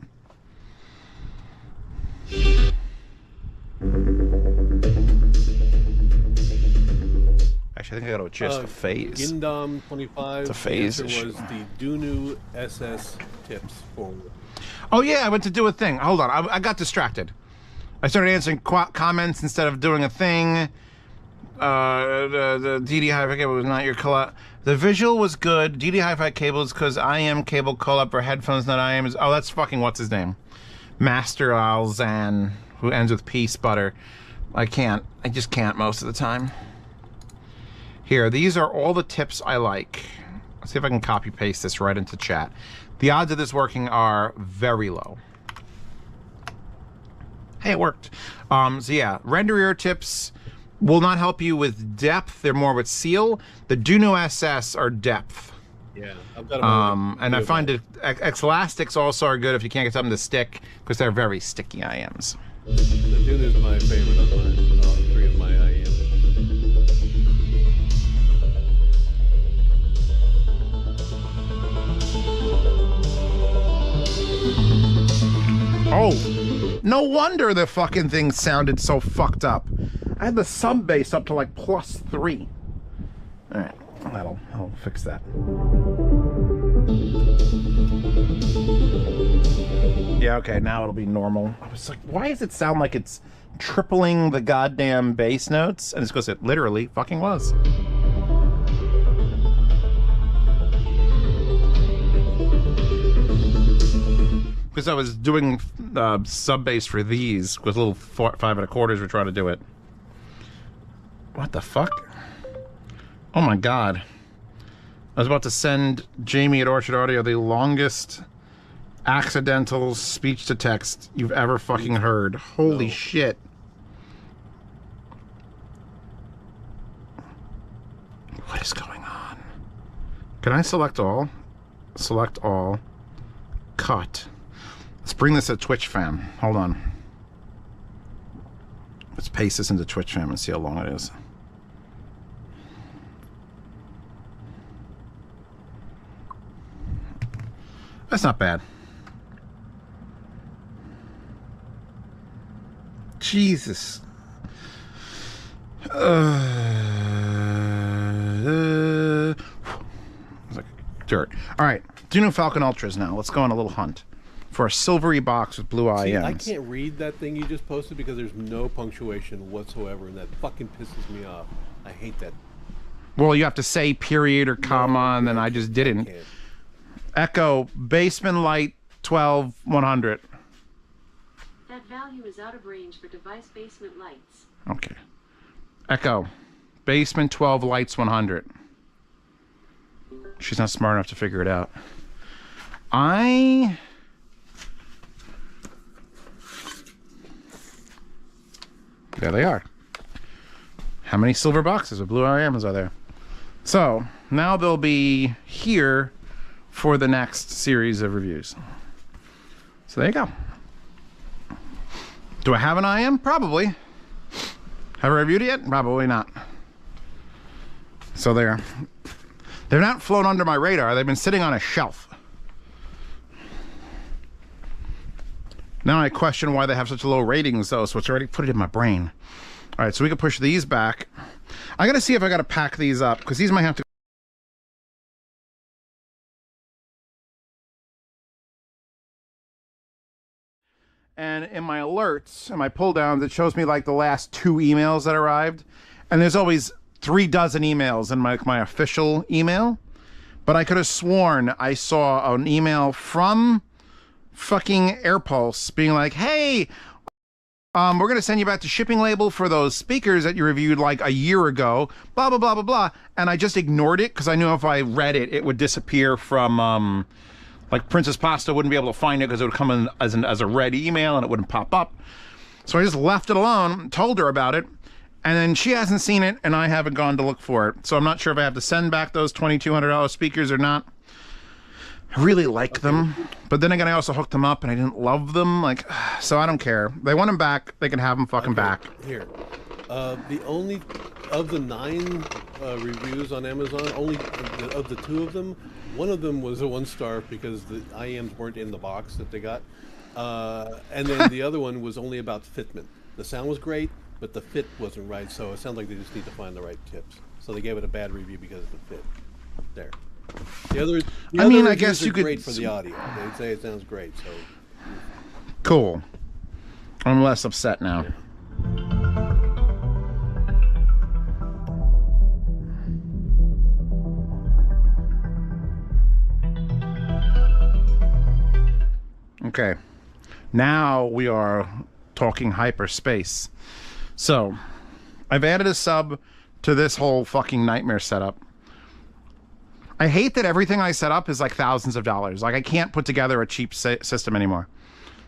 Actually, I think I gotta adjust the phase. Gindam 25. It's a phase The answer issue. was the Dunu SS tips for. Oh yeah, I went to do a thing. Hold on, I got distracted. I started answering comments instead of doing a thing. The DD hi-fi cable was not your collab. The visual was good. DD hi-fi cables because IM cable collab for headphones, not IM is. Oh, that's fucking what's his name, Master Alzan, who ends with Peace Butter. I just can't most of the time. Here, these are all the tips I like. Let's see if I can copy paste this right into chat. The odds of this working are very low. Hey, it worked. So yeah, render ear tips will not help you with depth. They're more with seal. The Dunu SS are depth. Yeah, I've got them. And I find it X-Elastics also are good if you can't get something to stick because they're very sticky IMs. The Dunu is my favorite of mine. All 3 of my IMs. Oh, no wonder the fucking thing sounded so fucked up. I had the sub bass up to like +3. All right, I'll fix that. Yeah, okay, now it'll be normal. I was like, why does it sound like it's tripling the goddamn bass notes? And it's because it literally fucking was. Because I was doing sub bass for these with little 5 1/4s we're trying to do it. What the fuck? Oh my god. I was about to send Jamie at Orchard Audio the longest accidental speech to text you've ever fucking heard. Holy shit. What is going on? Can I select all? Select all. Cut. Let's bring this to Twitch fam. Hold on. Let's paste this into Twitch fam and see how long it is. That's not bad. Jesus. It's like dirt. All right, Dunu Falcon Ultras now. Let's go on a little hunt for a silvery box with blue IMs. See, I can't read that thing you just posted because there's no punctuation whatsoever, and that fucking pisses me off. I hate that. Well, you have to say period or comma, and then I just didn't. Echo, Baseman Light 12-100. That value is out of range for device basement lights. Okay. Echo, Basement 12 Lights 100. She's not smart enough to figure it out. There they are. How many silver boxes of blue IMs are there? So, now they'll be here for the next series of reviews. So there you go. Do I have an IM? Probably. Have I reviewed it yet? Probably not. So they're not flown under my radar. They've been sitting on a shelf. Now I question why they have such low ratings, though, so it's already put it in my brain. All right, so we can push these back. I got to see if I got to pack these up, because these might have to... And in my alerts and my pull downs, it shows me like the last 2 emails that arrived. And there's always 3 dozen emails in my official email. But I could have sworn I saw an email from fucking AirPulse being like, hey, we're going to send you back to shipping label for those speakers that you reviewed like a year ago, blah, blah, blah, blah, blah. And I just ignored it because I knew if I read it, it would disappear from, like Princess Pasta wouldn't be able to find it because it would come in as a red email and it wouldn't pop up. So I just left it alone, told her about it, and then she hasn't seen it and I haven't gone to look for it. So I'm not sure if I have to send back those $2,200 speakers or not. I really like them, but then again, I also hooked them up and I didn't love them. Like, so I don't care. They want them back. They can have them fucking back. Here, the only of the 9 reviews on Amazon, only of the 2 of them, one of them was a 1-star because the IEMs weren't in the box that they got, and then the other one was only about fitment. The sound was great, but the fit wasn't right. So it sounds like they just need to find the right tips. So they gave it a bad review because of the fit. There. The I mean, I guess you could. Great for the audio. They say it sounds great. So cool. I'm less upset now. Okay. Now we are talking hyperspace. So, I've added a sub to this whole fucking nightmare setup. I hate that everything I set up is like thousands of dollars. Like I can't put together a cheap system anymore.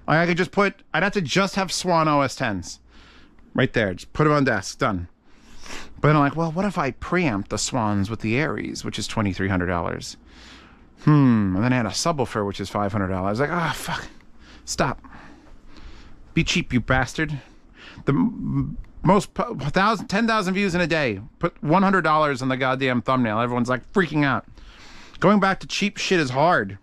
I could just I'd have to just have Swan OS 10s. Right there, just put them on desk, done. But then I'm like, well, what if I preamp the Swans with the Aries, which is $2,300? And then I had a subwoofer, which is $500. Like, ah, fuck. Stop. Be cheap, you bastard. The most 10,000 views in a day. Put $100 on the goddamn thumbnail. Everyone's like freaking out. Going back to cheap shit is hard.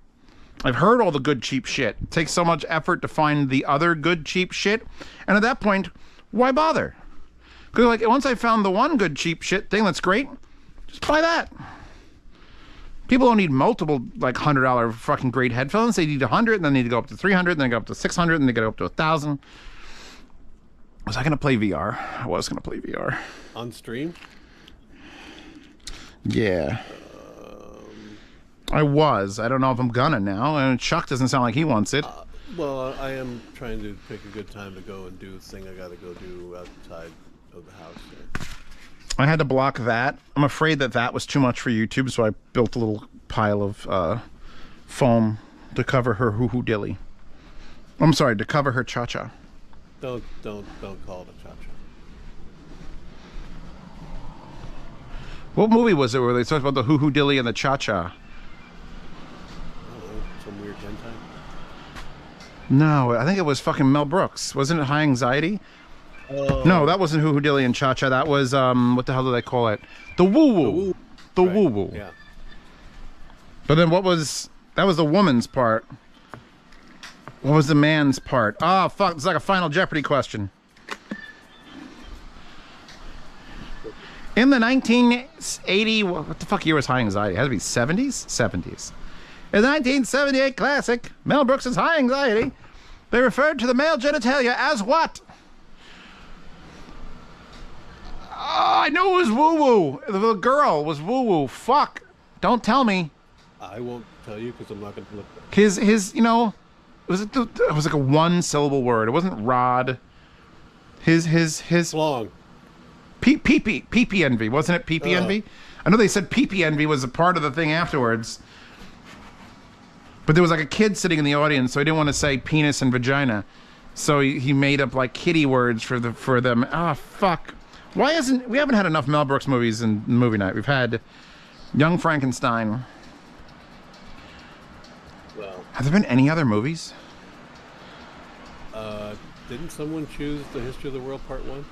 I've heard all the good cheap shit. It takes so much effort to find the other good cheap shit. And at that point, why bother? Because like once I found the one good cheap shit thing that's great, just buy that. People don't need multiple like $100 fucking great headphones. They need 100, and then they need to go up to 300, then they go up to 600, and they go up to 1,000. Was I gonna play VR? I was gonna play VR. on stream? Yeah. I was. I don't know if I'm gonna now. And Chuck doesn't sound like he wants it. Well, I am trying to pick a good time to go and do the thing I gotta go do outside of the house there. I had to block that. I'm afraid that that was too much for YouTube, so I built a little pile of foam to cover her hoo-hoo dilly. I'm sorry, to cover her cha-cha. Don't call it a cha-cha. What movie was it where they talked about the hoo-hoo dilly and the cha-cha? Some weird hentai? No, I think it was fucking Mel Brooks. Wasn't it High Anxiety? No, that wasn't Hoo Hoo Dilly and Cha Cha. That was what the hell do they call it? The Woo Woo. The Woo Woo. Yeah. But then what was that? Was the woman's part? What was the man's part? Ah, fuck! It's like a Final Jeopardy question. In the 1980, what the fuck year was High Anxiety? It had to be 70s. 70s. In the 1978 classic, Mel Brooks' High Anxiety, they referred to the male genitalia as what? Oh, I knew it was woo-woo. The girl was woo-woo. Fuck. Don't tell me. I won't tell you because I'm not going to look. His, you know, it was like a one-syllable word. It wasn't rod. His long. Pee-pee envy. Wasn't it pee-pee envy? I know they said pee-pee envy was a part of the thing afterwards. But there was like a kid sitting in the audience, so he didn't want to say penis and vagina. So he made up like kitty words for them. Ah, fuck. We haven't had enough Mel Brooks movies in movie night. We've had Young Frankenstein. Well, have there been any other movies? Didn't someone choose The History of the World Part 1?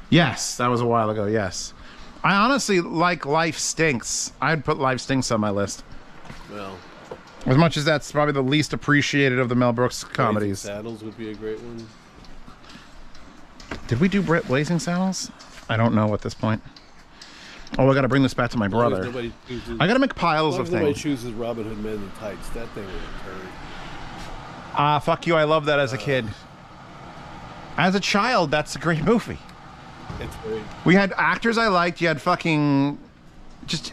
Yes, that was a while ago, yes. I honestly like Life Stinks. I'd put Life Stinks on my list. Well, As As much as that's probably the least appreciated of the Mel Brooks comedies. Blazing Saddles would be a great one. Did we do Blazing Saddles? I don't know at this point. Oh, I gotta bring this back to my brother. I gotta make piles of nobody things. chooses Robin Hood Men in Tights. That thing was a turd. Ah, fuck you. I love that as a kid. As a child, that's a great movie. It's great. We had actors I liked. You had fucking...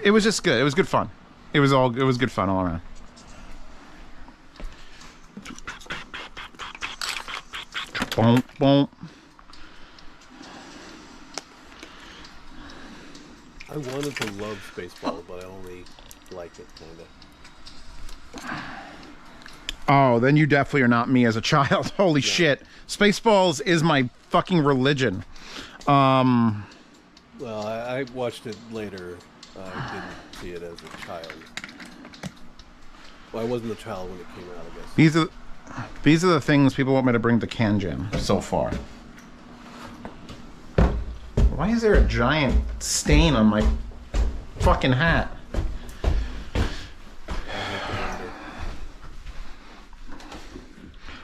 it was just good. It was good fun. It was good fun all around. Boom, boom. I wanted to love Spaceballs, but I only like it, kinda. Oh, then you definitely are not me as a child. Holy shit. Spaceballs is my fucking religion. Well, I watched it later. I didn't see it as a child. Well, I wasn't a child when it came out, I guess. These are the things people want me to bring to Can Jam so far. Why is there a giant stain on my fucking hat?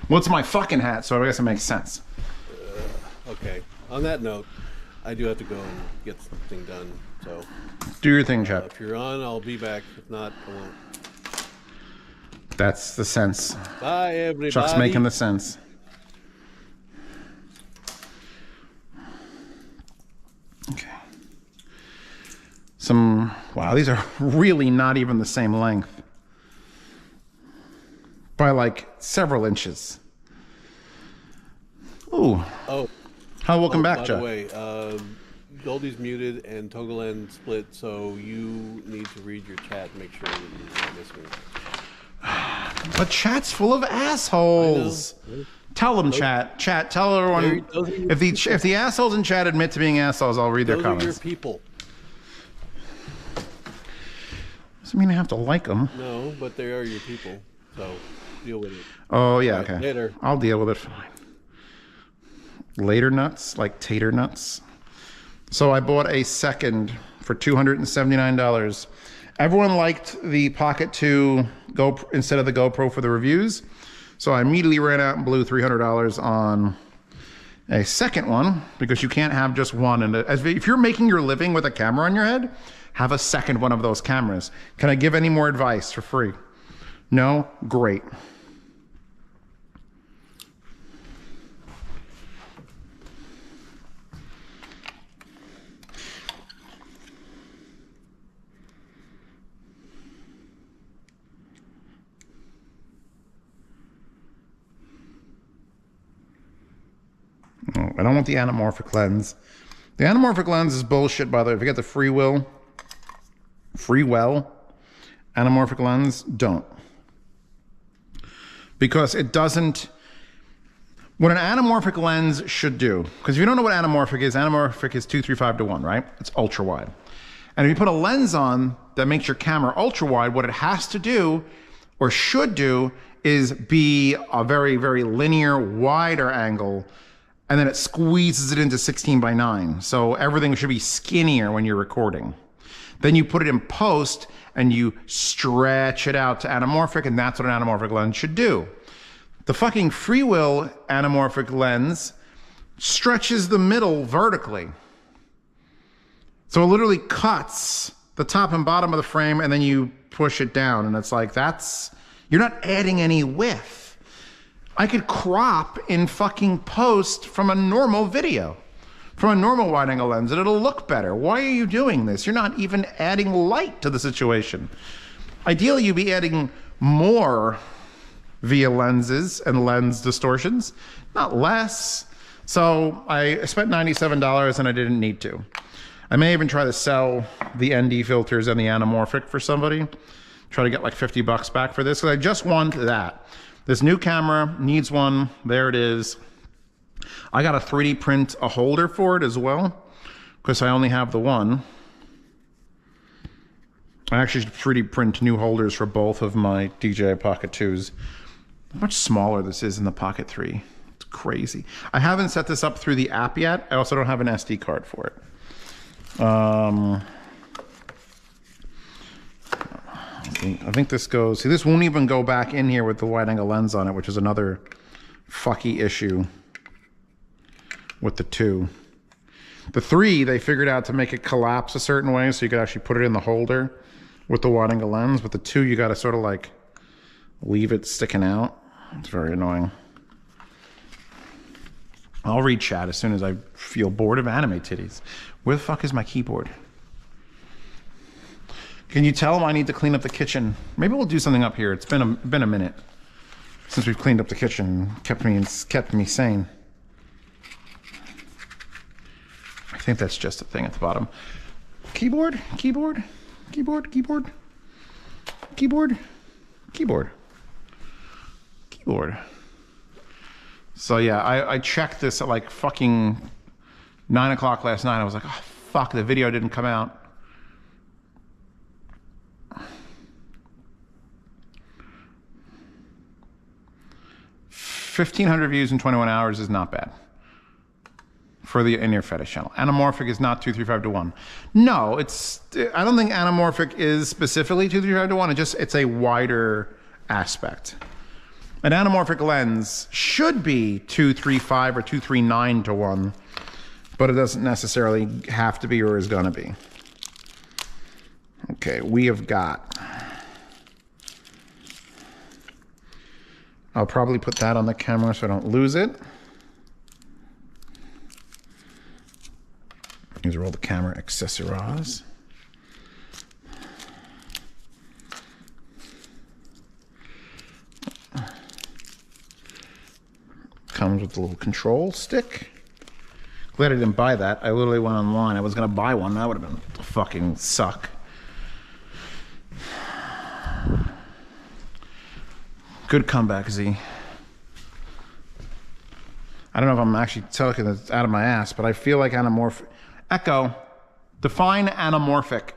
What's my fucking hat? So I guess it makes sense. Okay. On that note, I do have to go and get something done. So do your thing, Chad. If you're on, I'll be back. If not, I won't. That's the sense. Bye, everybody. Chuck's making the sense. Okay. Wow, these are really not even the same length. By like several inches. Ooh. Oh. Hi, welcome back, Chuck. By the way, Goldie's muted and Togoland split, so you need to read your chat and make sure that you're not missing. But chat's full of assholes. Tell them, chat. Chat, tell everyone. If the assholes in chat admit to being assholes, I'll read their comments. Those are your people. Doesn't mean I have to like them. No, but they are your people, so deal with it. Oh, yeah, Right, okay. later. I'll deal with it fine. Later nuts, like tater nuts. So I bought a second for $279. Everyone liked the Pocket 2 instead of the GoPro for the reviews. So I immediately ran out and blew $300 on a second one because you can't have just one. And if you're making your living with a camera on your head, have a second one of those cameras. Can I give any more advice for free? No? Great. I don't want the anamorphic lens. The anamorphic lens is bullshit, by the way. If you get the free well anamorphic lens, don't. Because it doesn't... What an anamorphic lens should do, because if you don't know what anamorphic is 2.35:1, right? It's ultra wide. And if you put a lens on that makes your camera ultra wide, what it has to do, or should do, is be a very, very linear, wider angle, and then it squeezes it into 16:9. So everything should be skinnier when you're recording. Then you put it in post and you stretch it out to anamorphic, and that's what an anamorphic lens should do. The fucking free will anamorphic lens stretches the middle vertically. So it literally cuts the top and bottom of the frame and then you push it down, and it's like, you're not adding any width. I could crop in fucking post from a normal video, from a normal wide angle lens, and it'll look better. Why are you doing this? You're not even adding light to the situation. Ideally, you'd be adding more via lenses and lens distortions, not less. So I spent $97 and I didn't need to. I may even try to sell the ND filters and the anamorphic for somebody. Try to get like $50 back for this, because I just want that. This new camera needs one. There it is. I got to 3D print a holder for it as well, because I only have the one. I actually should 3D print new holders for both of my DJI Pocket 2s. How much smaller this is in the Pocket 3. It's crazy. I haven't set this up through the app yet. I also don't have an SD card for it. I think this goes... See, this won't even go back in here with the wide-angle lens on it, which is another fucky issue with the 2. The 3, they figured out to make it collapse a certain way so you could actually put it in the holder with the wide-angle lens. But the 2, you got to sort of like leave it sticking out. It's very annoying. I'll read chat as soon as I feel bored of anime titties. Where the fuck is my keyboard? Can you tell them I need to clean up the kitchen? Maybe we'll do something up here. It's been a minute since we've cleaned up the kitchen. Kept me sane. I think that's just a thing at the bottom. Keyboard. So yeah, I checked this at like fucking 9 o'clock last night. I was like, oh fuck, the video didn't come out. 1,500 views in 21 hours is not bad for the in-ear fetish channel. Anamorphic is not 235:1. No, I don't think anamorphic is specifically 235:1. It's a wider aspect. An anamorphic lens should be 235 or 239:1, but it doesn't necessarily have to be or is gonna be. Okay, we have got... I'll probably put that on the camera so I don't lose it. These are all the camera accessories. Comes with a little control stick. Glad I didn't buy that. I literally went online. I was gonna buy one. That would have been fucking suck. Good comeback, Z. I don't know if I'm actually talking this out of my ass, but I feel like anamorphic. Echo, define anamorphic.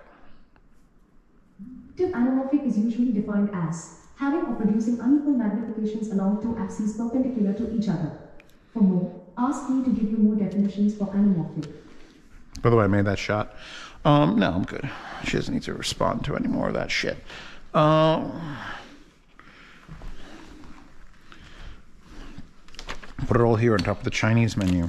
Anamorphic is usually defined as having or producing unequal magnifications along 2 axes perpendicular to each other. For more, ask me to give you more definitions for anamorphic. By the way, I made that shot. No, I'm good. She doesn't need to respond to any more of that shit. Put it all here on top of the Chinese menu.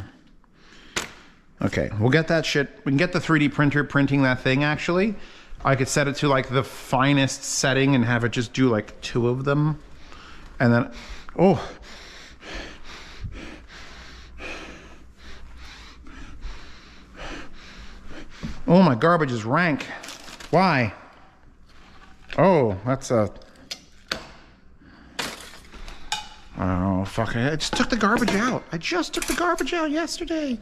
Okay, we'll get that shit. We can get the 3D printer printing that thing, actually. I could set it to like the finest setting and have it just do like 2 of them. And then, oh. Oh, my garbage is rank. Why? Oh, that's a... Oh, fuck. I just took the garbage out. I just took the garbage out yesterday.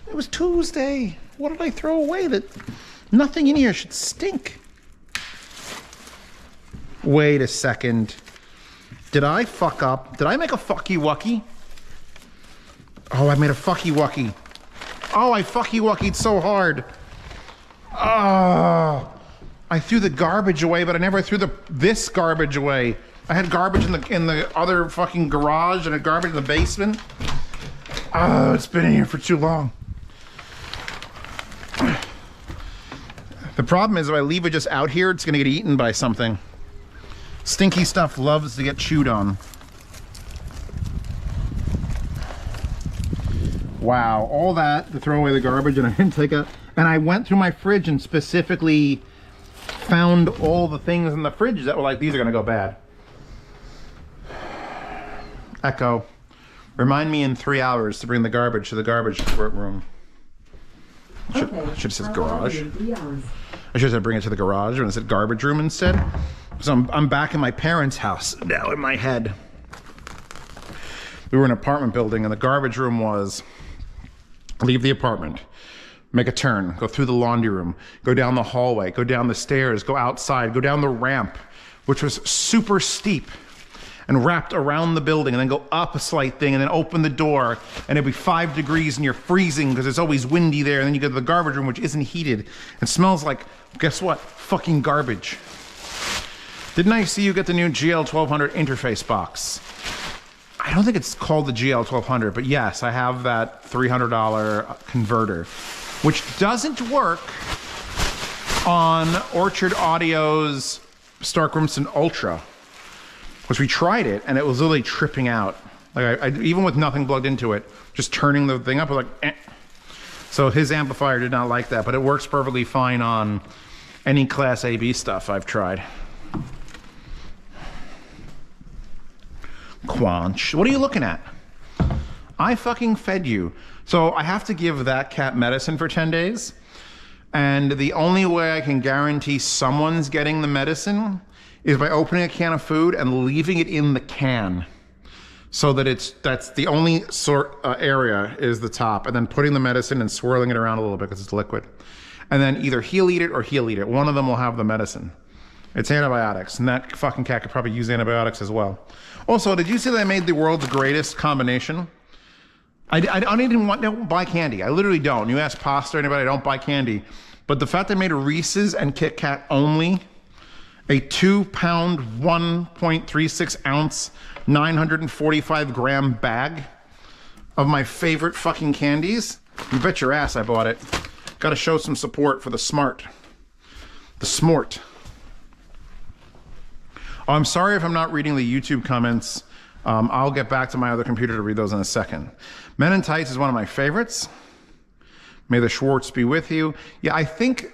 It was Tuesday. What did I throw away that nothing in here should stink? Wait a second. Did I fuck up? Did I make a fucky wucky? Oh, I made a fucky wucky. Oh, I fucky wuckied so hard. Oh, I threw the garbage away, but I never threw this garbage away. I had garbage in the other fucking garage and a garbage in the basement. Oh, it's been in here for too long. The problem is if I leave it just out here, it's gonna get eaten by something. Stinky stuff loves to get chewed on. Wow, all that to throw away the garbage and I didn't take out. And I went through my fridge and specifically found all the things in the fridge that were like, these are gonna go bad. Echo, remind me in 3 hours to bring the garbage to the garbage room. Should have said garage. I should have said bring it to the garage when it said garbage room instead. So I'm back in my parents' house now in my head. We were in an apartment building and the garbage room was leave the apartment, make a turn, go through the laundry room, go down the hallway, go down the stairs, go outside, go down the ramp, which was super steep, and wrapped around the building, and then go up a slight thing, and then open the door, and it'd be 5 degrees, and you're freezing because it's always windy there, and then you go to the garbage room, which isn't heated. It smells like, guess what? Fucking garbage. Didn't I see you get the new GL1200 interface box? I don't think it's called the GL1200, but yes, I have that $300 converter, which doesn't work on Orchard Audio's Stark Grimston Ultra, which we tried it and it was literally tripping out. Like I even with nothing plugged into it, just turning the thing up was like, eh. So his amplifier did not like that, but it works perfectly fine on any Class AB stuff I've tried. Tw1tch, what are you looking at? I fucking fed you. So I have to give that cat medicine for 10 days. And the only way I can guarantee someone's getting the medicine is by opening a can of food and leaving it in the can. So that that's the only area is the top, and then putting the medicine and swirling it around a little bit because it's liquid. And then either he'll eat it or he'll eat it. One of them will have the medicine. It's antibiotics, and that fucking cat could probably use antibiotics as well. Also, did you see that I made the world's greatest combination? I don't buy candy. I literally don't. You ask pasta or anybody, I don't buy candy. But the fact I made a Reese's and Kit Kat only, a 2-pound, 1.36 ounce, 945 gram bag of my favorite fucking candies. You bet your ass I bought it. Gotta show some support for the smart. The smart. Oh, I'm sorry if I'm not reading the YouTube comments. I'll get back to my other computer to read those in a second. Men in Tights is one of my favorites. May the Schwartz be with you. Yeah, I think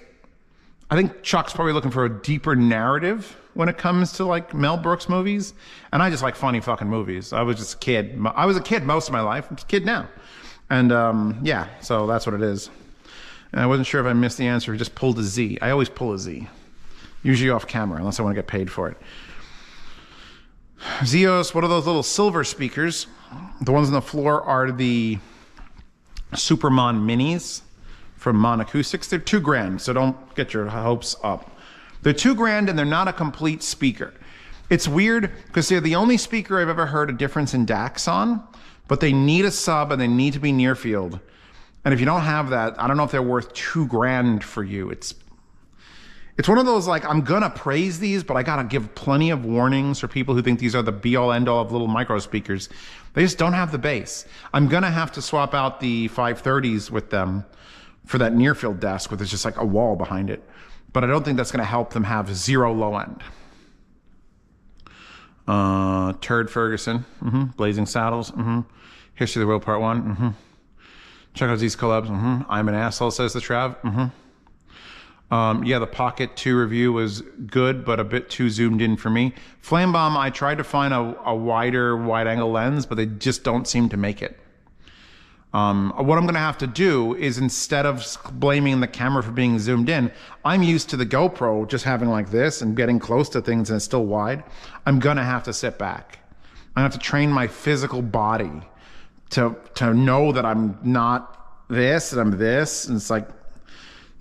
Chuck's probably looking for a deeper narrative when it comes to like Mel Brooks movies. And I just like funny fucking movies. I was just a kid. I was a kid most of my life. I'm just a kid now. And yeah, so that's what it is. And I wasn't sure if I missed the answer. Just pulled a Z. I always pull a Z. Usually off camera, unless I want to get paid for it. Zeos, what are those little silver speakers? The ones on the floor are the Supermon Minis from Mon Acoustics. They're $2,000, so don't get your hopes up. They're $2,000 and they're not a complete speaker. It's weird because they're the only speaker I've ever heard a difference in DAX on, but they need a sub and they need to be near field. And if you don't have that, I don't know if they're worth $2,000 for you. It's one of those, like, I'm gonna praise these, but I gotta give plenty of warnings for people who think these are the be-all end-all of little micro speakers. They just don't have the bass. I'm gonna have to swap out the 530s with them for that near-field desk, where there's just like a wall behind it. But I don't think that's gonna help them have zero low end. Turd Ferguson, Blazing Saddles, History of the World Part 1, Check out these collabs, I'm an asshole, says the Trav, yeah, the Pocket 2 review was good, but a bit too zoomed in for me. Flame Bomb, I tried to find a wider wide-angle lens, but they just don't seem to make it. What I'm going to have to do is, instead of blaming the camera for being zoomed in, I'm used to the GoPro just having like this and getting close to things and it's still wide. I'm going to have to sit back. I have to train my physical body to know that I'm not this and I'm this, and it's like,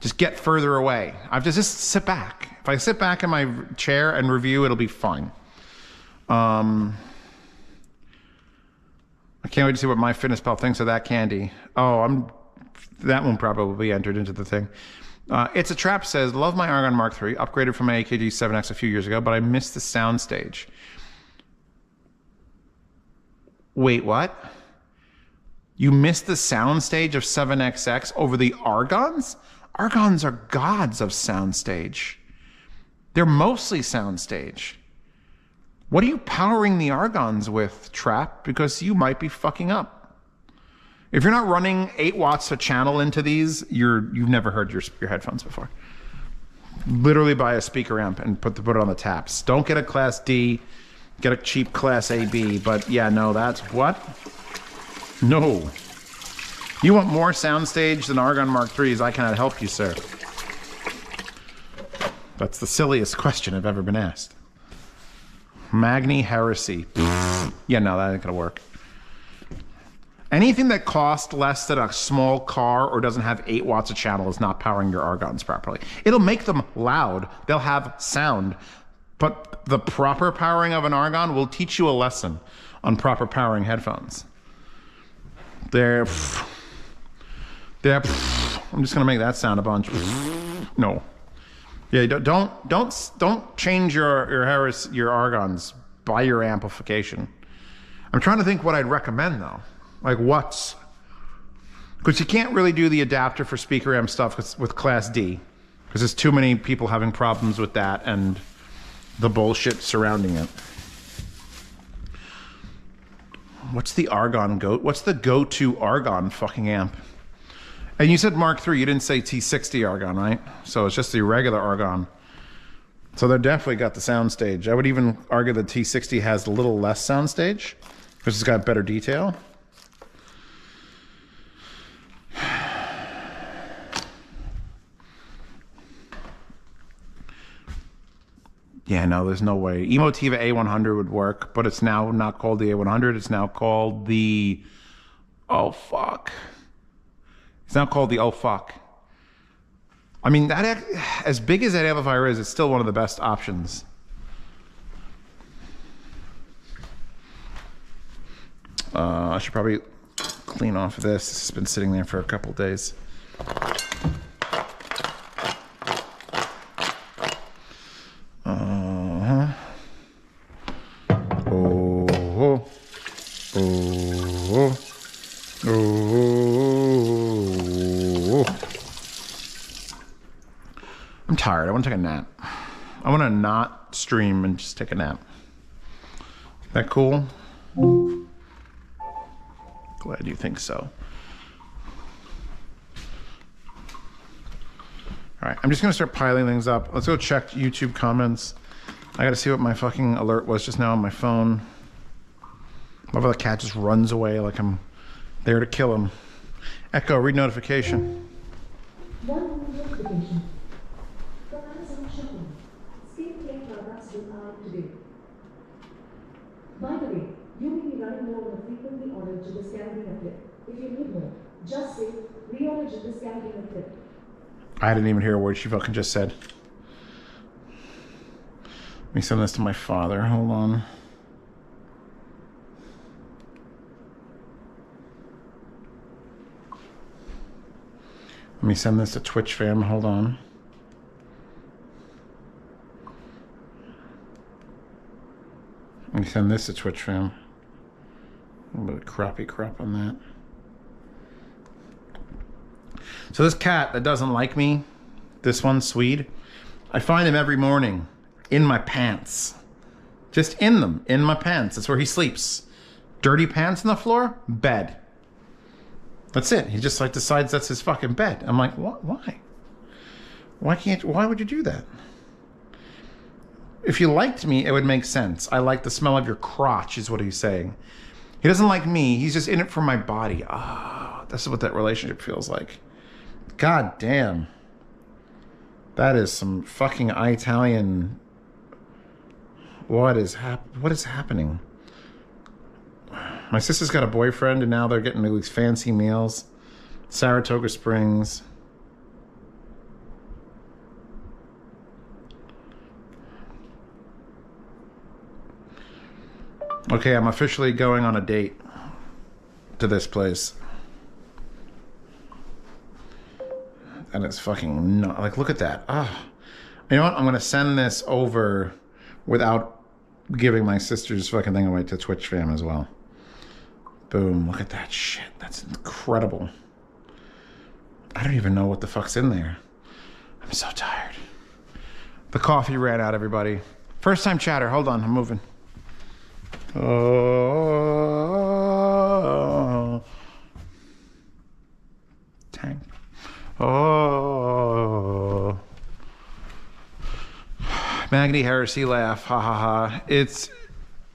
just get further away. I have to just sit back. If I sit back in my chair and review, it'll be fine. I can't wait to see what MyFitnessPal thinks of that candy. Oh, that one probably entered into the thing. It's a Trap says, love my Argon Mark III, upgraded from my AKG 7X a few years ago, but I missed the soundstage. Wait, what? You missed the soundstage of 7XX over the Argons? Argons are gods of soundstage. They're mostly soundstage. What are you powering the Argons with, Trap? Because you might be fucking up. If you're not running 8 watts a channel into these, you've never heard your headphones before. Literally buy a speaker amp and put it on the taps. Don't get a Class D, get a cheap Class AB. But yeah, no, that's what? No. You want more soundstage than Argon Mark III's? I cannot help you, sir. That's the silliest question I've ever been asked. Magni Heresy. Yeah, no, that ain't gonna work. Anything that costs less than a small car or doesn't have 8 watts a channel is not powering your Argons properly. It'll make them loud. They'll have sound. But the proper powering of an Argon will teach you a lesson on proper powering headphones. I'm just gonna make that sound a bunch. No. Yeah, don't change your Argons by your amplification. I'm trying to think what I'd recommend though. Like what's, because you can't really do the adapter for speaker amp stuff with Class D, because there's too many people having problems with that, and the bullshit surrounding it. What's the Argon goat? What's the go-to Argon fucking amp? And you said Mark III, you didn't say T60 Argon, right? So it's just the regular Argon. So they're definitely got the soundstage. I would even argue the T60 has a little less soundstage because it's got better detail. Yeah, no, there's no way. Emotiva A100 would work, but it's now not called the A100. It's now called the... Oh, fuck. It's now called the Oh, fuck. I mean, that, as big as that amplifier is, it's still one of the best options. I should probably clean off of this. This has been sitting there for a couple days. I'm tired. I want to take a nap. I want to not stream and just take a nap. That cool? Glad you think so. All right, I'm just gonna start piling things up. Let's go check YouTube comments. I gotta see what my fucking alert was just now on my phone. Love how the cat just runs away like I'm there to kill him. Echo, read notification. One notification. From Amazon Shopping. Skincare products will arrive today. By the way, you may be running low on a frequently ordered Jiddisch clip. If you need more, just say reorder Jiddisch clip. I didn't even hear a word she fucking just said. Let me send this to my father. Hold on. Let me send this to Twitch fam. Hold on. Let me send this to Twitch fam. A little bit of crappy crap on that. So this cat that doesn't like me, this one, Swede, I find him every morning in my pants. Just in them, in my pants. That's where he sleeps. Dirty pants on the floor, bed. That's it. He just like decides that's his fucking bed. I'm like, what? Why? Why would you do that? If you liked me, it would make sense. I like the smell of your crotch is what he's saying. He doesn't like me. He's just in it for my body. Ah, this is what that relationship feels like. God damn. That is some fucking Italian. What is happening? My sister's got a boyfriend and now they're getting these fancy meals. Saratoga Springs. Okay, I'm officially going on a date to this place. And it's fucking not like, look at that. Ah, you know what? I'm gonna send this over without giving my sister's fucking thing away to Twitch fam as well. Boom! Look at that shit. That's incredible. I don't even know what the fuck's in there. I'm so tired. The coffee ran out, everybody. First time chatter. Hold on, I'm moving. Oh, tank. Oh, Magni Heresy laugh, ha ha ha. Is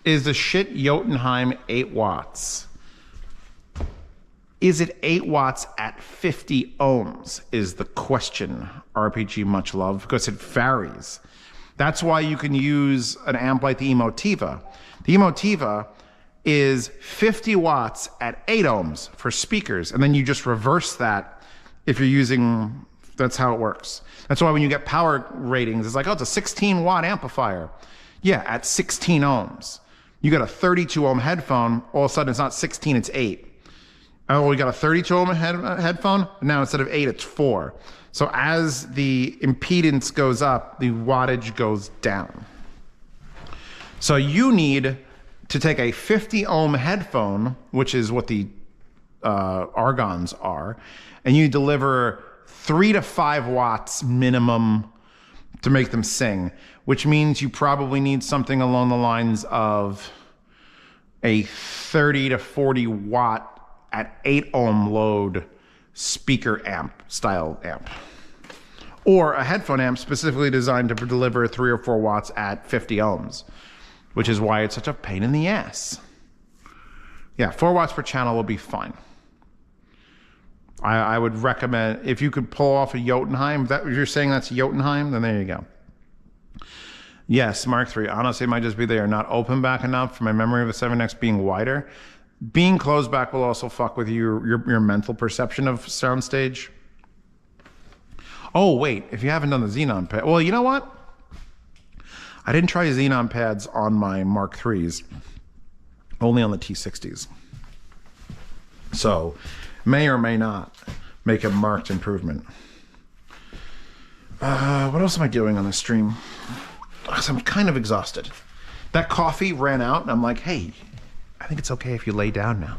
the shit Jotunheim 8 watts? Is it 8 watts at 50 ohms is the question, RPG much love, because it varies. That's why you can use an amp like the Emotiva. The Emotiva is 50 watts at 8 ohms for speakers, and then you just reverse that if you're using, that's how it works. That's why when you get power ratings, it's like, oh, it's a 16 watt amplifier. Yeah, at 16 ohms. You got a 32 ohm headphone, all of a sudden it's not 16, it's 8. Oh, we got a 32 ohm headphone, now instead of 8, it's 4. So as the impedance goes up, the wattage goes down. So you need to take a 50 ohm headphone, which is what the Argons are, and you deliver 3 to 5 watts minimum to make them sing, which means you probably need something along the lines of a 30 to 40 watt at 8 ohm load speaker amp style amp, or a headphone amp specifically designed to deliver 3 or 4 watts at 50 ohms, which is why it's such a pain in the ass. Yeah, 4 watts per channel will be fine. I would recommend, if you could pull off a Jotunheim, if you're saying that's Jotunheim, then there you go. Yes, Mark III. Honestly, it might just be they are not open back enough for my memory of the 7X being wider. Being closed back will also fuck with your mental perception of soundstage. Oh, wait, if you haven't done the Xenon pad, well, you know what? I didn't try Xenon pads on my Mark IIIs, only on the T60s. So, may or may not make a marked improvement. What else am I doing on the stream? I'm kind of exhausted. That coffee ran out, and I'm like, hey, I think it's okay if you lay down now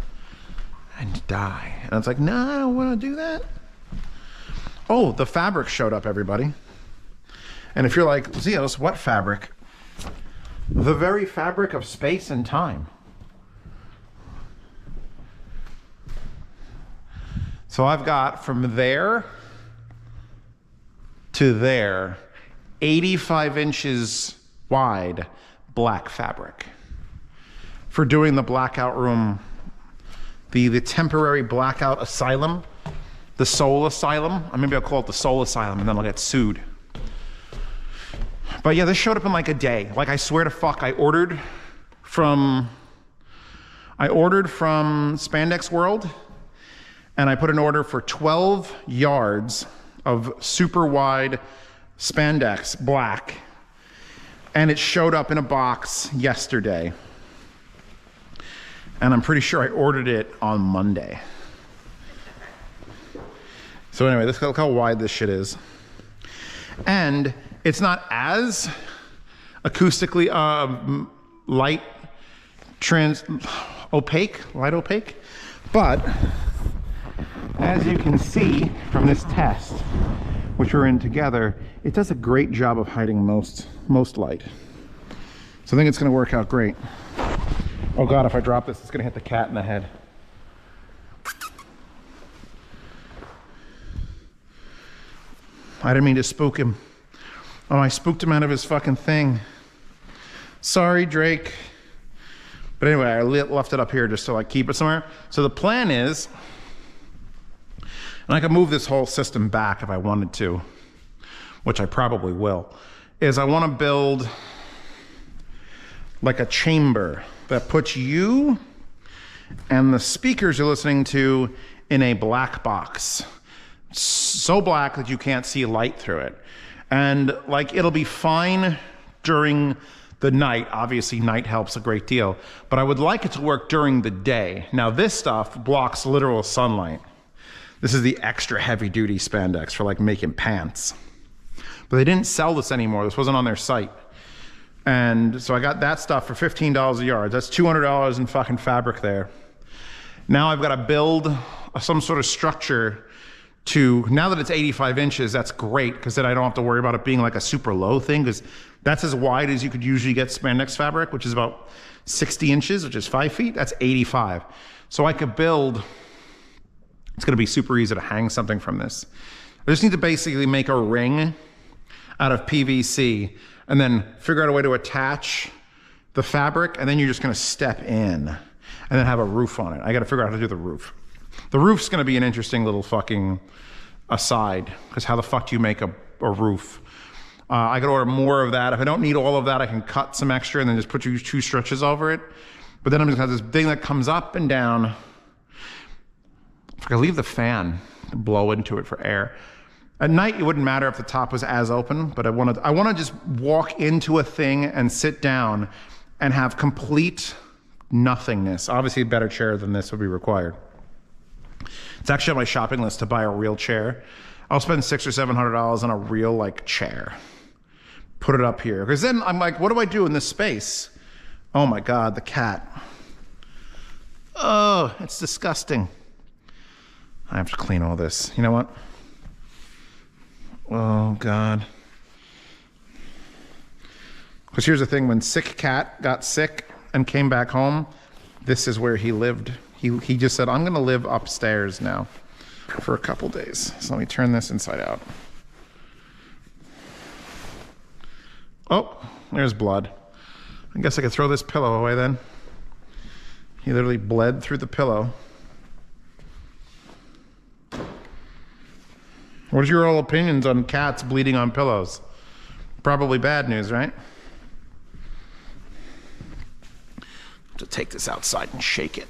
and die. And it's like, no, I don't want to do that. Oh, the fabric showed up, everybody. And if you're like, Zeos, what fabric? The very fabric of space and time. So I've got from there to there, 85 inches wide black fabric. For doing the blackout room, the temporary blackout asylum, the soul asylum. Maybe I'll call it the soul asylum and then I'll get sued. But yeah, this showed up in like a day. Like, I swear to fuck, I ordered from Spandex World, and I put an order for 12 yards of super wide spandex black, and it showed up in a box yesterday. And I'm pretty sure I ordered it on Monday. So anyway, look how wide this shit is. And it's not as acoustically light opaque, but as you can see from this test, which we're in together, it does a great job of hiding most light. So I think it's gonna work out great. Oh God, if I drop this, it's gonna hit the cat in the head. I didn't mean to spook him. Oh, I spooked him out of his fucking thing. Sorry, Drake. But anyway, I left it up here just to like keep it somewhere. So the plan is, and I can move this whole system back if I wanted to, which I probably will, is I want to build like a chamber that puts you and the speakers you're listening to in a black box. So black that you can't see light through it. And like, it'll be fine during the night. Obviously, night helps a great deal, but I would like it to work during the day. Now, this stuff blocks literal sunlight. This is the extra heavy duty spandex for like making pants. But they didn't sell this anymore. This wasn't on their site. And so I got that stuff for $15 a yard. That's $200 in fucking fabric there. Now I've got to build some sort of structure to, now that it's 85 inches, that's great, because then I don't have to worry about it being like a super low thing, because that's as wide as you could usually get spandex fabric, which is about 60 inches, which is 5 feet. That's 85. So I could build, it's gonna be super easy to hang something from this. I just need to basically make a ring out of PVC and then figure out a way to attach the fabric, and then you're just gonna step in and then have a roof on it. I gotta figure out how to do the roof. The roof's gonna be an interesting little fucking aside, because how the fuck do you make a roof? I could order more of that. If I don't need all of that, I can cut some extra and then just put two stretches over it. But then I'm just gonna have this thing that comes up and down. If I could leave the fan to blow into it for air. At night, it wouldn't matter if the top was as open, but I want to just walk into a thing and sit down and have complete nothingness. Obviously, a better chair than this would be required. It's actually on my shopping list to buy a real chair. I'll spend $600 or $700 on a real like chair. Put it up here, because then I'm like, what do I do in this space? Oh my God, the cat. Oh, it's disgusting. I have to clean all this. You know what? Oh God. Because here's the thing, when sick cat got sick and came back home, this is where he lived. He just said, I'm going to live upstairs now for a couple days. So let me turn this inside out. Oh, there's blood. I guess I could throw this pillow away then. He literally bled through the pillow. What are your all opinions on cats bleeding on pillows? Probably bad news, right? To take this outside and shake it.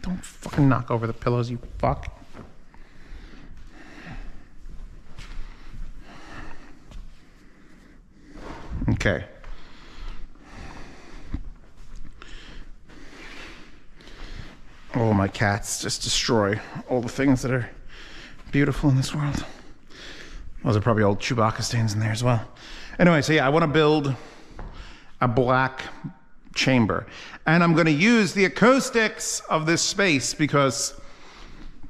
Don't fucking knock over the pillows, you fuck. Okay. Oh, my cats just destroy all the things that are beautiful in this world. Those are probably old Chewbacca stains in there as well. Anyway, so yeah, I want to build a black chamber. And I'm going to use the acoustics of this space because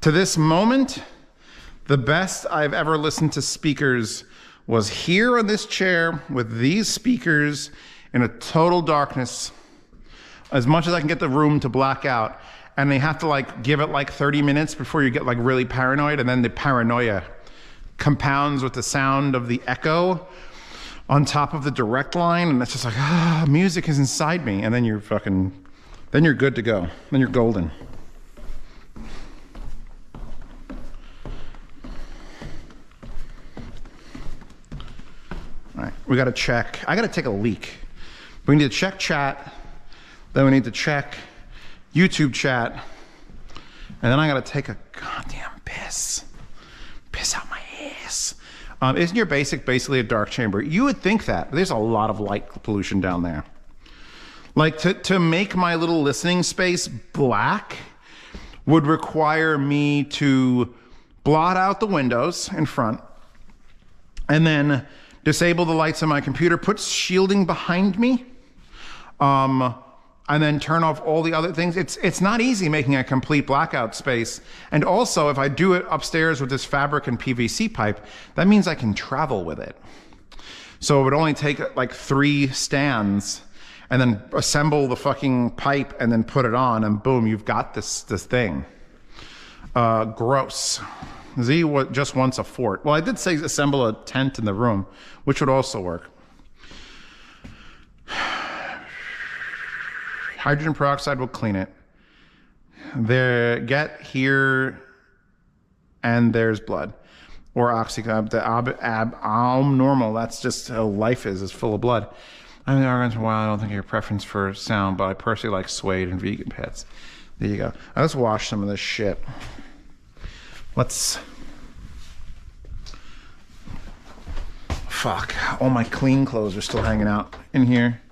to this moment, the best I've ever listened to speakers was here on this chair with these speakers in a total darkness, as much as I can get the room to black out. And they have to like give it like 30 minutes before you get like really paranoid, and then the paranoia compounds with the sound of the echo on top of the direct line, and it's just like, music is inside me, and then you're good to go. Then you're golden. All right, we gotta check. I gotta take a leak. We need to check chat, then we need to check YouTube chat, and then I gotta take a goddamn piss out my ass. Isn't your basically a dark chamber? You would think that, but there's a lot of light pollution down there. Like to make my little listening space black would require me to blot out the windows in front and then disable the lights on my computer, put shielding behind me, and then turn off all the other things. It's not easy making a complete blackout space. And also, if I do it upstairs with this fabric and PVC pipe, that means I can travel with it. So it would only take like 3 stands and then assemble the fucking pipe and then put it on, and boom, you've got this thing. Gross. Z just wants a fort. Well, I did say assemble a tent in the room, which would also work. Hydrogen peroxide will clean it. There, get here, and there's blood. Or oxycab, normal. That's just how life is full of blood. I mean, arguments for a while, I don't think I have a preference for sound, but I personally like suede and vegan pets. There you go. Let's wash some of this shit. Fuck. All my clean clothes are still hanging out in here.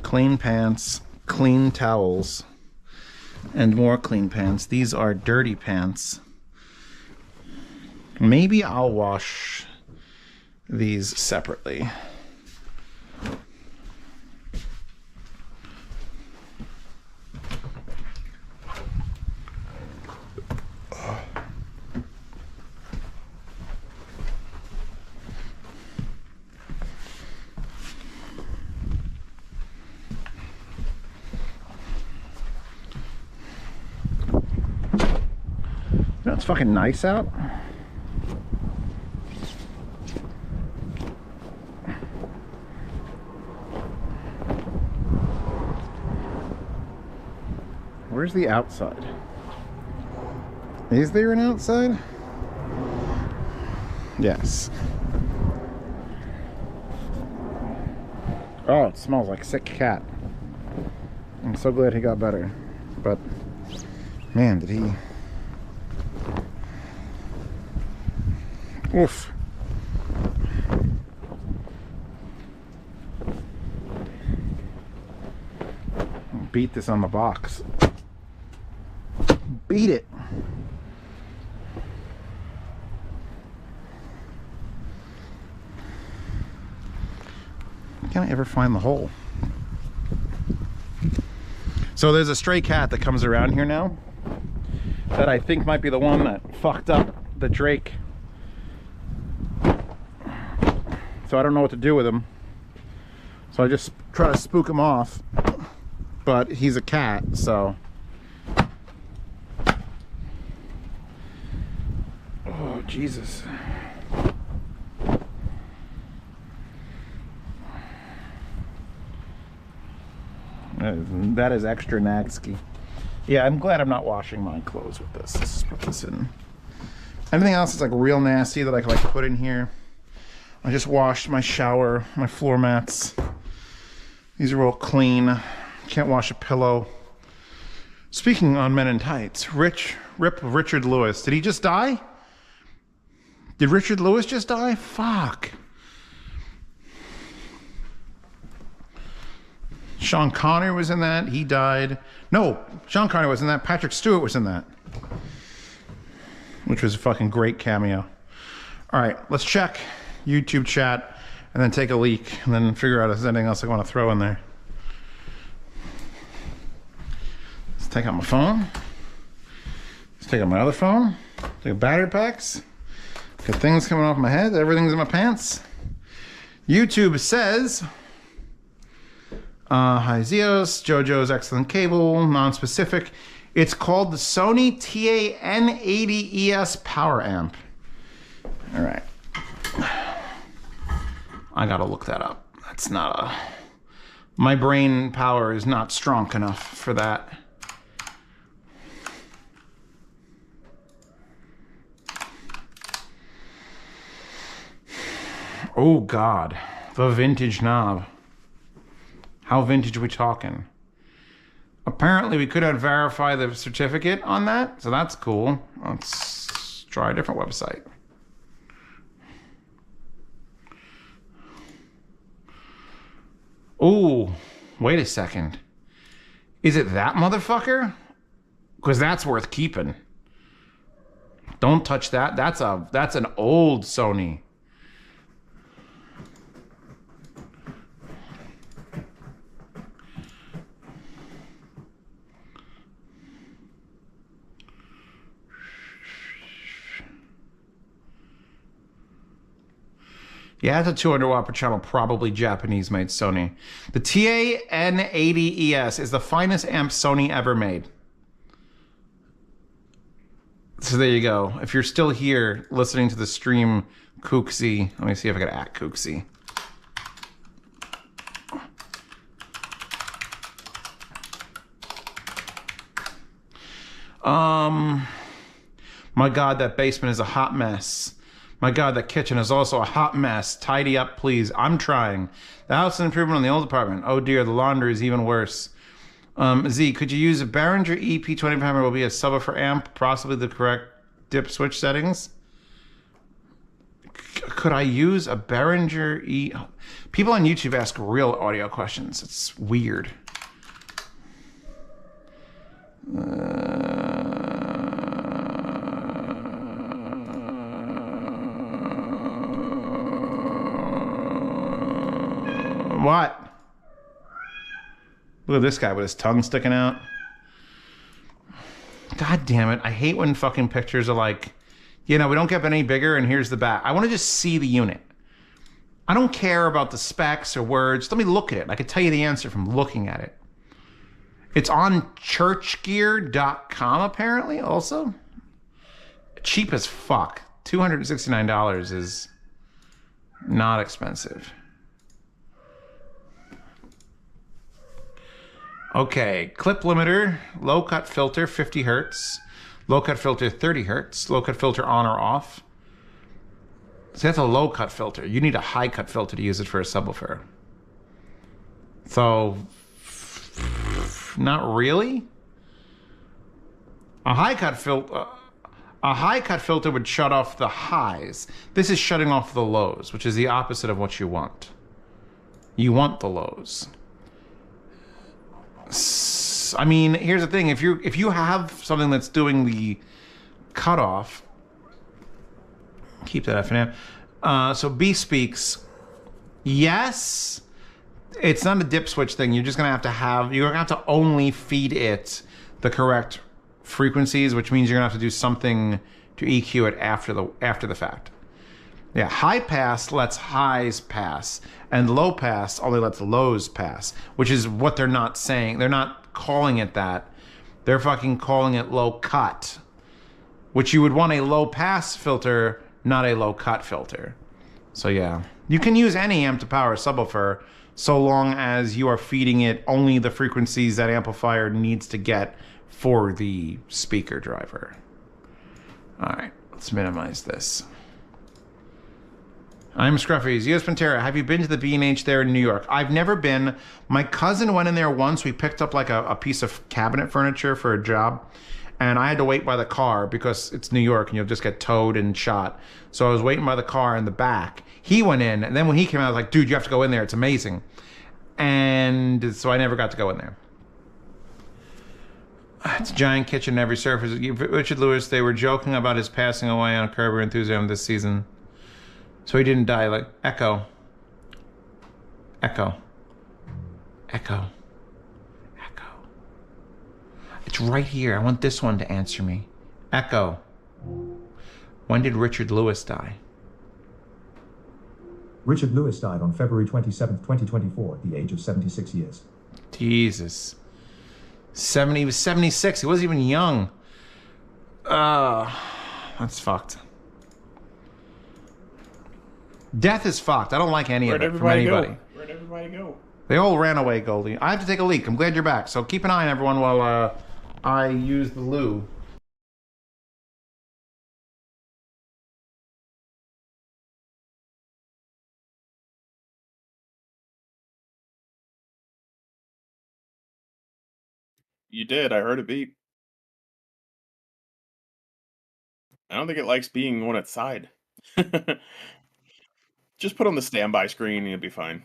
Clean pants, clean towels, and more clean pants. These are dirty pants. Maybe I'll wash these separately. You know, it's fucking nice out. Where's the outside? Is there an outside? Yes. Oh, it smells like sick cat. I'm so glad he got better. But, man, did he... Oof. Beat this on the box. Beat it. Can I ever find the hole? So there's a stray cat that comes around here now that I think might be the one that fucked up the Drake. So I don't know what to do with him. So I just try to spook him off. But he's a cat, so. Oh, Jesus. That is extra Nagsky. Yeah, I'm glad I'm not washing my clothes with this. Let's just put this in. Anything else that's like real nasty that I could like put in here? I just washed my shower, my floor mats. These are all clean. Can't wash a pillow. Speaking on Men in Tights, rip Richard Lewis. Did he just die? Did Richard Lewis just die? Fuck. Sean Connery was in that. He died. No, Sean Connery was in that. Patrick Stewart was in that. Which was a fucking great cameo. All right, let's check YouTube chat and then take a leak and then figure out if there's anything else I want to throw in there. Let's take out my phone. Let's take out my other phone. Take out battery packs. Got things coming off my head. Everything's in my pants. YouTube says, hi Zeos, JoJo's excellent cable, non-specific. It's called the Sony Tw1tch power amp. All right. I gotta look that up. That's not a... My brain power is not strong enough for that. Oh God, the vintage knob. How vintage are we talking? Apparently we could not verify the certificate on that, so that's cool. Let's try a different website. Oh, wait a second. Is it that motherfucker? Because that's worth keeping. Don't touch that. That's an old Sony. Yeah, it's a 200 watt per channel, probably Japanese made Sony. The Tw1tch is the finest amp Sony ever made. So there you go. If you're still here listening to the stream, Kooksy, let me see if I can @ Kooksy. My God, that basement is a hot mess. My God, that kitchen is also a hot mess. Tidy up, please. I'm trying. The house is an improvement on the old apartment. Oh dear, the laundry is even worse. Z, could you use a Behringer EP25 will be a subwoofer amp, possibly the correct dip switch settings? Could I use a Behringer E? People on YouTube ask real audio questions. It's weird. What? Look at this guy with his tongue sticking out. God damn it. I hate when fucking pictures are like, you know, we don't get any bigger and here's the back. I want to just see the unit. I don't care about the specs or words. Let me look at it. I can tell you the answer from looking at it. It's on churchgear.com apparently also. Cheap as fuck. $269 is not expensive. Okay, clip limiter, low cut filter 50 hertz, low cut filter 30 hertz, low cut filter on or off. So that's a low cut filter. You need a high cut filter to use it for a subwoofer. So, not really. A high cut filter would shut off the highs. This is shutting off the lows, which is the opposite of what you want. You want the lows. I mean, here's the thing. If you have something that's doing the cutoff, keep that F now. So B speaks. Yes, It's not a dip switch thing. You're just gonna have you're gonna have to only feed it the correct frequencies, which means you're gonna have to do something to EQ it after the fact. Yeah, high pass lets highs pass, and low pass only lets lows pass, which is what they're not saying. They're not calling it that. They're fucking calling it low cut, which you would want a low pass filter, not a low cut filter. So yeah, you can use any amp to power a subwoofer so long as you are feeding it only the frequencies that amplifier needs to get for the speaker driver. All right, let's minimize this. I'm Scruffy. Zeos Pantera, have you been to the B&H there in New York? I've never been. My cousin went in there once. We picked up like a piece of cabinet furniture for a job, and I had to wait by the car because it's New York and you'll just get towed and shot. So I was waiting by the car in the back. He went in, and then when he came out, I was like, dude, you have to go in there. It's amazing. And so I never got to go in there. It's a giant kitchen in every surface. Richard Lewis, they were joking about his passing away on Curb Your Enthusiasm this season. So he didn't die. Like, echo. Echo. Echo. Echo. It's right here. I want this one to answer me. Echo. When did Richard Lewis die? Richard Lewis died on February 27th, 2024, at the age of 76 years. Jesus. He was 76. He wasn't even young. That's fucked. Death is fucked. I don't like any of it from anybody. Where'd everybody go? They all ran away, Goldie. I have to take a leak. I'm glad you're back. So keep an eye on everyone while I use the loo. You did. I heard it beep. I don't think it likes being on its side. Just put on the standby screen and you'll be fine.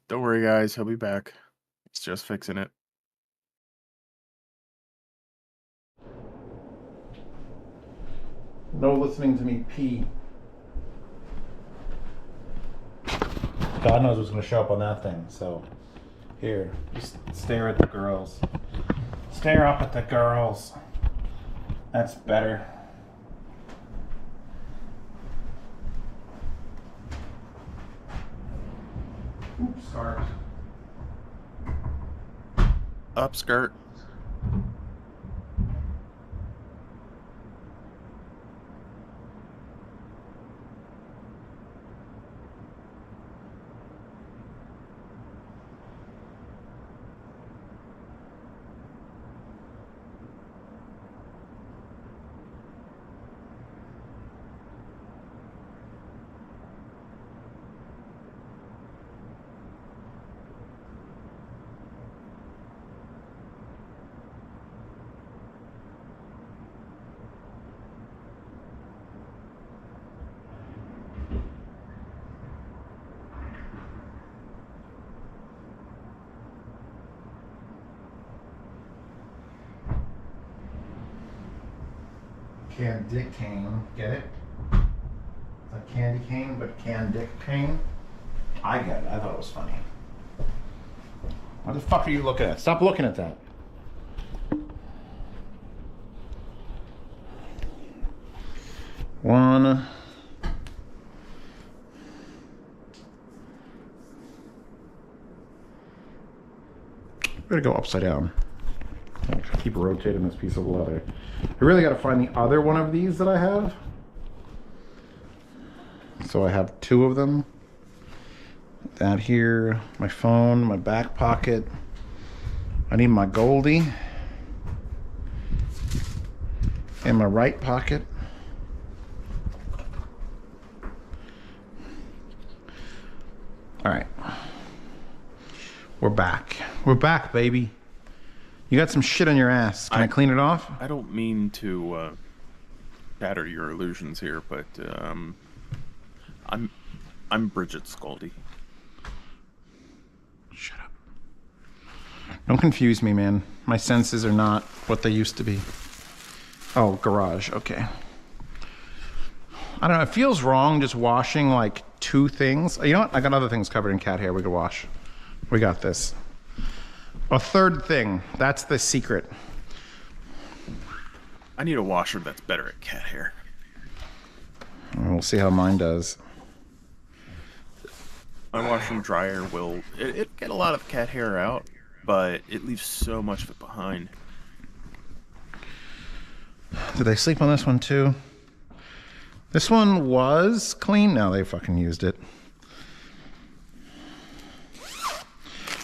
Don't worry, guys. He'll be back. It's just fixing it. No listening to me pee. God knows what's going to show up on that thing. So, here, just stare at the girls. Stare up at the girls. That's better. Oops, skirt. Upskirt. Candy cane, get it? It's like candy cane, but candy cane. I get it. I thought it was funny. What the fuck are you looking at? Stop looking at that. One. Better go upside down. I keep rotating this piece of leather. I really got to find the other one of these that I have. So I have two of them. That here, my phone, my back pocket. I need my Goldie. In my right pocket. All right. We're back. We're back, baby. You got some shit on your ass. Can I clean it off? I don't mean to shatter your illusions here, but I'm Bridget Scaldy. Shut up. Don't confuse me, man. My senses are not what they used to be. Oh, garage. Okay. I don't know. It feels wrong just washing like 2 things. You know what? I got other things covered in cat hair we could wash. We got this. A 3rd thing. That's the secret. I need a washer that's better at cat hair. We'll see how mine does. My washer and dryer will it get a lot of cat hair out, but it leaves so much of it behind. Did they sleep on this one too? This one was clean. No, they fucking used it.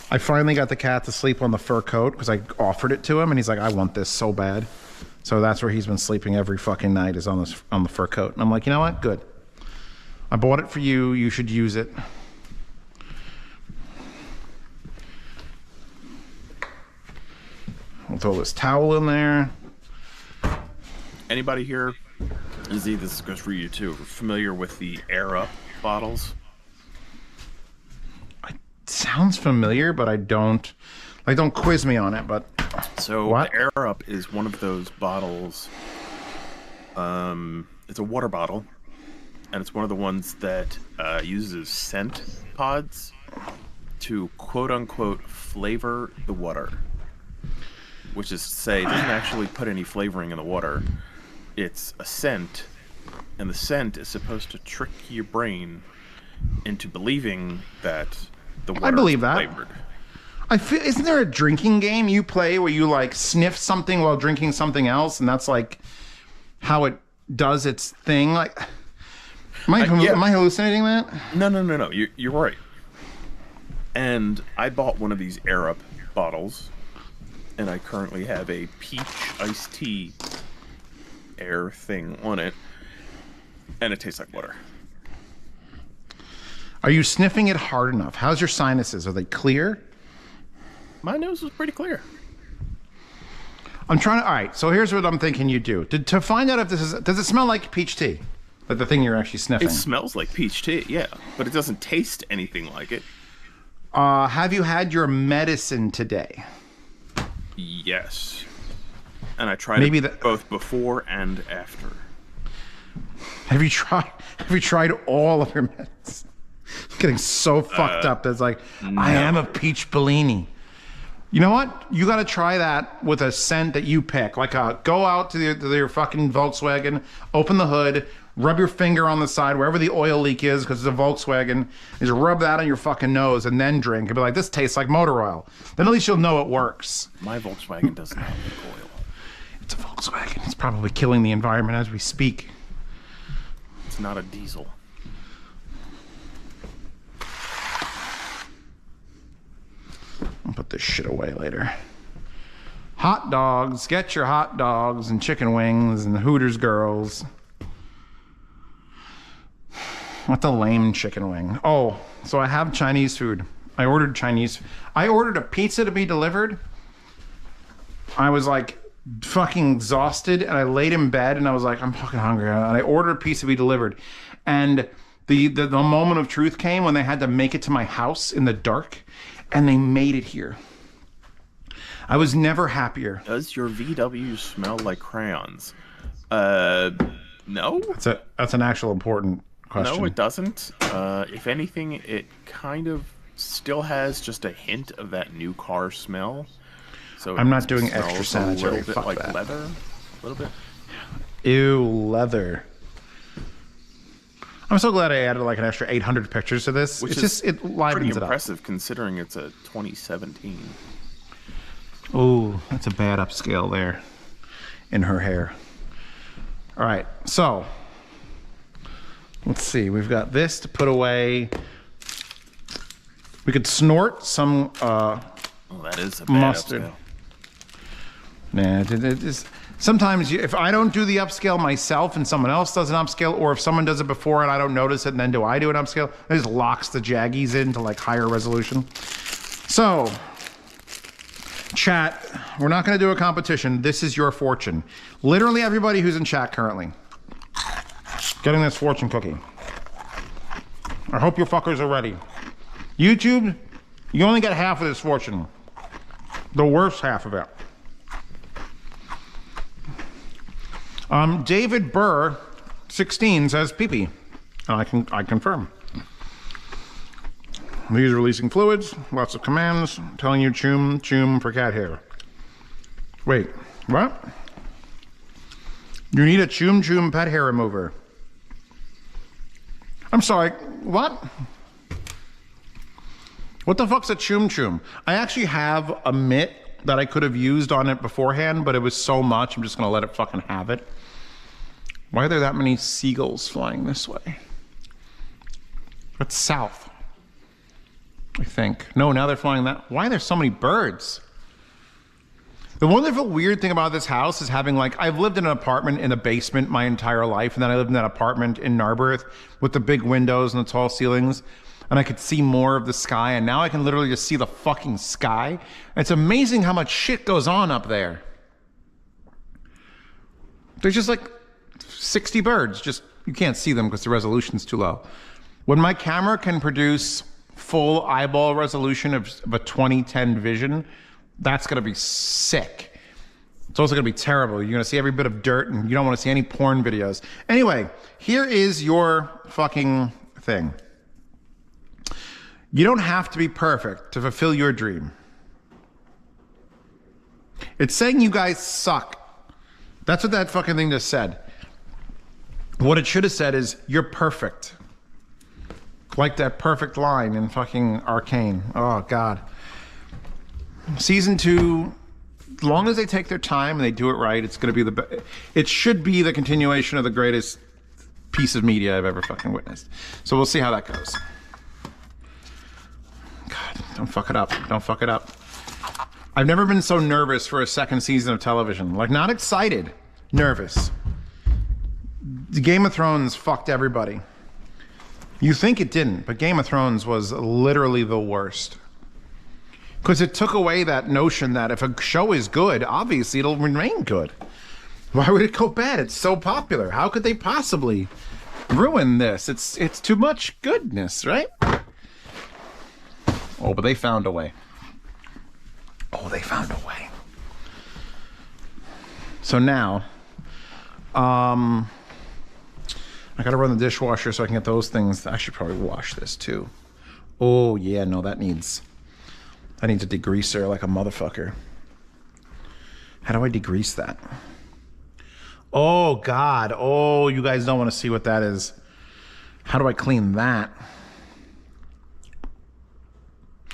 I finally got the cat to sleep on the fur coat because I offered it to him, and he's like, I want this so bad. So that's where he's been sleeping every fucking night, is on the fur coat. And I'm like, you know what? Good. I bought it for you. You should use it. We'll throw this towel in there. Anybody here, Z, this goes for you too, familiar with the Air Up bottles? Sounds familiar, but I don't quiz me on it. But so what? The Air Up is one of those bottles. It's a water bottle, and it's one of the ones that uses scent pods to quote unquote flavor the water, which is to say, it doesn't actually put any flavoring in the water. It's a scent, and the scent is supposed to trick your brain into believing that the water I believe is that. flavored. I feel, isn't there a drinking game you play where you like sniff something while drinking something else, and that's like how it does its thing? Like, am I hallucinating that? No. You're right. And I bought one of these Air Up bottles, and I currently have a peach iced tea air thing on it, and it tastes like water. Are you sniffing it hard enough? How's your sinuses? Are they clear? My nose is pretty clear. I'm trying to. All right. So here's what I'm thinking you do to find out if this is. Does it smell like peach tea? Like the thing you're actually sniffing? It smells like peach tea, yeah, but it doesn't taste anything like it. Have you had your medicine today? Yes. And I tried it both before and after. Have you tried all of your meds? I'm getting so fucked up. That's like, no. I am a peach Bellini. You know what? You got to try that with a scent that you pick. Like, go out to your fucking Volkswagen, open the hood, rub your finger on the side wherever the oil leak is, because it's a Volkswagen, and just rub that on your fucking nose and then drink. And be like, this tastes like motor oil. Then at least you'll know it works. My Volkswagen doesn't have oil. It's a Volkswagen. It's probably killing the environment as we speak. It's not a diesel. I'll put this shit away later. Hot dogs. Get your hot dogs and chicken wings and Hooters girls. What's a lame chicken wing? Oh, so I have Chinese food. I ordered a pizza to be delivered. I was like fucking exhausted, and I laid in bed and I was like, I'm fucking hungry. And I ordered a pizza to be delivered. And the moment of truth came when they had to make it to my house in the dark, and they made it here. I was never happier. Does your VW smell like crayons? No. That's an actual important question. No, it doesn't. If anything, it kind of still has just a hint of that new car smell. So I'm not doing extra sanitary. A little bit like that. Leather. A little bit. Ew, leather. I'm so glad I added like an extra 800 pictures to this. Which it livens pretty it up. Impressive considering it's a 2017. Ooh, that's a bad upscale there in her hair. All right, so let's see. We've got this to put away. We could snort some that is a bad mustard. upscale. Nah, Sometimes if I don't do the upscale myself and someone else does an upscale, or if someone does it before and I don't notice it and then I do an upscale, it just locks the jaggies into like higher resolution. So, chat, we're not gonna do a competition. This is your fortune. Literally everybody who's in chat currently getting this fortune cookie. I hope your fuckers are ready. YouTube, you only get half of this fortune. The worst half of it. David Burr, 16, says pee-pee. And I confirm. These are releasing fluids, lots of commands, telling you choom, choom for cat hair. Wait, what? You need a choom choom pet hair remover. I'm sorry, what? What the fuck's a choom choom? I actually have a mitt that I could have used on it beforehand, but it was so much, I'm just gonna let it fucking have it. Why are there that many seagulls flying this way? That's south, I think. No, now they're flying that. Why are there so many birds? The wonderful weird thing about this house is having like, I've lived in an apartment in a basement my entire life, and then I lived in that apartment in Narberth with the big windows and the tall ceilings, and I could see more of the sky, and now I can literally just see the fucking sky. It's amazing how much shit goes on up there. There's just like 60 birds, just, you can't see them because the resolution's too low. When my camera can produce full eyeball resolution of a 2010 vision, that's gonna be sick. It's also gonna be terrible. You're gonna see every bit of dirt and you don't wanna see any porn videos. Anyway, here is your fucking thing. You don't have to be perfect to fulfill your dream. It's saying you guys suck. That's what that fucking thing just said. What it should have said is, you're perfect. Like that perfect line in fucking Arcane. Oh, God. Season 2, as long as they take their time and they do it right, it's going to be the best. It should be the continuation of the greatest piece of media I've ever fucking witnessed. So we'll see how that goes. God, don't fuck it up. Don't fuck it up. I've never been so nervous for a second season of television. Like, not excited, nervous. The Game of Thrones fucked everybody. You think it didn't, but Game of Thrones was literally the worst. Because it took away that notion that if a show is good, obviously it'll remain good. Why would it go bad? It's so popular. How could they possibly ruin this? It's too much goodness, right? Oh, but they found a way. Oh, they found a way. So now, I gotta run the dishwasher so I can get those things. I should probably wash this too. Oh yeah, no, that needs a degreaser like a motherfucker. How do I degrease that? Oh God, oh, you guys don't want to see what that is. How do I clean that?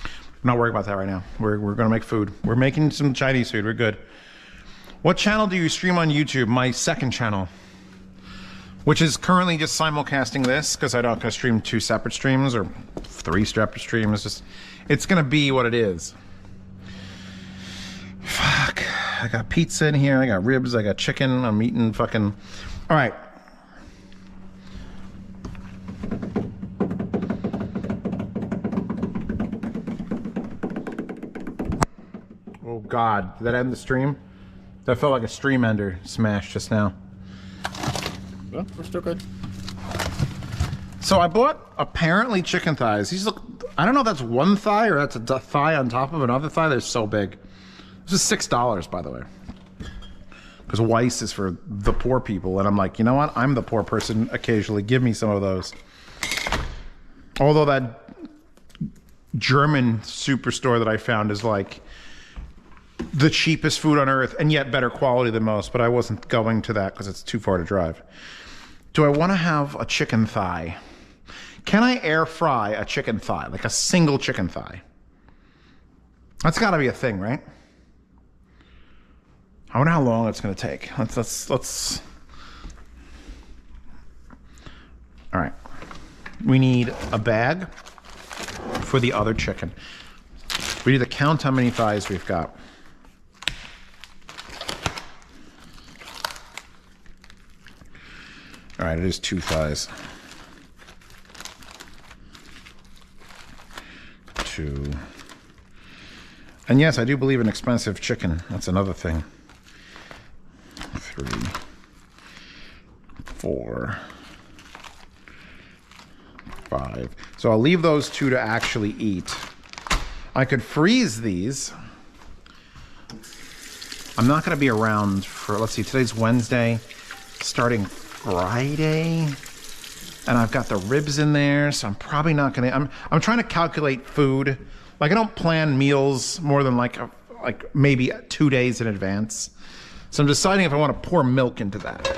I'm not worried about that right now. We're gonna make food. We're making some Chinese food, we're good. What channel do you stream on YouTube? My second channel, which is currently just simulcasting this because I don't stream 2 separate streams or 3 separate streams. It's gonna be what it is. Fuck, I got pizza in here, I got ribs, I got chicken, I'm eating fucking, all right. Oh God, did that end the stream? That felt like a stream ender smash just now. Well, we're still good. So I bought apparently chicken thighs. These look, I don't know if that's one thigh or that's a thigh on top of another thigh. They're so big. This is $6, by the way. Because Weiss is for the poor people. And I'm like, you know what? I'm the poor person occasionally. Give me some of those. Although that German superstore that I found is like the cheapest food on earth and yet better quality than most, but I wasn't going to that because it's too far to drive. Do I want to have a chicken thigh? Can I air fry a chicken thigh, like a single chicken thigh? That's got to be a thing, right? I wonder how long it's going to take. Let's. All right. We need a bag for the other chicken. We need to count how many thighs we've got. right, it is 2 thighs. 2. And yes, I do believe in expensive chicken. That's another thing. 3, 4, 5. So I'll leave those 2 to actually eat. I could freeze these. I'm not going to be around for, let's see, today's Wednesday, starting Friday. And I've got the ribs in there, so I'm probably not going to, I'm trying to calculate food. Like, I don't plan meals more than like maybe 2 days in advance. So I'm deciding if I want to pour milk into that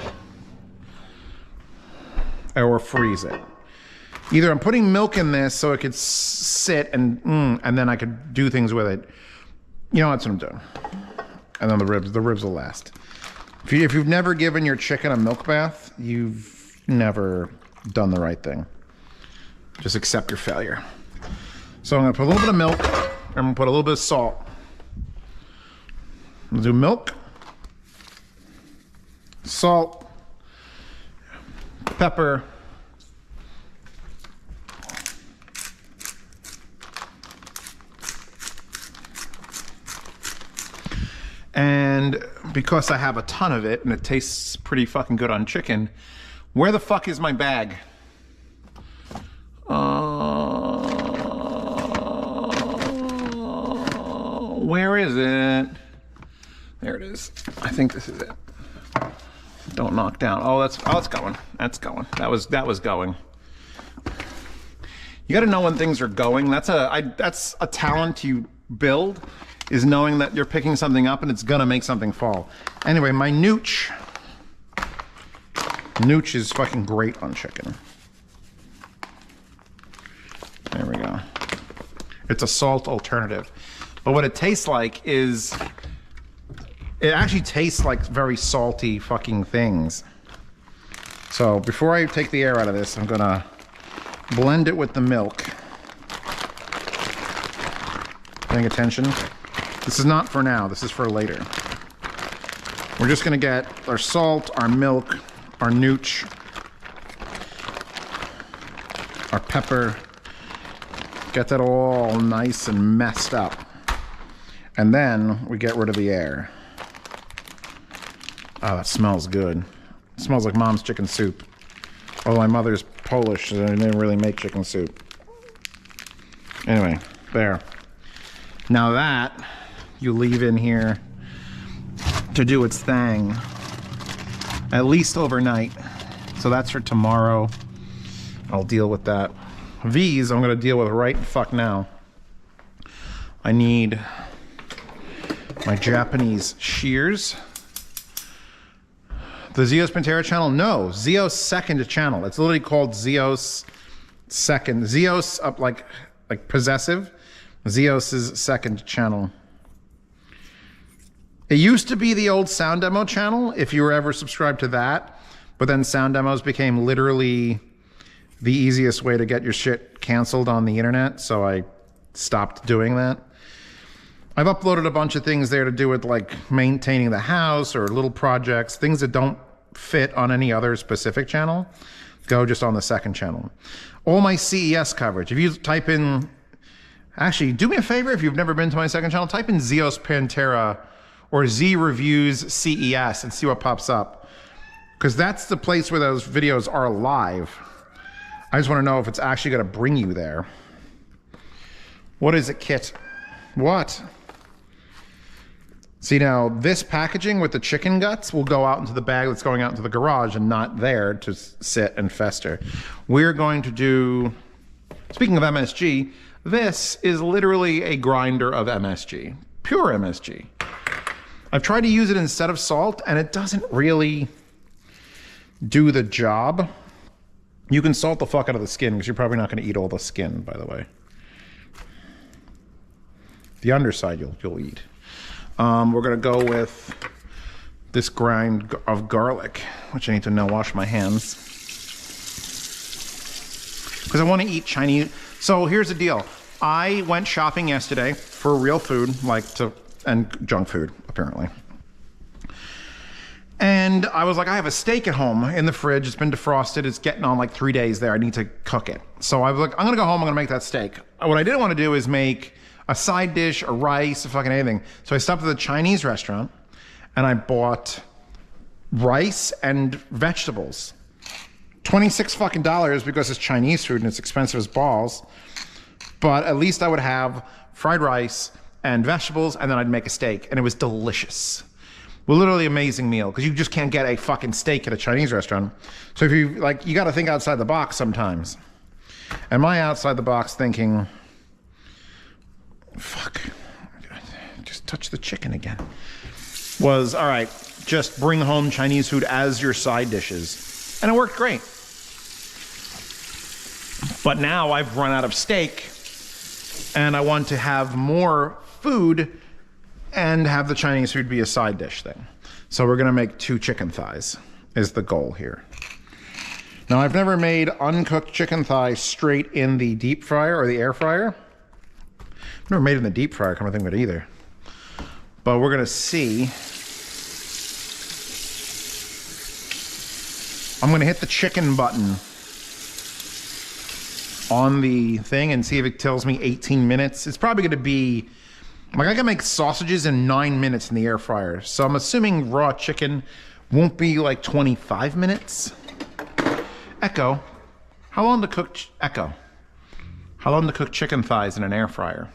or freeze it. Either I'm putting milk in this so it could sit and then I could do things with it. You know, that's what I'm doing. And then the ribs will last. If you've never given your chicken a milk bath, you've never done the right thing. Just accept your failure. So I'm gonna put a little bit of milk. I'm gonna put a little bit of salt. I'm gonna do milk, salt, pepper, and because I have a ton of it and it tastes pretty fucking good on chicken, where the fuck is my bag? Where is it? There it is. I think this is it. Don't knock down. Oh, it's going. That's going. That was going. You got to know when things are going. That's a talent you build, is knowing that you're picking something up and it's gonna make something fall. Anyway, my Tw1tch is fucking great on chicken. There we go. It's a salt alternative. But what it tastes like is, it actually tastes like very salty fucking things. So before I take the air out of this, I'm gonna blend it with the milk. Paying attention? This is not for now, this is for later. We're just gonna get our salt, our milk, our Tw1tch, our pepper, get that all nice and messed up. And then we get rid of the air. Oh, that smells good. It smells like mom's chicken soup. Although my mother's Polish, so they didn't really make chicken soup. Anyway, there. Now that you leave in here to do its thing, at least overnight. So that's for tomorrow. I'll deal with that. These I'm gonna deal with right fuck now. I need my Japanese shears. The Zeos Pantera channel? No, Zeos second channel. It's literally called Zeos second. Zeos up like possessive. Zeos' second channel. It used to be the old Sound Demo channel, if you were ever subscribed to that, but then Sound Demos became literally the easiest way to get your shit canceled on the internet, so I stopped doing that. I've uploaded a bunch of things there to do with like maintaining the house or little projects, things that don't fit on any other specific channel, go just on the second channel. All my CES coverage, if you type in, actually do me a favor if you've never been to my second channel, type in Zeos Pantera or Z Reviews CES and see what pops up. Because that's the place where those videos are live. I just want to know if it's actually going to bring you there. What is it, Kit? What? See, now this packaging with the chicken guts will go out into the bag that's going out into the garage and not there to sit and fester. We're going to do, speaking of MSG, this is literally a grinder of MSG, pure MSG. I've tried to use it instead of salt and it doesn't really do the job. You can salt the fuck out of the skin because you're probably not going to eat all the skin, by the way. The underside you'll eat. We're gonna go with this grind of garlic, which I need to now wash my hands because I want to eat Chinese. So here's the deal. I went shopping yesterday for real food, and junk food apparently. And And I was like, I have a steak at home in the fridge. It's been defrosted. It's getting on like 3 days there. I need to cook it. So I was like, I'm gonna go home. I'm gonna make that steak. What I didn't want to do is make a side dish, a rice, a fucking anything. So I stopped at the Chinese restaurant and I bought rice and vegetables. $26 fucking because it's Chinese food and it's expensive as balls. But at least I would have fried rice and vegetables, and then I'd make a steak, and it was delicious. Well, literally amazing meal, because you just can't get a fucking steak at a Chinese restaurant. So if you, like, you got to think outside the box sometimes. And my outside the box thinking, fuck, just touch the chicken again, was, all right, just bring home Chinese food as your side dishes. And it worked great. But now I've run out of steak, and I want to have more food and have the Chinese food be a side dish thing. So we're gonna make 2 chicken thighs, is the goal here. Now, I've never made uncooked chicken thighs straight in the deep fryer or the air fryer. I've never made it in the deep fryer, come to think of it either. But we're gonna see. I'm gonna hit the chicken button on the thing and see if it tells me 18 minutes. It's probably gonna be, like, I can make sausages in 9 minutes in the air fryer. So I'm assuming raw chicken won't be like 25 minutes. Echo, how long to cook, Echo? How long to cook chicken thighs in an air fryer?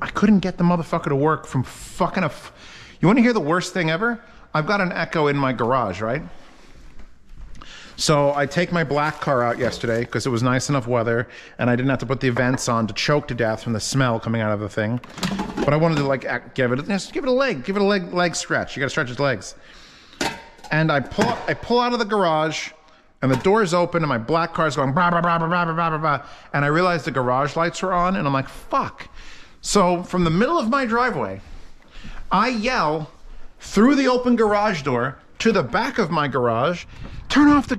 I couldn't get the motherfucker to work from fucking you wanna hear the worst thing ever? I've got an Echo in my garage, right? So I take my black car out yesterday because it was nice enough weather and I didn't have to put the vents on to choke to death from the smell coming out of the thing. But I wanted to like give it a leg stretch. You gotta stretch its legs. And I pull out of the garage and the door's open and my black car's going blah, blah, blah, blah, blah, blah, blah, blah. And I realized the garage lights were on and I'm like, fuck. So from the middle of my driveway, I yell through the open garage door to the back of my garage, turn off the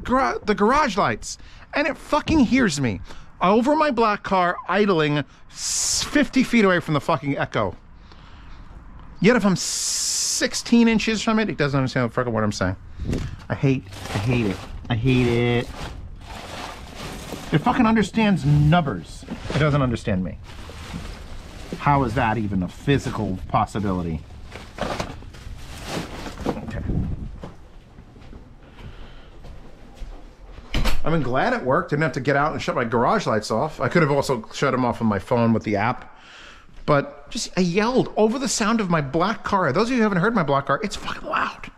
garage lights, and it fucking hears me over my black car idling 50 feet away from the fucking Echo. Yet if I'm 16 inches from it, it doesn't understand the fucking what I'm saying. I hate it. I hate it. It fucking understands numbers. It doesn't understand me. How is that even a physical possibility? Okay. I'm glad it worked. Didn't have to get out and shut my garage lights off. I could have also shut them off on my phone with the app. But just, I yelled over the sound of my black car. Those of you who haven't heard my black car, it's fucking loud.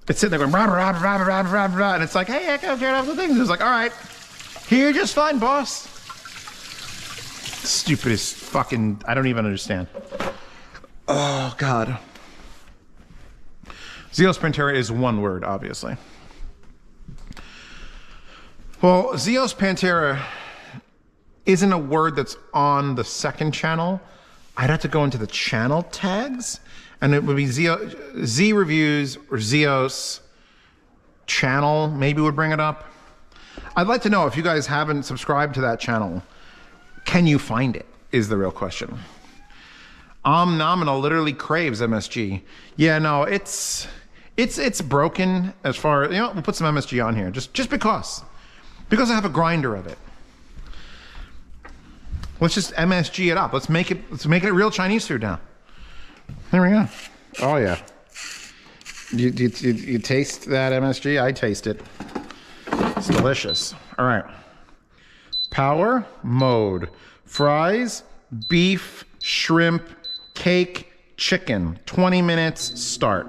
It's sitting there going, rah, rah, rah, rah, rah, rah, and it's like, hey, Echo, turn off the things. It's like, all right, here, just fine, boss. Stupidest fucking, I don't even understand. Oh, God. Zeos Pantera is one word, obviously. Well, Zeos Pantera isn't a word that's on the second channel. I'd have to go into the channel tags, and it would be Z Reviews or Zeos channel, maybe would bring it up. I'd like to know if you guys haven't subscribed to that channel, can you find it, is the real question. Nominal literally craves MSG. Yeah, no, it's broken as far, you know, we'll put some MSG on here, just because I have a grinder of it. Let's just MSG it up. Let's make it a real Chinese food now. There we go. Oh yeah. You taste that MSG? I taste it. It's delicious. All right. Power mode. Fries, beef, shrimp, cake, chicken. 20 minutes start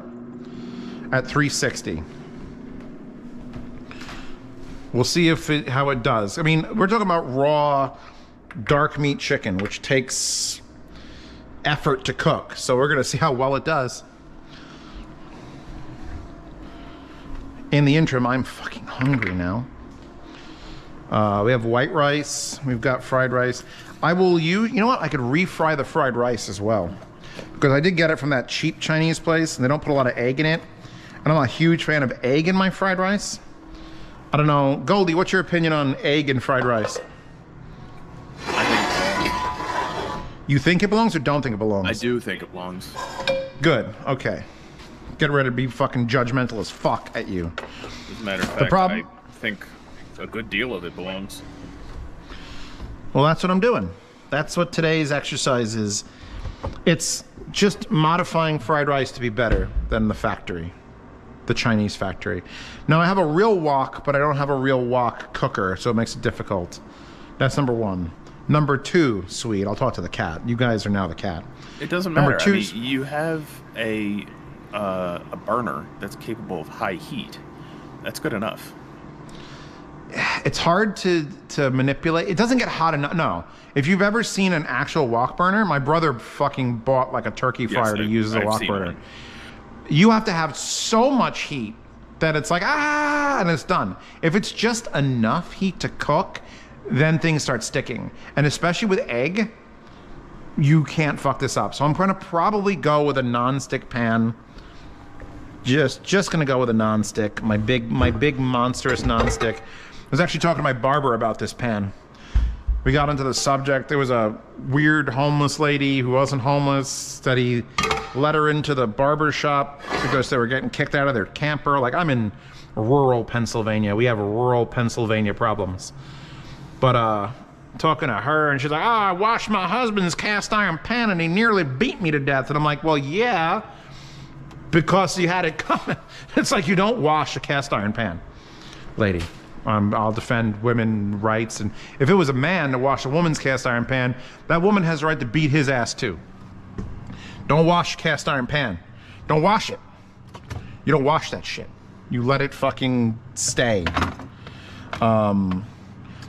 at 360. We'll see how it does. I mean, we're talking about raw dark meat chicken, which takes effort to cook. So we're gonna see how well it does. In the interim, I'm fucking hungry now. We have white rice, we've got fried rice. I will use, you know what? I could refry the fried rice as well. Because I did get it from that cheap Chinese place and they don't put a lot of egg in it. And I'm not a huge fan of egg in my fried rice. I don't know. Goldie, what's your opinion on egg and fried rice? You think it belongs or don't think it belongs? I do think it belongs. Good. Okay. Get ready to be fucking judgmental as fuck at you. As a matter of fact, I think a good deal of it belongs. Well, that's what I'm doing. That's what today's exercise is. It's just modifying fried rice to be better than the factory. The Chinese factory. Now, I have a real wok, but I don't have a real wok cooker, so it makes it difficult. That's number one. Number two, sweet. I'll talk to the cat. You guys are now the cat. It doesn't matter. Number two, I mean, you have a burner that's capable of high heat. That's good enough. It's hard to manipulate. It doesn't get hot enough. No. If you've ever seen an actual wok burner, my brother fucking bought like a turkey fryer to use as a wok burner. You have to have so much heat that it's like, and it's done. If it's just enough heat to cook, then things start sticking. And especially with egg, you can't fuck this up. So I'm going to probably go with a non-stick pan. Just going to go with a non-stick. My big monstrous non-stick. I was actually talking to my barber about this pan. We got into the subject. There was a weird homeless lady who wasn't homeless that he let her into the barber shop because they were getting kicked out of their camper. Like, I'm in rural Pennsylvania. We have rural Pennsylvania problems. But talking to her, and she's like, I washed my husband's cast iron pan and he nearly beat me to death. And I'm like, well, yeah, because you had it coming. It's like, you don't wash a cast iron pan, lady. I'll defend women's rights, and if it was a man to wash a woman's cast iron pan, that woman has the right to beat his ass too. Don't wash cast iron pan. Don't wash it. You don't wash that shit. You let it fucking stay.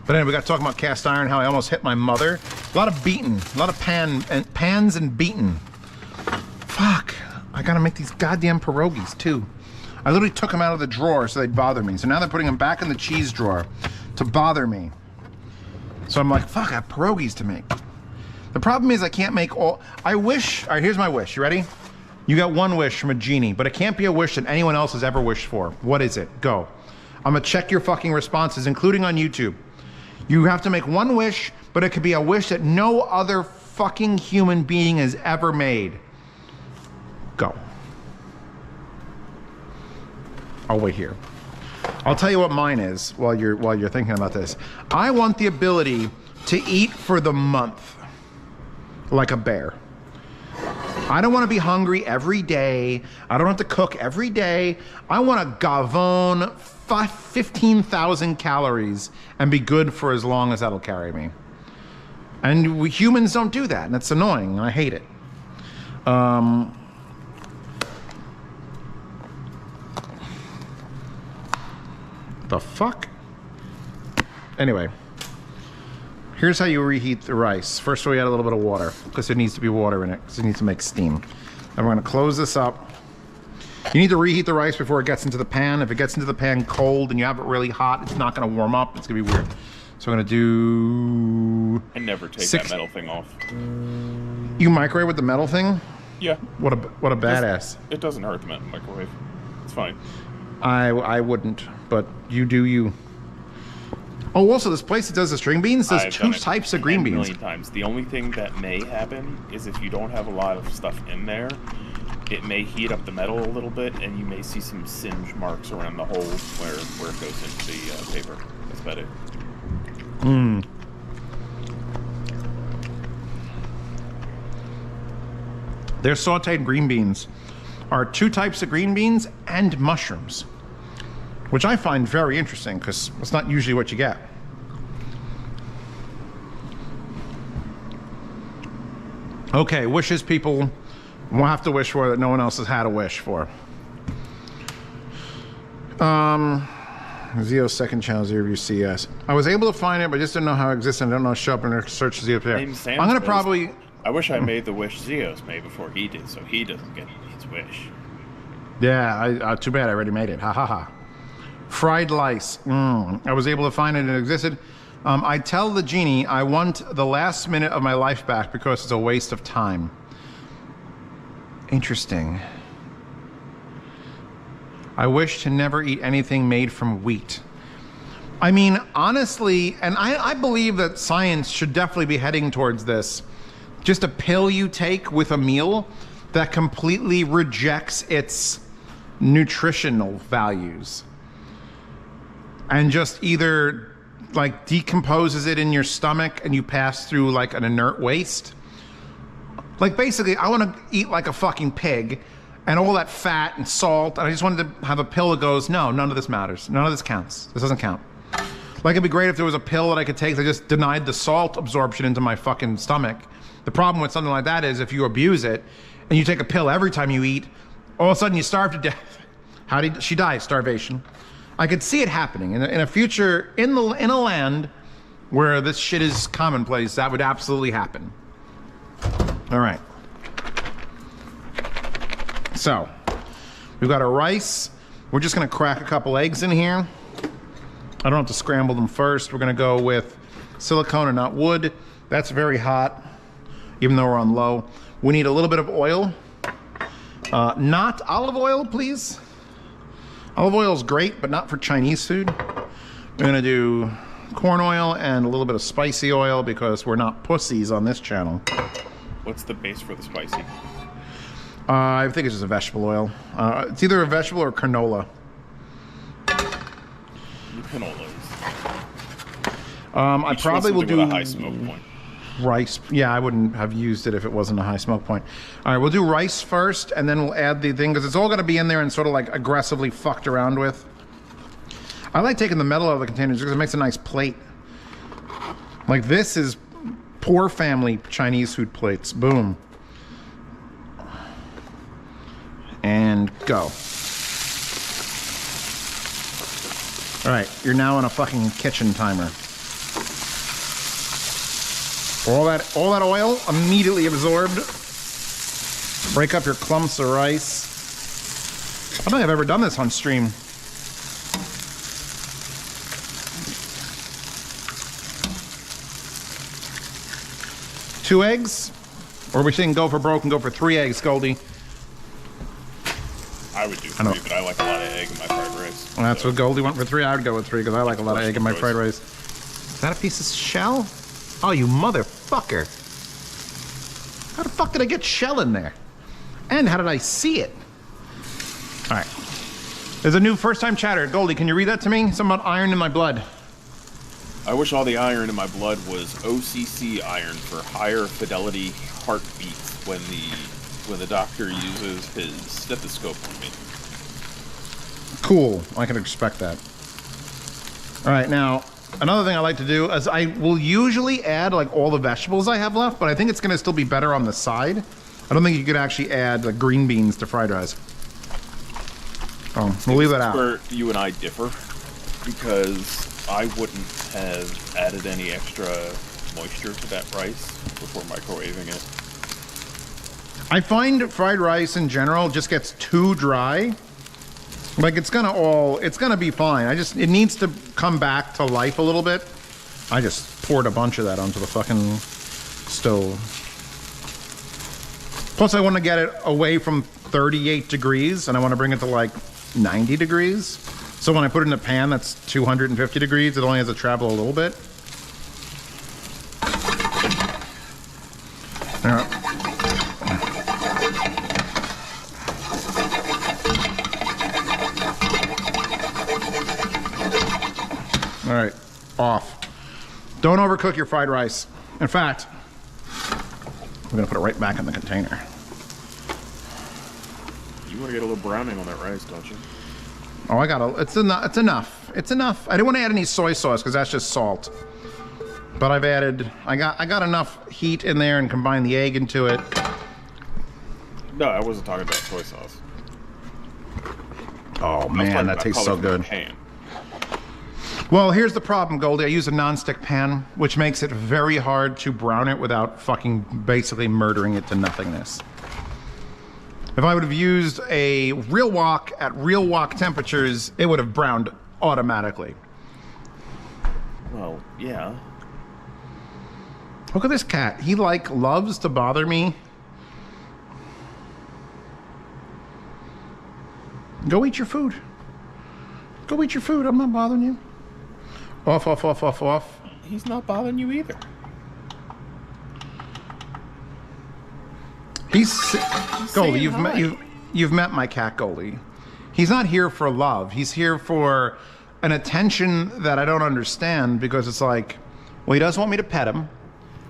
But anyway, we got talking about cast iron, how I almost hit my mother. A lot of beating, a lot of pans and beaten. Fuck, I gotta make these goddamn pierogies too. I literally took them out of the drawer so they'd bother me. So now they're putting them back in the cheese drawer to bother me. So I'm like, fuck, I have pierogies to make. The problem is I can't make all, I wish, all right, here's my wish, you ready? You got one wish from a genie, but it can't be a wish that anyone else has ever wished for. What is it? Go. I'm gonna check your fucking responses, including on YouTube. You have to make one wish, but it could be a wish that no other fucking human being has ever made. Go. I'll wait here. I'll tell you what mine is while you're thinking about this. I want the ability to eat for the month, like a bear. I don't want to be hungry every day. I don't have to cook every day. I want to gavone 15,000 calories and be good for as long as that'll carry me. And we humans don't do that, and it's annoying, and I hate it. The fuck? Anyway, here's how you reheat the rice. First, we add a little bit of water because there needs to be water in it because it needs to make steam. And we're going to close this up. You need to reheat the rice before it gets into the pan. If it gets into the pan cold and you have it really hot, it's not going to warm up. It's going to be weird. So I'm going to do... I never take that metal thing off. You microwave with the metal thing? Yeah. What a badass. It doesn't hurt the microwave. It's fine. I wouldn't, but you do you. Oh, also, this place that does the string beans does two types of green beans. 1,000,000 times. The only thing that may happen is if you don't have a lot of stuff in there, it may heat up the metal a little bit, and you may see some singe marks around the hole where it goes into the paper. That's about it. Mmm. Their sauteed green beans are two types of green beans and mushrooms, which I find very interesting because it's not usually what you get. Okay, wishes people will have to wish for that no one else has had a wish for. Zeos second channel, Zero Review CS. I was able to find it, but I just didn't know how it existed. I don't know how to show up and search Zeos there. I'm gonna probably... I wish I made the wish Zeos made before he did, so he doesn't get his wish. Yeah, too bad I already made it. Ha ha ha. Fried lice. I was able to find it and it existed. I tell the genie I want the last minute of my life back because it's a waste of time. Interesting. I wish to never eat anything made from wheat. I mean, honestly, and I believe that science should definitely be heading towards this, just a pill you take with a meal that completely rejects its nutritional values and just either like decomposes it in your stomach and you pass through like an inert waste. Like basically I want to eat like a fucking pig and all that fat and salt, and I just wanted to have a pill that goes, no, none of this matters. None of this counts. This doesn't count. Like it'd be great if there was a pill that I could take that just denied the salt absorption into my fucking stomach. The problem with something like that is if you abuse it and you take a pill every time you eat, all of a sudden you starve to death. How did she die? Starvation. I could see it happening in a future in a land where this shit is commonplace. That would absolutely happen. All right. So we've got our rice. We're just gonna crack a couple eggs in here. I don't have to scramble them first. We're gonna go with silicone and not wood. That's very hot, even though we're on low. We need a little bit of oil. Not olive oil, please. Olive oil is great, but not for Chinese food. We're gonna do corn oil and a little bit of spicy oil because we're not pussies on this channel. What's the base for the spicy? I think it's just a vegetable oil. It's either a vegetable or canola. Canola. I probably will do a high smoke point. Rice. Yeah, I wouldn't have used it if it wasn't a high smoke point. All right, we'll do rice first, and then we'll add the thing, because it's all going to be in there and sort of like aggressively fucked around with. I like taking the metal out of the containers because it makes a nice plate. Like this is poor family Chinese food plates. Boom. And go. All right, you're now in a fucking kitchen timer. All that oil immediately absorbed. Break up your clumps of rice. I don't think I've ever done this on stream. Two eggs? Or we shouldn't go for broke and go for 3 eggs, Goldie? I would do 3, but I like a lot of egg in my fried rice. Well, that's what Goldie went for 3. I would go with 3 because I like a lot of egg in my fried rice. Is that a piece of shell? Oh, you motherfucker. How the fuck did I get shell in there? And how did I see it? All right. There's a new first-time chatter. Goldie, can you read that to me? Something about iron in my blood. I wish all the iron in my blood was OCC iron for higher fidelity heartbeats when the doctor uses his stethoscope on me. Cool. I can expect that. All right, now, another thing I like to do is I will usually add like all the vegetables I have left, but I think it's going to still be better on the side. I don't think you could actually add like green beans to fried rice. Oh, we'll leave that out. Where you and I differ, because I wouldn't have added any extra moisture to that rice before microwaving it. I find fried rice in general just gets too dry. Like it's gonna be fine. It needs to come back to life a little bit. I just poured a bunch of that onto the fucking stove. Plus I want to get it away from 38 degrees and I want to bring it to like 90 degrees. So when I put it in a pan that's 250 degrees, it only has to travel a little bit. All right. All right, off. Don't overcook your fried rice. In fact, we're gonna put it right back in the container. You want to get a little browning on that rice, don't you? Oh, it's enough. It's enough. I didn't want to add any soy sauce because that's just salt. But I got enough heat in there and combined the egg into it. No, I wasn't talking about soy sauce. Oh man, that tastes so good. Well, here's the problem, Goldie. I use a non-stick pan, which makes it very hard to brown it without fucking basically murdering it to nothingness. If I would have used a real wok at real wok temperatures, it would have browned automatically. Well, yeah. Look at this cat. He loves to bother me. Go eat your food. Go eat your food. I'm not bothering you. Off. He's not bothering you either. Goldie. You've met my cat, Goldie. He's not here for love. He's here for an attention that I don't understand because it's like, well, he doesn't want me to pet him.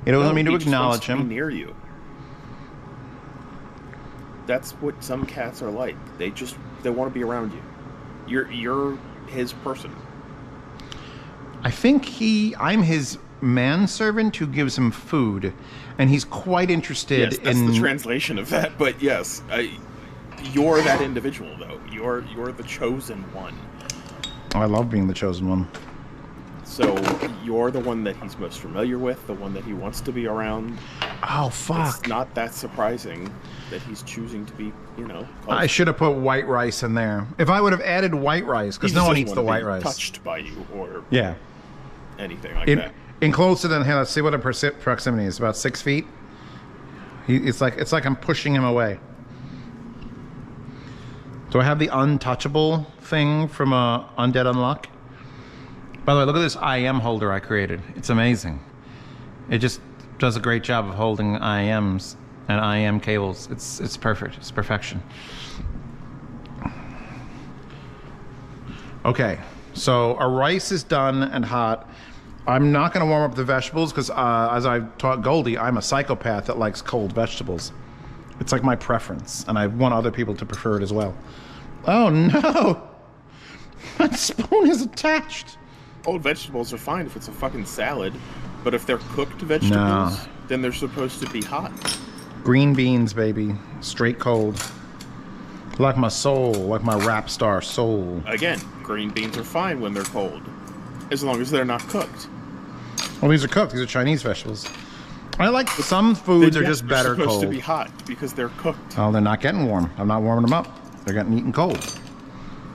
He doesn't want me to acknowledge him. To be near you. That's what some cats are like. They want to be around you. You're his person. I think I'm his manservant who gives him food, and he's quite interested yes, that's the translation of that. But yes, you're that individual, though. You're the chosen one. I love being the chosen one. So you're the one that he's most familiar with, the one that he wants to be around. Oh, fuck. It's not that surprising that he's choosing to be, I should have put white rice in there. If I would have added white rice, because no one eats the white rice. Touched by you or anything like that. In closer than here, let's see what the proximity is. About 6 feet. It's like I'm pushing him away. Do I have the untouchable thing from Undead Unlock? By the way, look at this IM holder I created. It's amazing. It just does a great job of holding IMs and IM cables. It's perfect. It's perfection. Okay, so our rice is done and hot. I'm not going to warm up the vegetables because, as I taught Goldie, I'm a psychopath that likes cold vegetables. It's like my preference, and I want other people to prefer it as well. Oh no! My spoon is attached. Cold vegetables are fine if it's a fucking salad, but if they're cooked vegetables, then they're supposed to be hot. Green beans, baby. Straight cold. Like my soul, like my rap star soul. Again, green beans are fine when they're cold, as long as they're not cooked. Well, these are cooked. These are Chinese vegetables. I like some foods are just better cold. They're supposed to be hot because they're cooked. Oh, they're not getting warm. I'm not warming them up. They're getting eaten cold.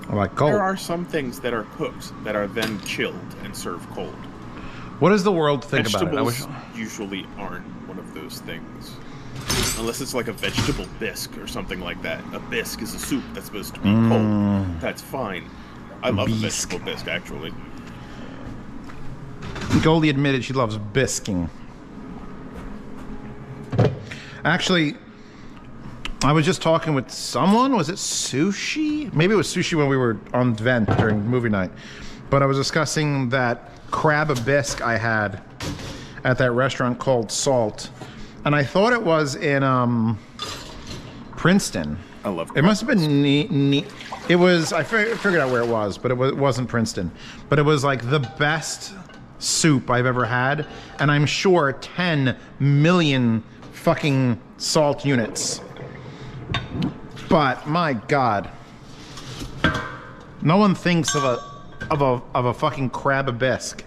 I like cold. There are some things that are cooked that are then chilled and served cold. What does the world think about it? Vegetables usually aren't one of those things. Unless it's like a vegetable bisque or something like that. A bisque is a soup that's supposed to be cold. That's fine. I love a vegetable bisque, actually. Goldie admitted she loves bisquing. Actually, I was just talking with someone. Was it Sushi? Maybe it was Sushi when we were on Tw1tch during movie night. But I was discussing that crab bisque I had at that restaurant called Salt. And I thought it was in Princeton. I love it. Must have been it was, I figured out where it was, but it wasn't Princeton. But it was like the best soup I've ever had. And I'm sure 10 million fucking salt units. But my God, no one thinks of a fucking crab bisque.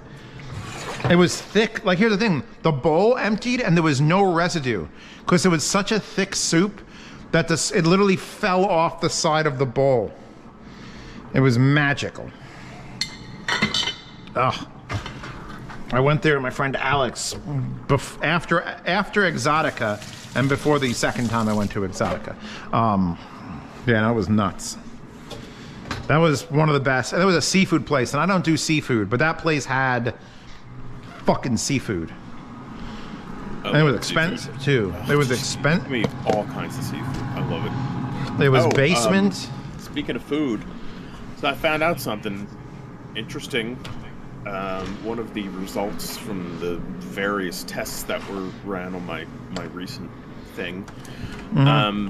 It was thick. Like, here's the thing: the bowl emptied and there was no residue because it was such a thick soup that it literally fell off the side of the bowl. It was magical. Ugh. I went there with my friend Alex after Exotica and before the second time I went to Exotica. Yeah, that was nuts. That was one of the best. And it was a seafood place, and I don't do seafood, but that place had fucking seafood. And it was expensive too. It was expensive. I mean, all kinds of seafood. I love it. It was basement. Speaking of food, so I found out something interesting. One of the results from the various tests that were ran on my recent thing.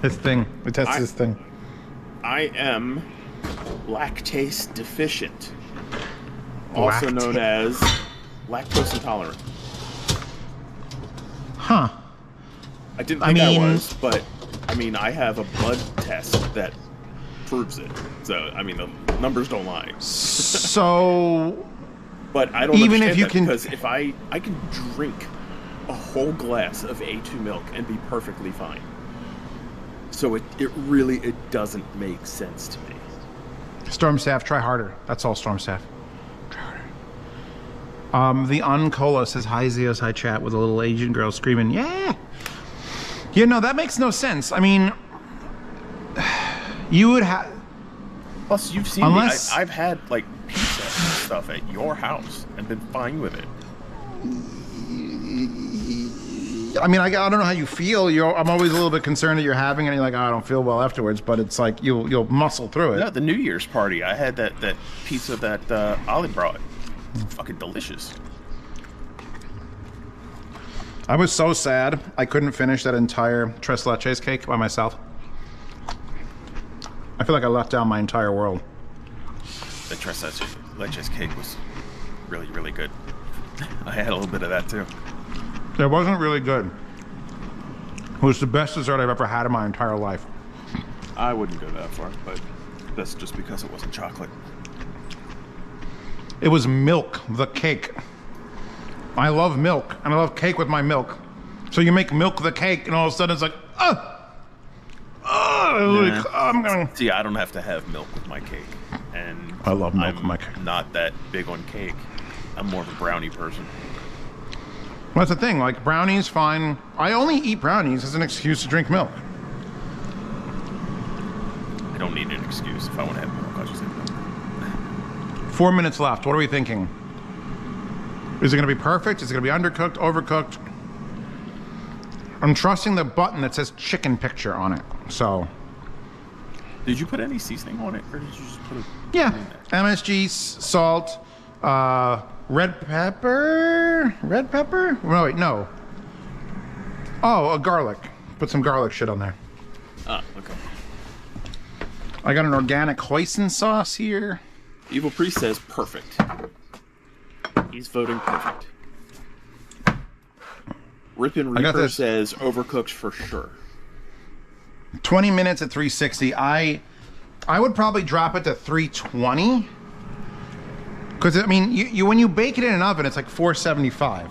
His thing. We tested his thing. I am lactase deficient, also known as lactose intolerant. Huh. I didn't think I was, but I mean, I have a blood test that proves it. So, I mean, the numbers don't lie. So, but I don't even understand if you that can, because if I can drink a whole glass of A2 milk and be perfectly fine. So it really doesn't make sense to me. Stormstaff, try harder. That's all, Stormstaff. Try harder. The Uncola says, hi, Zeos, hi, chat, with a little Asian girl screaming, yeah! Yeah, no, that makes no sense. I mean, you would have... Plus, you've seen me. I've had, like, pizza and stuff at your house and been fine with it. I mean, I don't know how you feel. I'm always a little bit concerned that you're having it and you're like, oh, I don't feel well afterwards, but it's like you'll muscle through it. No, the New Year's party, I had that pizza that Ollie brought. It's fucking delicious. I was so sad I couldn't finish that entire Tw1tch cake by myself. I feel like I left down my entire world. The Tw1tch cake was really, really good. I had a little bit of that too. It wasn't really good. It was the best dessert I've ever had in my entire life. I wouldn't go that far, but that's just because it wasn't chocolate. It was milk, the cake. I love milk, and I love cake with my milk. So you make milk the cake, and all of a sudden it's like, I'm gonna... See, I don't have to have milk with my cake, and I love milk with my cake. I'm not that big on cake. I'm more of a brownie person. Well, that's the thing, like brownies, fine. I only eat brownies as an excuse to drink milk. I don't need an excuse. If I want to have milk, I'll just have milk. 4 minutes left. What are we thinking? Is it going to be perfect? Is it going to be undercooked, overcooked? I'm trusting the button that says chicken picture on it. So. Did you put any seasoning on it, or did you just put it? Yeah, MSG, salt, red pepper. Red pepper? No, wait, no. Oh, garlic. Put some garlic shit on there. Ah, okay. I got an organic hoisin sauce here. Evil Priest says perfect. He's voting perfect. Rippin' Reaper says overcooked for sure. 20 minutes at 360. I would probably drop it to 320. Because, I mean, you when you bake it in an oven, it's like 475.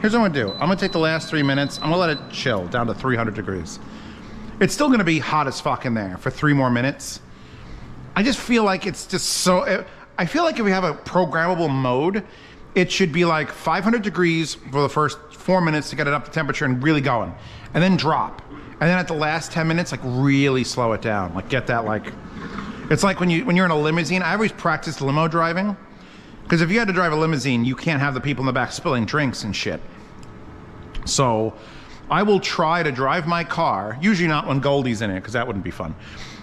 Here's what I'm going to do. I'm going to take the last 3 minutes. I'm going to let it chill down to 300 degrees. It's still going to be hot as fuck in there for 3 more minutes. I just feel like it's just so... I feel like if we have a programmable mode, it should be like 500 degrees for the first 4 minutes to get it up to temperature and really going. And then drop. And then at the last 10 minutes, like really slow it down. Like get that like... It's like when you're in a limousine. I always practiced limo driving. Because if you had to drive a limousine, you can't have the people in the back spilling drinks and shit. So I will try to drive my car, usually not when Goldie's in it, because that wouldn't be fun.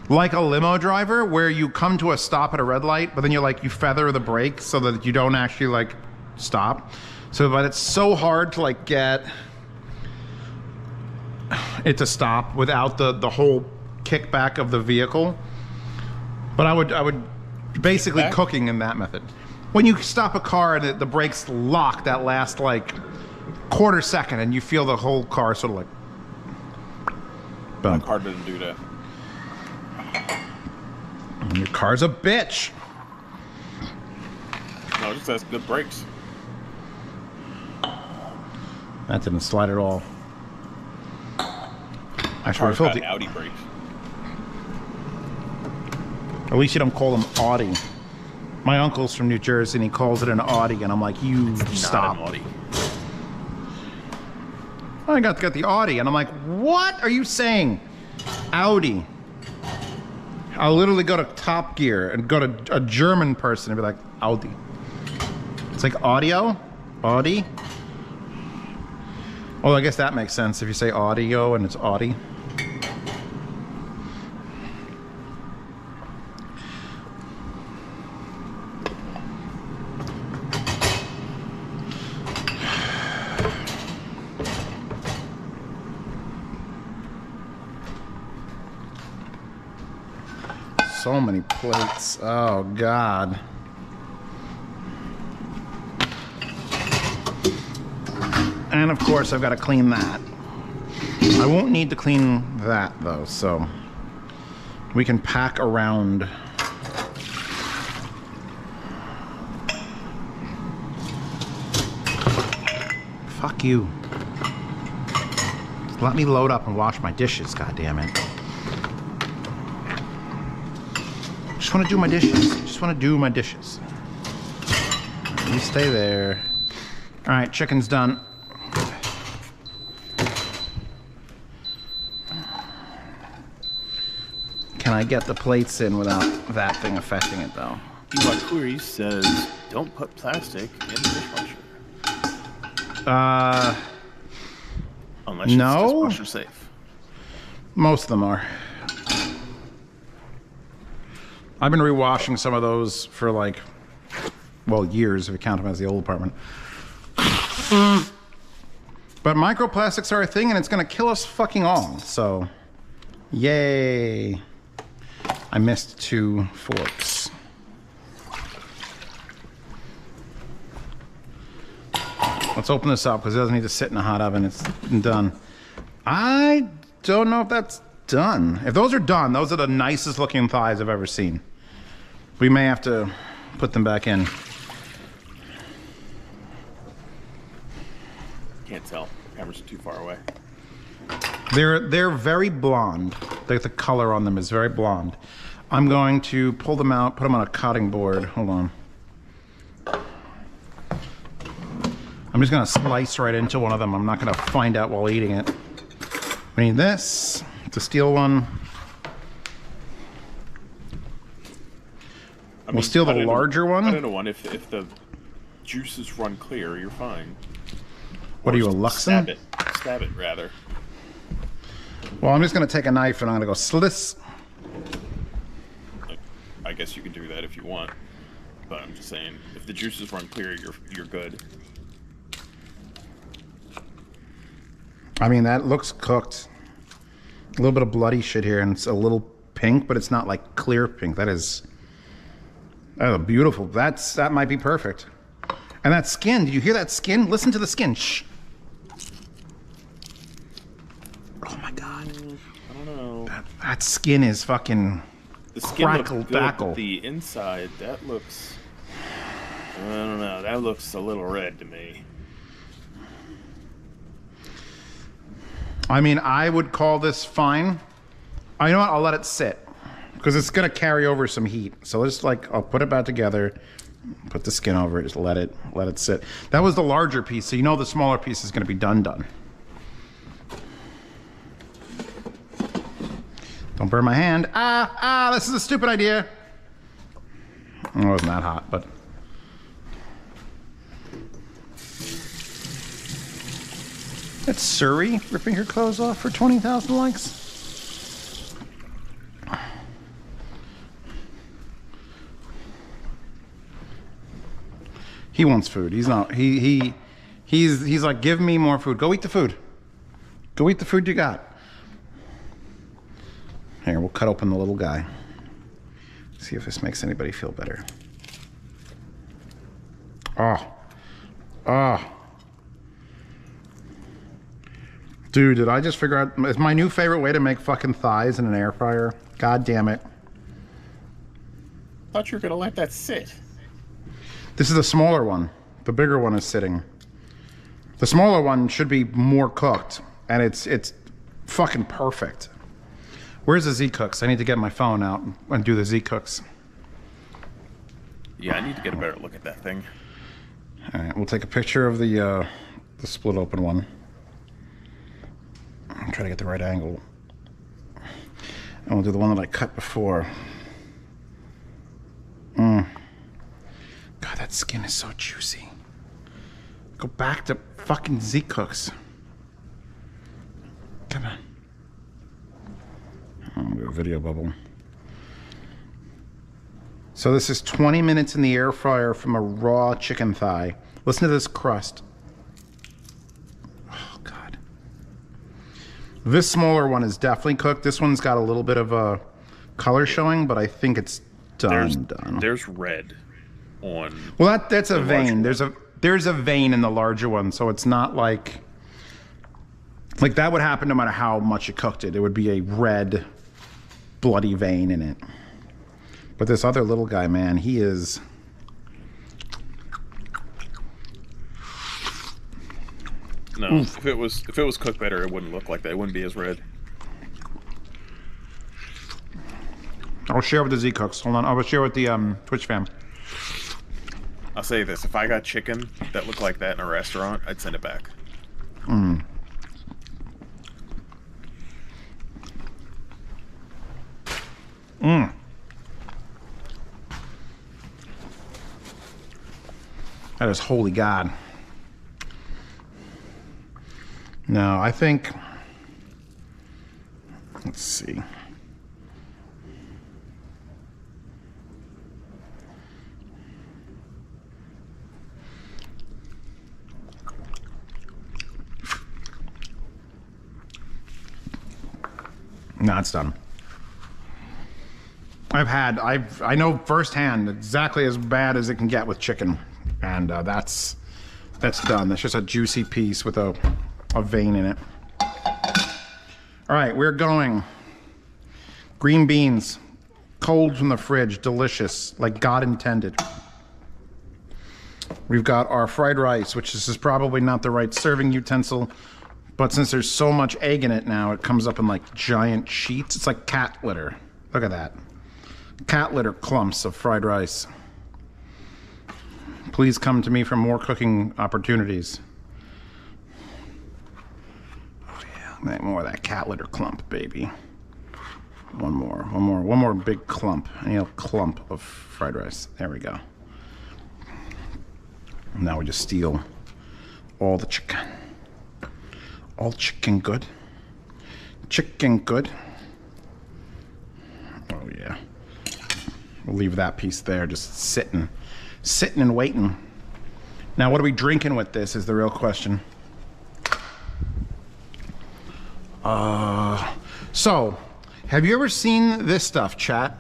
Like a limo driver, where you come to a stop at a red light, but then you feather the brake so that you don't actually like stop. So, but it's so hard to like get it to stop without the whole kickback of the vehicle. But I would basically cooking in that method. When you stop a car and the brakes lock that last like quarter second, and you feel the whole car sort of like. My car doesn't do that. Your car's a bitch. No, it just has good brakes. That didn't slide at all. Actually, Car's got Audi brakes. At least you don't call them Audi. My uncle's from New Jersey and he calls it an Audi, and I'm like, you stop. Not an Audi. I got the Audi, and I'm like, what are you saying? Audi. I'll literally go to Top Gear and go to a German person and be like, Audi. It's like audio? Audi? Oh, I guess that makes sense if you say audio and it's Audi. So many plates. Oh, God. And of course, I've got to clean that. I won't need to clean that, though, so we can pack around. Fuck you. Just let me load up and wash my dishes, goddammit. Just want to do my dishes. Just want to do my dishes. You stay there. All right, chicken's done. Can I get the plates in without that thing affecting it, though? Iwakuri says, don't put plastic in the dishwasher. Unless it's dishwasher safe. Most of them are. I've been rewashing some of those for like, well, years if you count them as the old apartment. But microplastics are a thing and it's gonna kill us fucking all, so yay. I missed 2 forks. Let's open this up because it doesn't need to sit in a hot oven. It's done. I don't know if that's done. If those are done, those are the nicest looking thighs I've ever seen. We may have to put them back in. Can't tell. Cameras are too far away. They're very blonde. The color on them is very blonde. I'm going to pull them out, put them on a cutting board. Hold on. I'm just gonna slice right into one of them. I'm not gonna find out while eating it. We need this. It's a steel one. We'll steal the larger one. Cut into one. If the juices run clear, you're fine. What are you, a Luxon? Stab it, rather. Well, I'm just gonna take a knife and I'm gonna go slice. I guess you can do that if you want, but I'm just saying, if the juices run clear, you're good. I mean, that looks cooked. A little bit of bloody shit here, and it's a little pink, but it's not like clear pink. That is beautiful. That might be perfect. And that skin, did you hear that skin? Listen to the skin. Shh. Oh my God. I don't know. That skin is fucking the skin crackle looks good, backle. but the inside, that looks, I don't know, that looks a little red to me. I mean, I would call this fine. You know what? I'll let it sit because it's gonna carry over some heat. So just like, I'll put it back together, put the skin over it, just let it sit. That was the larger piece, so you know the smaller piece is gonna be done. Don't burn my hand. This is a stupid idea. It wasn't that hot, but. That's Suri ripping her clothes off for 20,000 likes. He wants food. He's not. He's like, give me more food. Go eat the food. Go eat the food you got. Here, we'll cut open the little guy. See if this makes anybody feel better. Dude, did I just figure out, it's my new favorite way to make fucking thighs in an air fryer. God damn it. Thought you were gonna let that sit. This is the smaller one. The bigger one is sitting. The smaller one should be more cooked, and it's fucking perfect. Where's the Z-Cooks? I need to get my phone out and do the Z-Cooks. Yeah, I need to get a better look at that thing. All right, we'll take a picture of the split open one. I'm trying to get the right angle. And we'll do the one that I cut before. God, that skin is so juicy. Go back to fucking Z-Cooks. Come on. I'm gonna do a video bubble. So this is 20 minutes in the air fryer from a raw chicken thigh. Listen to this crust. Oh, God. This smaller one is definitely cooked. This one's got a little bit of a color showing, but I think it's done. There's red on. Well, that's a vein. There's a vein in the larger one, so it's not like that would happen no matter how much you cooked it. It would be a red, bloody vein in it. But this other little guy, man, he is. No, if it was cooked better, it wouldn't look like that. It wouldn't be as red. I'll share with the Z-Cooks. Hold on, I'll share with the Twitch fam. I'll say this: if I got chicken that looked like that in a restaurant, I'd send it back. That is holy God. No, I think... Let's see. No, it's done. I know firsthand exactly as bad as it can get with chicken, and that's done. That's just a juicy piece with a vein in it. All right, we're going. Green beans, cold from the fridge, delicious, like God intended. We've got our fried rice, which is probably not the right serving utensil, but since there's so much egg in it now, it comes up in like giant sheets. It's like cat litter. Look at that. Cat litter clumps of fried rice. Please come to me for more cooking opportunities. Oh yeah, more of that cat litter clump, baby. One more big clump. I need a clump of fried rice. There we go. Now we just steal all the chicken. All chicken good. Chicken good. Oh yeah. We'll leave that piece there, just sitting and waiting. Now what are we drinking with this is the real question. So, have you ever seen this stuff, chat?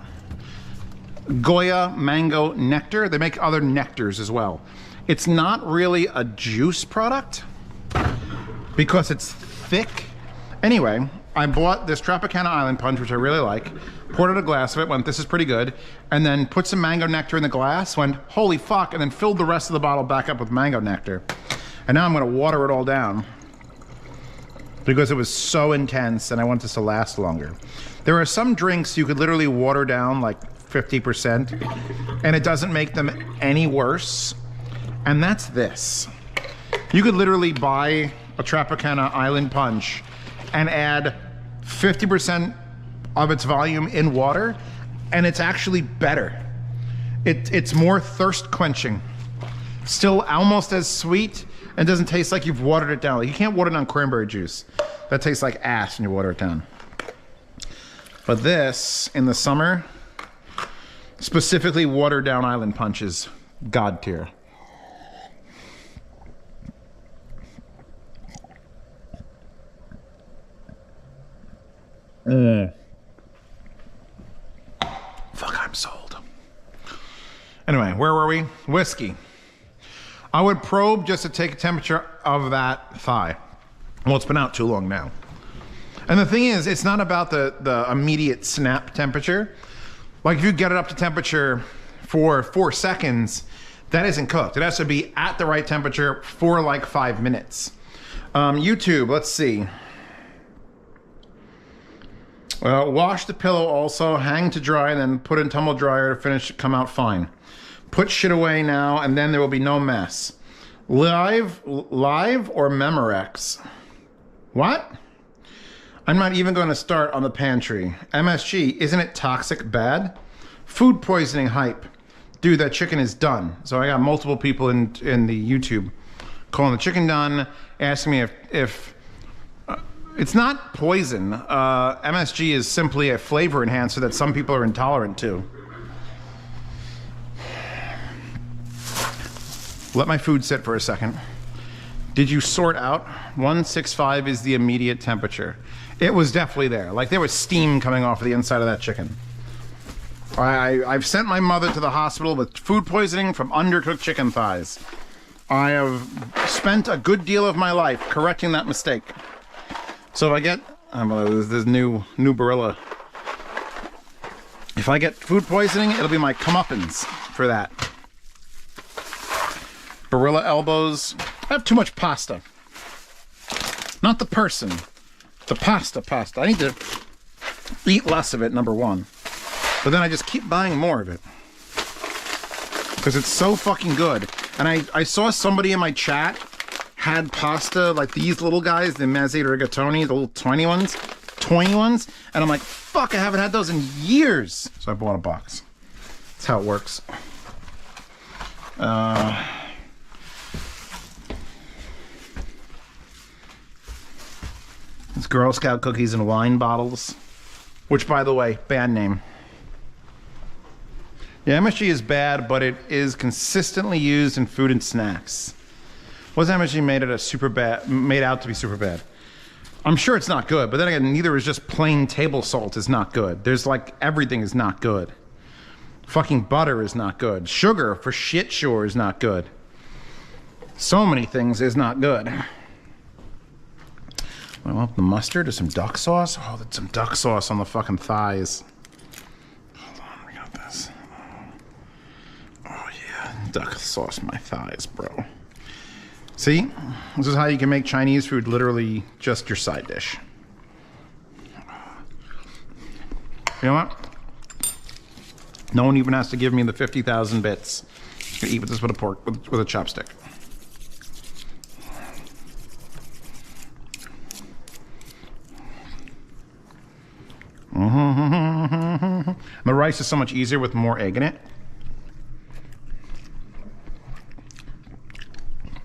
Goya mango nectar. They make other nectars as well. It's not really a juice product because it's thick. Anyway, I bought this Tropicana Island Punch, which I really like, poured out a glass of it, went, this is pretty good, and then put some mango nectar in the glass, went, holy fuck, and then filled the rest of the bottle back up with mango nectar. And now I'm gonna water it all down because it was so intense and I want this to last longer. There are some drinks you could literally water down like 50% and it doesn't make them any worse. And that's this. You could literally buy a Tropicana Island Punch and add 50% of its volume in water, and it's actually better. It's more thirst quenching. Still almost as sweet, and doesn't taste like you've watered it down. Like, you can't water down cranberry juice. That tastes like ass when you water it down. But this, in the summer, specifically watered down Island Punches, God tier. Fuck, I'm sold. Anyway, where were we? Whiskey. I would probe just to take a temperature of that thigh. Well, it's been out too long now. And the thing is, it's not about the immediate snap temperature. Like if you get it up to temperature for 4 seconds, that isn't cooked. It has to be at the right temperature for like 5 minutes. YouTube, let's see. Wash the pillow also, hang to dry, and then put in tumble dryer to finish, come out fine. Put shit away now, and then there will be no mess. Live or Memorex? What? I'm not even going to start on the pantry. MSG, isn't it toxic bad? Food poisoning hype. Dude, that chicken is done. So I got multiple people in the YouTube calling the chicken done, asking me if it's not poison. MSG is simply a flavor enhancer that some people are intolerant to. Let my food sit for a second. Did you sort out? 165 is the immediate temperature. It was definitely there. Like there was steam coming off of the inside of that chicken. I've sent my mother to the hospital with food poisoning from undercooked chicken thighs. I have spent a good deal of my life correcting that mistake. So if I get, this new Barilla. If I get food poisoning, it'll be my comeuppance for that. Barilla elbows. I have too much pasta. Not the person. The pasta. I need to eat less of it, number one. But then I just keep buying more of it. Because it's so fucking good. And I saw somebody in my chat had pasta like these little guys, the Mezze Rigatoni, the little tiny ones. And I'm like, fuck, I haven't had those in years. So I bought a box. That's how it works. It's Girl Scout cookies in wine bottles. Which, by the way, bad name. Yeah, MSG is bad, but it is consistently used in food and snacks. Was MSG made out to be super bad? I'm sure it's not good, but then again, neither is just plain table salt is not good. There's like, everything is not good. Fucking butter is not good. Sugar, for shit sure, is not good. So many things is not good. Well, the mustard or some duck sauce? Oh, that's some duck sauce on the fucking thighs. Hold on, we got this. Oh yeah, duck sauce my thighs, bro. See? This is how you can make Chinese food literally just your side dish. You know what? No one even has to give me the 50,000 bits. You can eat with this with a pork, with a chopstick. The rice is so much easier with more egg in it.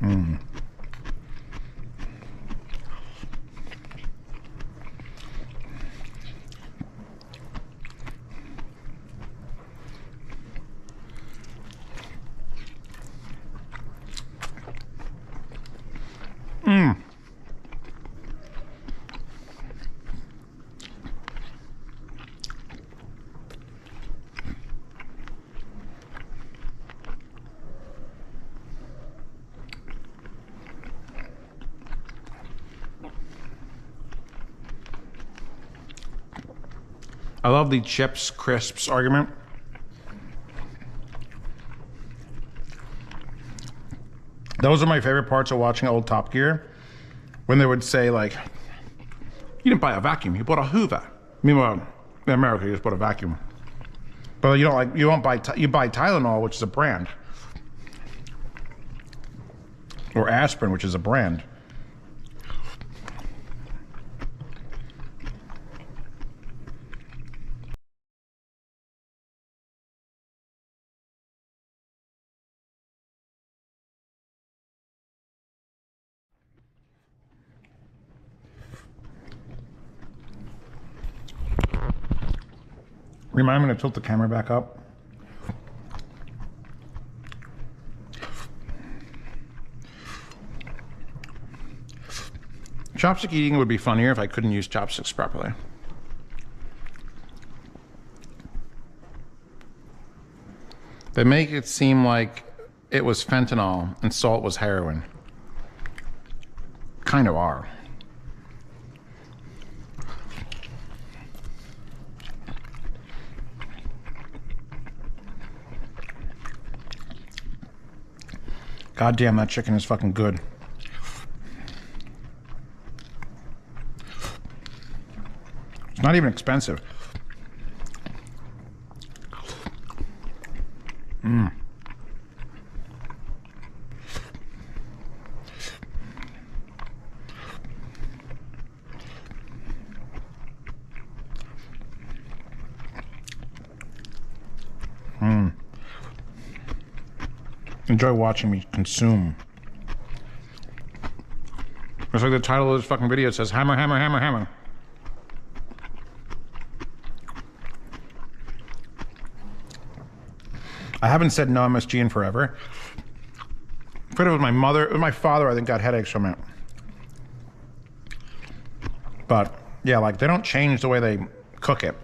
Mm. Mm. I love the chips crisps argument. Those are my favorite parts of watching old Top Gear. When they would say like, you didn't buy a vacuum, you bought a Hoover. Meanwhile, in America, you just bought a vacuum. But you don't like, you buy Tylenol, which is a brand. Or aspirin, which is a brand. Remind me to tilt the camera back up. Chopstick eating would be funnier if I couldn't use chopsticks properly. They make it seem like it was fentanyl and salt was heroin. Kind of are. God damn, that chicken is fucking good. It's not even expensive. Mmm. Mmm. Enjoy watching me consume. It's like the title of this fucking video says hammer, hammer, hammer, hammer. I haven't said no MSG in forever. I forget it was my mother, it was my father, I think, got headaches from it. But yeah, like they don't change the way they cook it.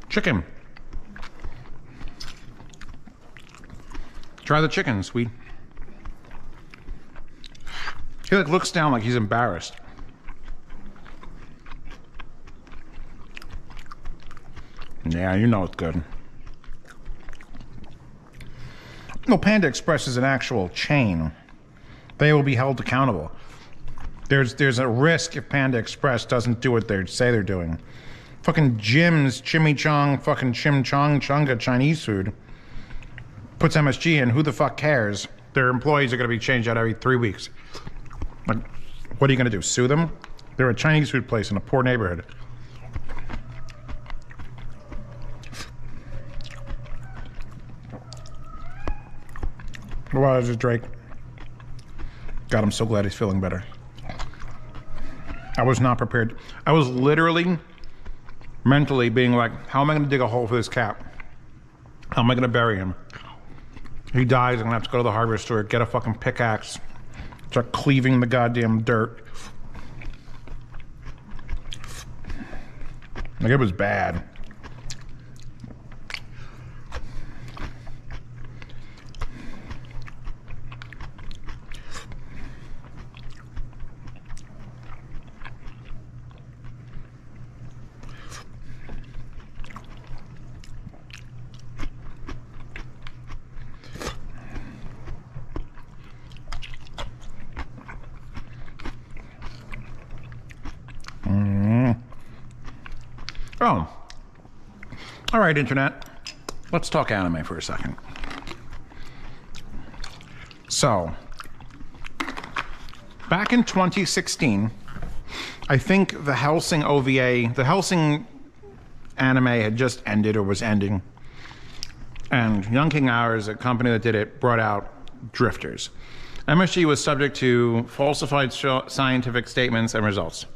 Chicken. Try the chicken, sweet. He like looks down like he's embarrassed. Yeah, you know it's good. No, Panda Express is an actual chain. They will be held accountable. There's a risk if Panda Express doesn't do what they say they're doing. Fucking Jim's Chimichong fucking Chimchong Chunga Chinese food puts MSG in. Who the fuck cares? Their employees are going to be changed out every 3 weeks. Like, what are you going to do? Sue them? They're a Chinese food place in a poor neighborhood. What is it, Drake? God, I'm so glad he's feeling better. I was not prepared. I was literally mentally being like, how am I going to dig a hole for this cat? How am I going to bury him? He dies, I'm going to have to go to the hardware store, get a fucking pickaxe, start cleaving the goddamn dirt. Like, it was bad. Oh. All right, Internet. Let's talk anime for a second. So, back in 2016, I think the Hellsing OVA, the Hellsing anime had just ended or was ending. And Young King Hours, a company that did it, brought out Drifters. MSG was subject to falsified scientific statements and results.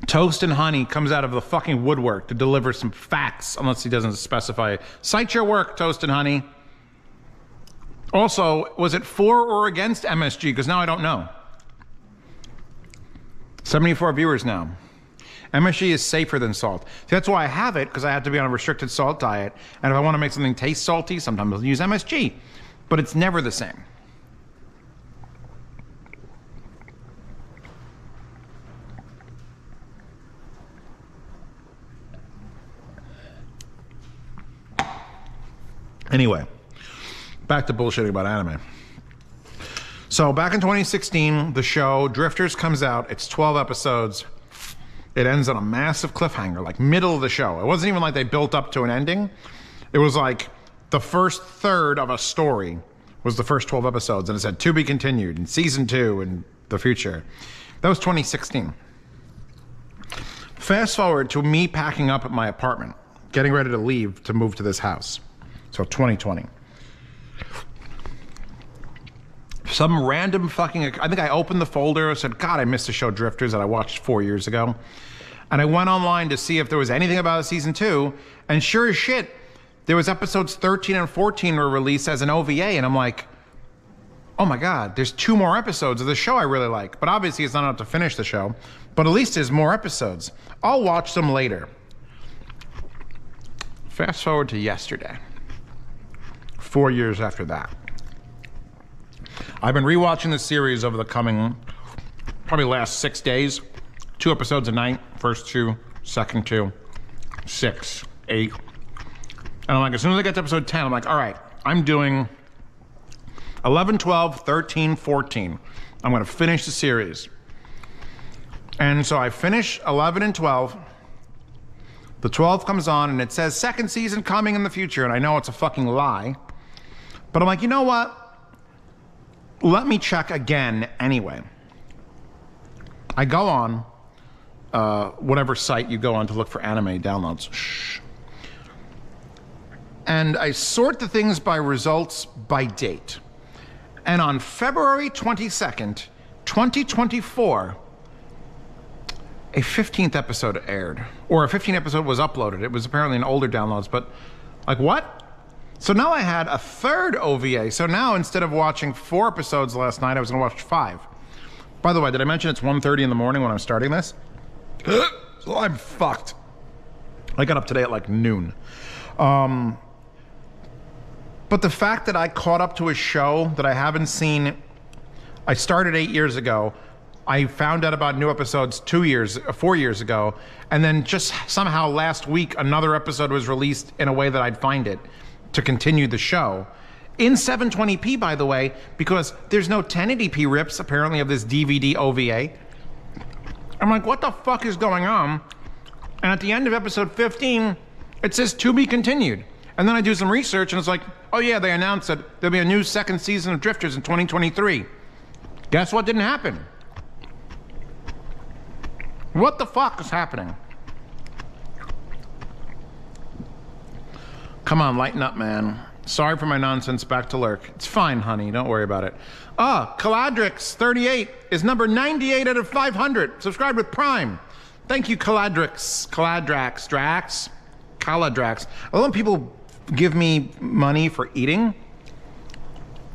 Toast and Honey comes out of the fucking woodwork to deliver some facts, unless he doesn't specify. Cite your work, Toast and Honey. Also, was it for or against MSG? Because now I don't know. 74 viewers now. MSG is safer than salt. See, that's why I have it, because I have to be on a restricted salt diet. And if I want to make something taste salty, sometimes I'll use MSG. But it's never the same. Anyway, back to bullshitting about anime. So back in 2016, the show Drifters comes out. It's 12 episodes. It ends on a massive cliffhanger, like middle of the show. It wasn't even like they built up to an ending. It was like the first third of a story was the first 12 episodes, and it said to be continued in season 2 in the future. That was 2016. Fast forward to me packing up at my apartment, getting ready to leave to move to this house. So 2020. Some random fucking, I think I opened the folder and said, God, I missed the show Drifters that I watched 4 years ago. And I went online to see if there was anything about season 2. And sure as shit, there was episodes 13 and 14 were released as an OVA. And I'm like, oh my God, there's 2 more episodes of the show I really like. But obviously it's not enough to finish the show. But at least there's more episodes. I'll watch them later. Fast forward to yesterday. 4 years after that. I've been rewatching the series over the coming, probably last 6 days. 2 episodes a night. First 2, second 2, 6, 8. And I'm like, as soon as I get to episode 10, I'm like, all right, I'm doing 11, 12, 13, 14. I'm going to finish the series. And so I finish 11 and 12. The 12th comes on and it says second season coming in the future. And I know it's a fucking lie. But I'm like, you know what? Let me check again anyway. I go on whatever site you go on to look for anime downloads. Shh. And I sort the things by results by date. And on February 22nd, 2024, a 15th episode aired. Or a 15th episode was uploaded. It was apparently in older downloads, but like what? So now I had a third OVA. So now instead of watching 4 episodes last night, I was gonna watch 5. By the way, did I mention it's 1:30 in the morning when I'm starting this? So I'm fucked. I got up today at like noon. But the fact that I caught up to a show that I haven't seen, I started 8 years ago. I found out about new episodes 4 years ago. And then just somehow last week, another episode was released in a way that I'd find it to continue the show. In 720p, by the way, because there's no 1080p rips, apparently, of this DVD OVA. I'm like, what the fuck is going on? And at the end of episode 15, it says to be continued. And then I do some research and it's like, oh yeah, they announced that there'll be a new second season of Drifters in 2023. Guess what didn't happen? What the fuck is happening? Come on, lighten up, man. Sorry for my nonsense. Back to lurk. It's fine, honey. Don't worry about it. Caladrix38 is number 98 out of 500. Subscribe with Prime. Thank you, Caladrix. Caladrax. I love when people give me money for eating.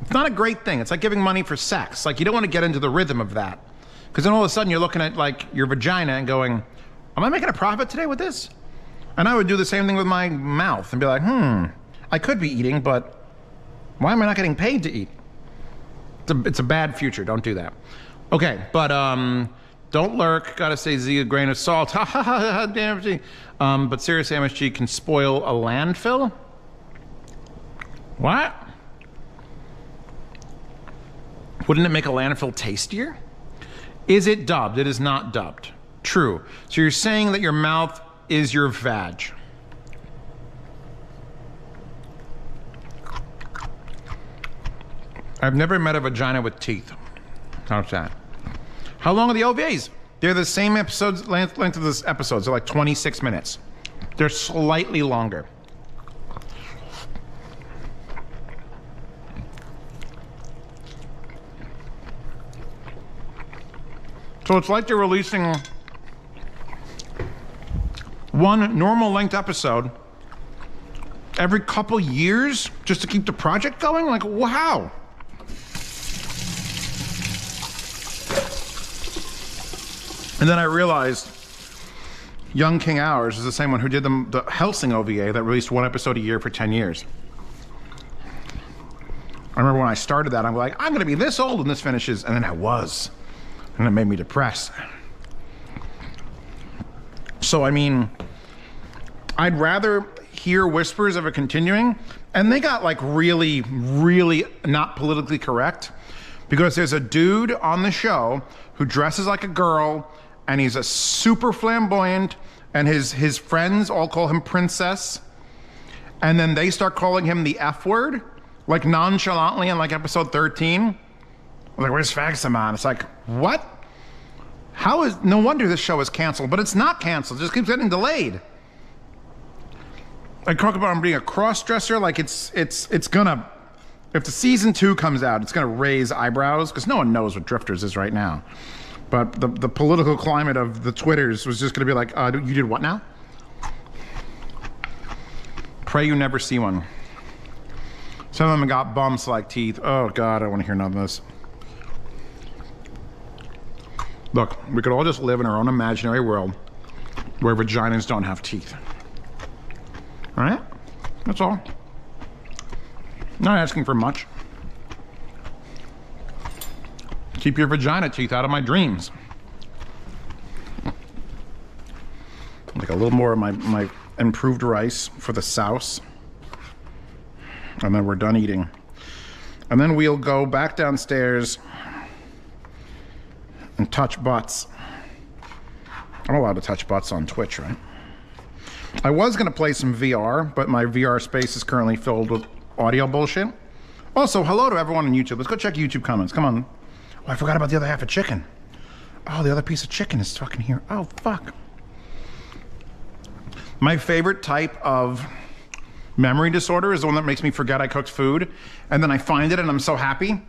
It's not a great thing. It's like giving money for sex. Like, you don't want to get into the rhythm of that. Because then all of a sudden you're looking at, like, your vagina and going, am I making a profit today with this? And I would do the same thing with my mouth and be like, I could be eating, but why am I not getting paid to eat? It's a bad future. Don't do that. Okay, but don't lurk. Gotta say Z a grain of salt. Ha ha ha, damn. But seriously, MSG can spoil a landfill? What? Wouldn't it make a landfill tastier? Is it dubbed? It is not dubbed. True. So you're saying that your mouth is your vag. I've never met a vagina with teeth. How's that? How long are the OVAs? They're the same episodes, length of this episodes. They're like 26 minutes. They're slightly longer. So it's like they're releasing one normal length episode every couple years just to keep the project going? Like, wow. And then I realized Young King Hours is the same one who did the Helsing OVA that released one episode a year for 10 years. I remember when I started that, I'm like, I'm gonna be this old when this finishes, and then I was. And it made me depressed. So, I mean, I'd rather hear whispers of it continuing, and they got like really, really not politically correct, because there's a dude on the show who dresses like a girl, and he's a super flamboyant, and his friends all call him princess, and then they start calling him the F word, like nonchalantly in like episode 13. I'm like, where's Fagsaman? It's like, what? How is, no wonder this show is canceled, but it's not canceled, it just keeps getting delayed. I talk about him being a cross-dresser, like it's gonna, if the season 2 comes out, it's gonna raise eyebrows, because no one knows what Drifters is right now. But the political climate of the Twitters was just gonna be like, you did what now? Pray you never see one. Some of them got bumps like teeth. Oh God, I don't wanna hear none of this. Look, we could all just live in our own imaginary world where vaginas don't have teeth. All right? That's all. Not asking for much. Keep your vagina teeth out of my dreams. Like a little more of my improved rice for the souse. And then we're done eating. And then we'll go back downstairs and touch butts. I'm allowed to touch butts on Twitch, right? I was gonna play some VR, but my VR space is currently filled with audio bullshit. Also, hello to everyone on YouTube. Let's go check YouTube comments, come on. Oh, I forgot about the other half of chicken. Oh, the other piece of chicken is fucking here. Oh, fuck. My favorite type of memory disorder is the one that makes me forget I cooked food, and then I find it and I'm so happy.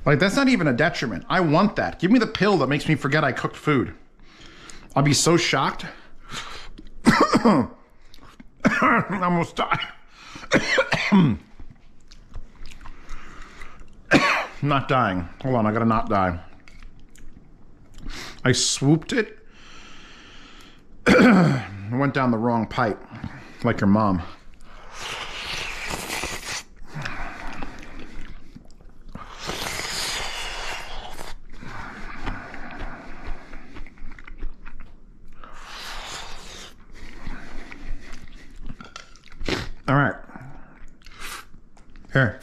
Like, that's not even a detriment. I want that. Give me the pill that makes me forget I cooked food. I'll be so shocked. I almost died. I'm not dying. Hold on, I gotta not die. I swooped it. Went down the wrong pipe, like your mom. All right. Here.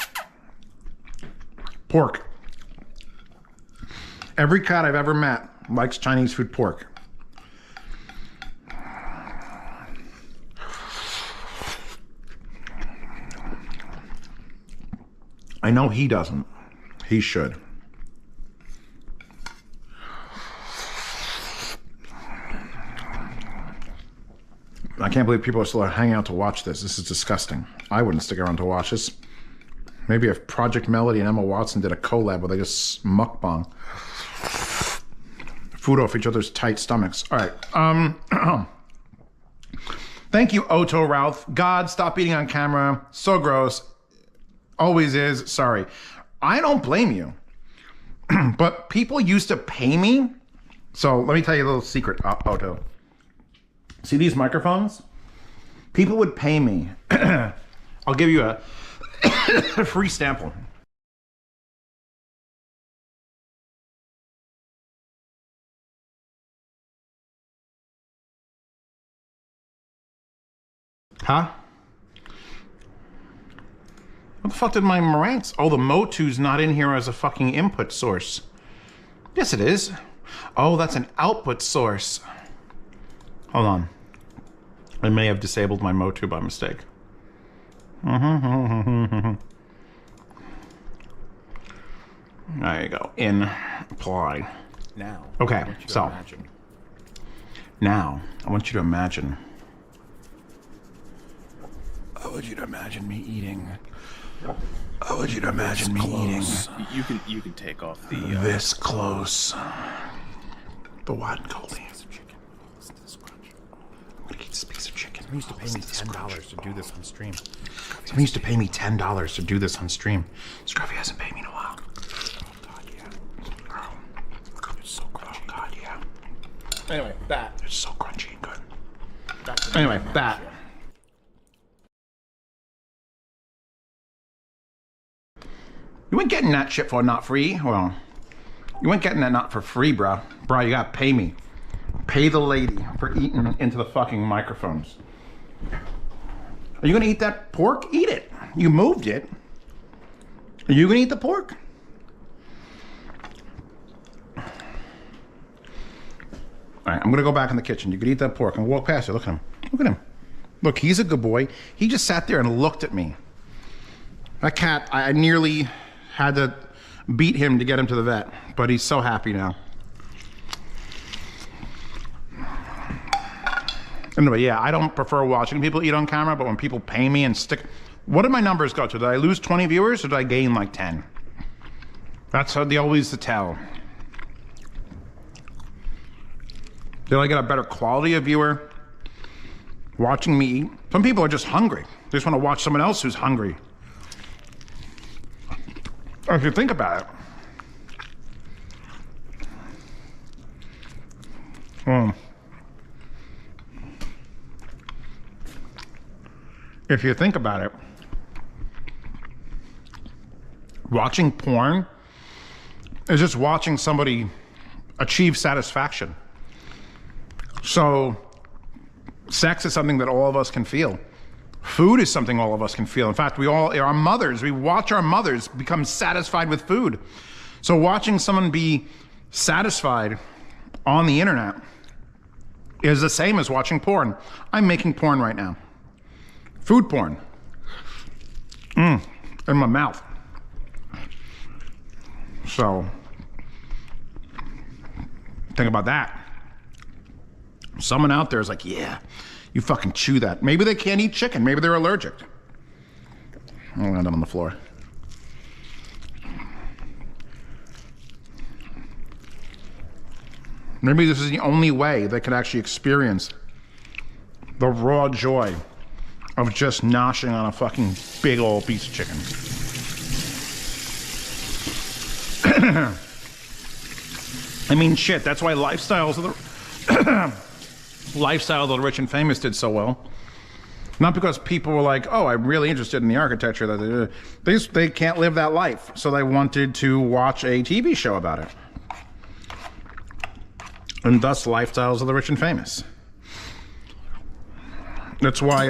Pork. Every cat I've ever met likes Chinese food pork. I know he doesn't. He should. I can't believe people are still hanging out to watch this. This is disgusting. I wouldn't stick around to watch this. Maybe if Project Melody and Emma Watson did a collab where they just mukbang food off each other's tight stomachs. All right. Thank you, Otto Ralph. God, stop eating on camera. So gross. Always is. Sorry. I don't blame you. But people used to pay me. So let me tell you a little secret, Otto. See these microphones? People would pay me. I'll give you a free sample. Huh? What the fuck did my Marantz? Oh, the Motu's not in here as a fucking input source. Yes, it is. Oh, that's an output source. Hold on. I may have disabled my Motu by mistake. There you go. In, apply. Now. Okay, so. Now, I want you to imagine. I want you to imagine me eating. I want you to imagine me eating. You can take off the this close. The what, Colby? I'm gonna eat this piece of chicken. Someone used to pay me $10 to do this on stream. Someone used to pay me $10 to do this on stream. Scruffy hasn't paid me in a while. Oh God, yeah. Oh, it's so crunchy. Oh God, yeah. Anyway, that. It's so crunchy and good. Anyway, that. You ain't getting that shit for not free. Well, you ain't getting that not for free, bro. Bro, you gotta pay me. Pay the lady for eating into the fucking microphones. Are you gonna eat that pork? Eat it. You moved it. Are you gonna eat the pork? All right, I'm gonna go back in the kitchen. You could eat that pork and walk past it. Look at him. Look at him. Look, he's a good boy. He just sat there and looked at me. That cat, I nearly had to beat him to get him to the vet, but he's so happy now. Anyway, yeah, I don't prefer watching people eat on camera, but when people pay me and stick... What did my numbers go to? Did I lose 20 viewers or did I gain like 10? That's how they always tell. Did I get a better quality of viewer watching me eat? Some people are just hungry. They just want to watch someone else who's hungry. If you think about it. If you think about it, watching porn is just watching somebody achieve satisfaction. So, sex is something that all of us can feel. Food is something all of us can feel. In fact, we watch our mothers become satisfied with food. So watching someone be satisfied on the internet is the same as watching porn. I'm making porn right now. Food porn. In my mouth. So, think about that. Someone out there is like, yeah, you fucking chew that. Maybe they can't eat chicken. Maybe they're allergic. I'll land on the floor. Maybe this is the only way they can actually experience the raw joy of just noshing on a fucking big old piece of chicken. I mean, shit, that's why Lifestyles of the Rich and Famous did so well. Not because people were like, oh, I'm really interested in the architecture. That they can't live that life. So they wanted to watch a TV show about it. And thus, Lifestyles of the Rich and Famous. That's why,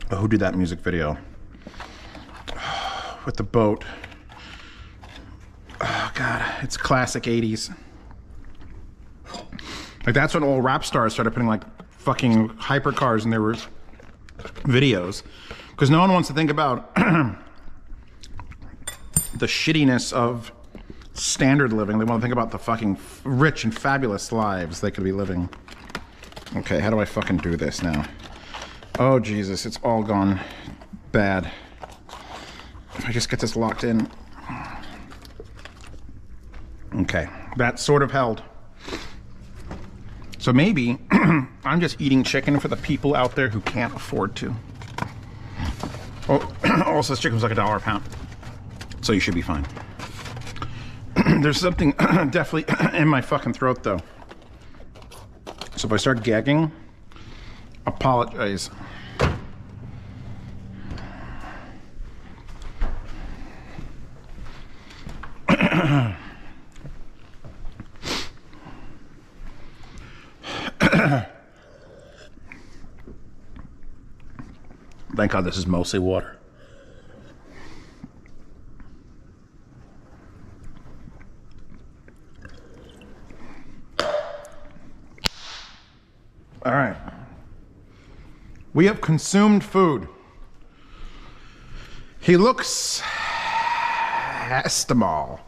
who did that music video? With the boat. Oh, God, it's classic 80s. Like, that's when all rap stars started putting, like, fucking hypercars in their videos. Because no one wants to think about the shittiness of standard living. They want to think about the fucking rich and fabulous lives they could be living. Okay, how do I fucking do this now? Oh, Jesus, it's all gone bad. If I just get this locked in. Okay, that sort of held. So maybe I'm just eating chicken for the people out there who can't afford to. Oh, also this chicken was like $1 a pound. So you should be fine. There's something definitely in my fucking throat though. So if I start gagging, apologize. Thank God this is mostly water. All right. We have consumed food. He looks estimable.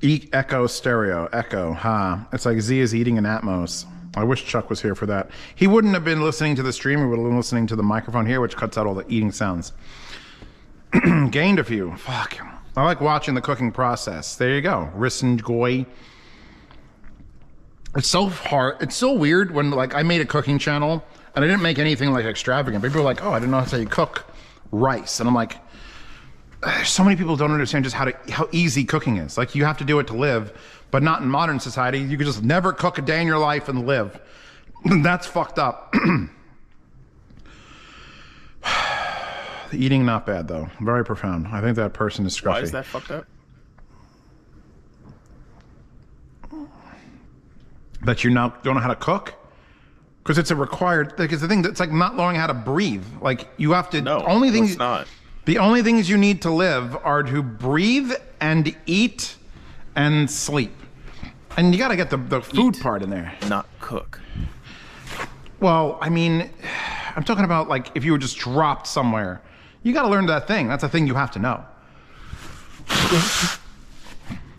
Eat echo stereo. Echo, huh? It's like Z is eating an Atmos. I wish Chuck was here for that. He wouldn't have been listening to the stream. He would have been listening to the microphone here, which cuts out all the eating sounds. Gained a few. Fuck. I like watching the cooking process. There you go. Rissen Goy. It's so hard. It's so weird when, like, I made a cooking channel and I didn't make anything like extravagant. People are like, oh, I didn't know how you cook rice. And I'm like, so many people don't understand just how easy cooking is. Like, you have to do it to live, but not in modern society. You could just never cook a day in your life and live. That's fucked up. The eating, not bad though. Very profound. I think that person is scruffy. Why is that fucked up? That you now don't know how to cook? Because it's a required. Because the thing that's like not knowing how to breathe. Like, you have to. No, only things. it's not. The only things you need to live are to breathe and eat and sleep. And you got to get the food part in there. Not cook. Well, I mean, I'm talking about like if you were just dropped somewhere. You got to learn that thing. That's a thing you have to know.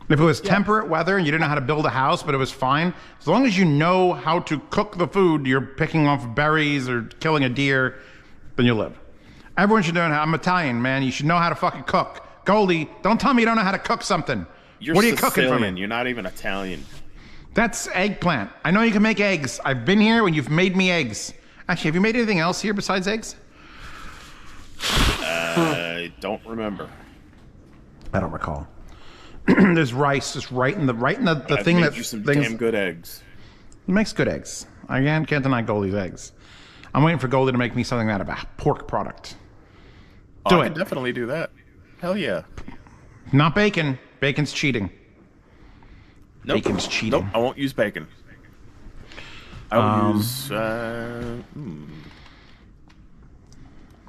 If it was temperate weather and you didn't know how to build a house, but it was fine, as long as you know how to cook the food, you're picking off berries or killing a deer, then you live. Everyone should know how. I'm Italian, man. You should know how to fucking cook. Goldie, don't tell me you don't know how to cook something. You're what are you Sicilian. cooking for me? You're not even Italian. That's eggplant. I know you can make eggs. I've been here when you've made me eggs. Actually, have you made anything else here besides eggs? I don't remember. I don't recall. There's rice just right in the thing made that you some things, damn good eggs. It makes good eggs. I can't deny Goldie's eggs. I'm waiting for Goldie to make me something out of a pork product. I can definitely do that. Hell yeah. Not bacon. Bacon's cheating. Nope. Bacon's cheating. Nope, I won't use bacon. I'll use...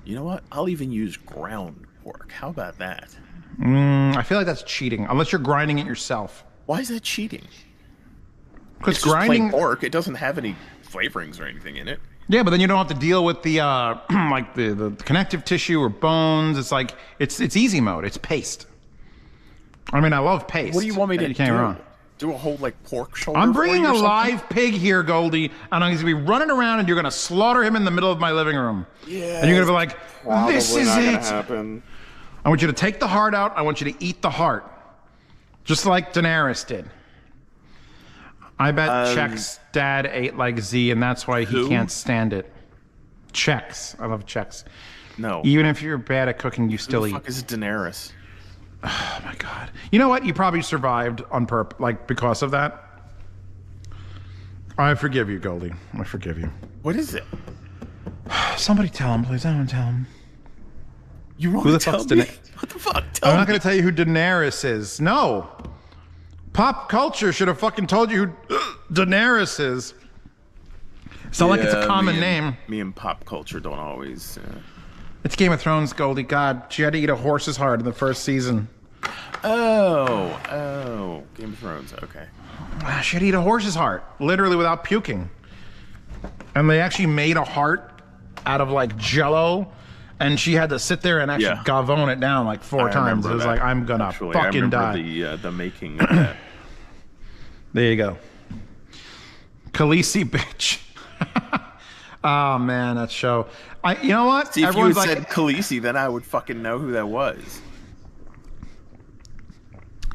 You know what? I'll even use ground pork. How about that? I feel like that's cheating, unless you're grinding it yourself. Why is that cheating? Because It's just grinding plain pork. It doesn't have any flavorings or anything in it. Yeah, but then you don't have to deal with the like the connective tissue or bones. It's like it's easy mode. It's paste. I mean, I love paste. What do you want me to You can't do? go wrong. Do a whole like pork shoulder? I'm for bringing you a or something? live pig here, Goldie, and I'm going to be running around, and you're going to slaughter him in the middle of my living room. Yeah. And you're going to be like, Probably "This is not gonna it." happen. I want you to take the heart out. I want you to eat the heart, just like Daenerys did. I bet Check's dad ate like Z, and that's why he can't stand it. Chex. I love Chex. No. Even if you're bad at cooking, you still eat. Who the fuck is Daenerys? Oh my god. You know what? You probably survived on purpose, like because of that. I forgive you, Goldie. I forgive you. What is it? Somebody tell him, please. I don't tell him. You won't Who the tell fuck's me? Daenerys? What the fuck? I'm not going to tell you who Daenerys is. No. Pop culture should have fucking told you who Daenerys is. It's not like it's a common name. Me and pop culture don't always... It's Game of Thrones, Goldie. God, she had to eat a horse's heart in the first season. Oh, Game of Thrones, okay. She had to eat a horse's heart, literally without puking. And they actually made a heart out of like Jello, and she had to sit there and actually gavone it down like 4 times. It was like, I'm gonna fucking die. The making of that. There you go. Khaleesi bitch. Oh man, that show. You know what? See, if Everyone's you had like, said Khaleesi, then I would fucking know who that was.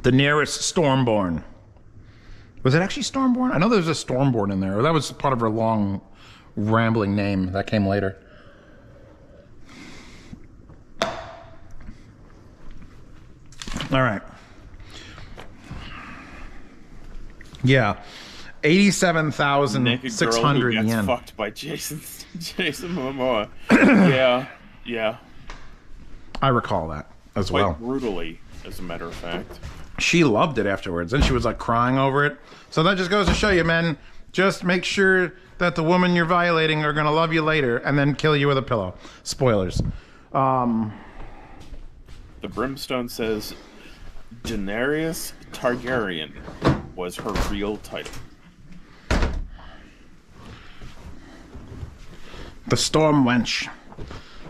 Daenerys Stormborn. Was it actually Stormborn? I know there's a Stormborn in there. That was part of her long, rambling name. That came later. All right. Yeah. 87,600 yen. yen. Fucked by Jason Momoa. Yeah. I recall that as Quite well. brutally, as a matter of fact. She loved it afterwards, and she was like crying over it. So that just goes to show you, men, just make sure that the woman you're violating are gonna love you later and then kill you with a pillow. Spoilers. The Brimstone says Daenerys Targaryen was her real title. The Tw1tch.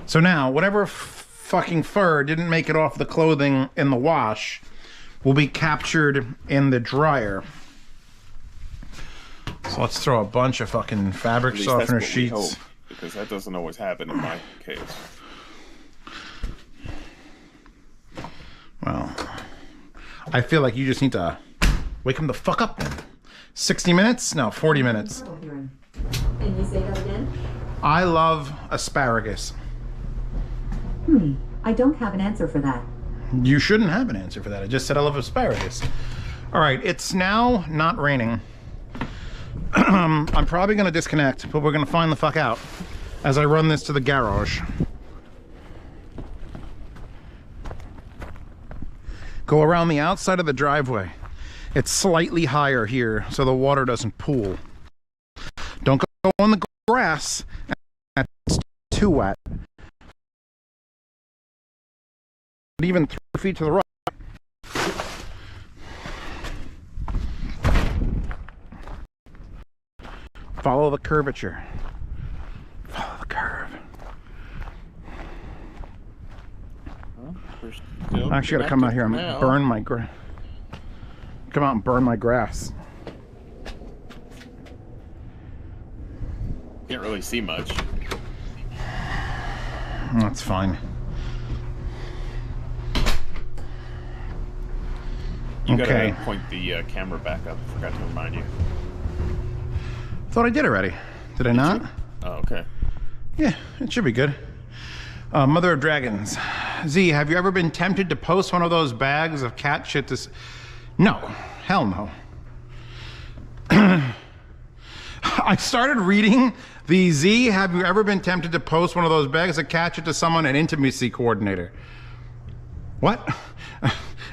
So now, whatever fucking fur didn't make it off the clothing in the wash will be captured in the dryer. So let's throw a bunch of fucking fabric At least softener that's what we sheets. hope, because that doesn't always happen in my case. Well, I feel like you just need to wake him the fuck up then. 60 minutes? No, 40 minutes. Can you say that again? I love asparagus. I don't have an answer for that. You shouldn't have an answer for that. I just said I love asparagus. All right, it's now not raining. I'm probably going to disconnect, but we're going to find the fuck out as I run this to the garage. Go around the outside of the driveway. It's slightly higher here, so the water doesn't pool. Don't go on the grass. It's too wet. Even 3 feet to the right. Follow the curvature. Follow the curve. I actually gotta come out here and burn my grass. Come out and burn my grass. Can't really see much. That's fine. You Okay. gotta point the camera back up. I forgot to remind you. Thought I did already. Did I not? Oh, okay. Yeah, it should be good. Mother of Dragons. Z, have you ever been tempted to post one of those bags of cat shit to... No. Hell no. I started reading the Z, have you ever been tempted to post one of those bags of cat shit to someone, an intimacy coordinator? What?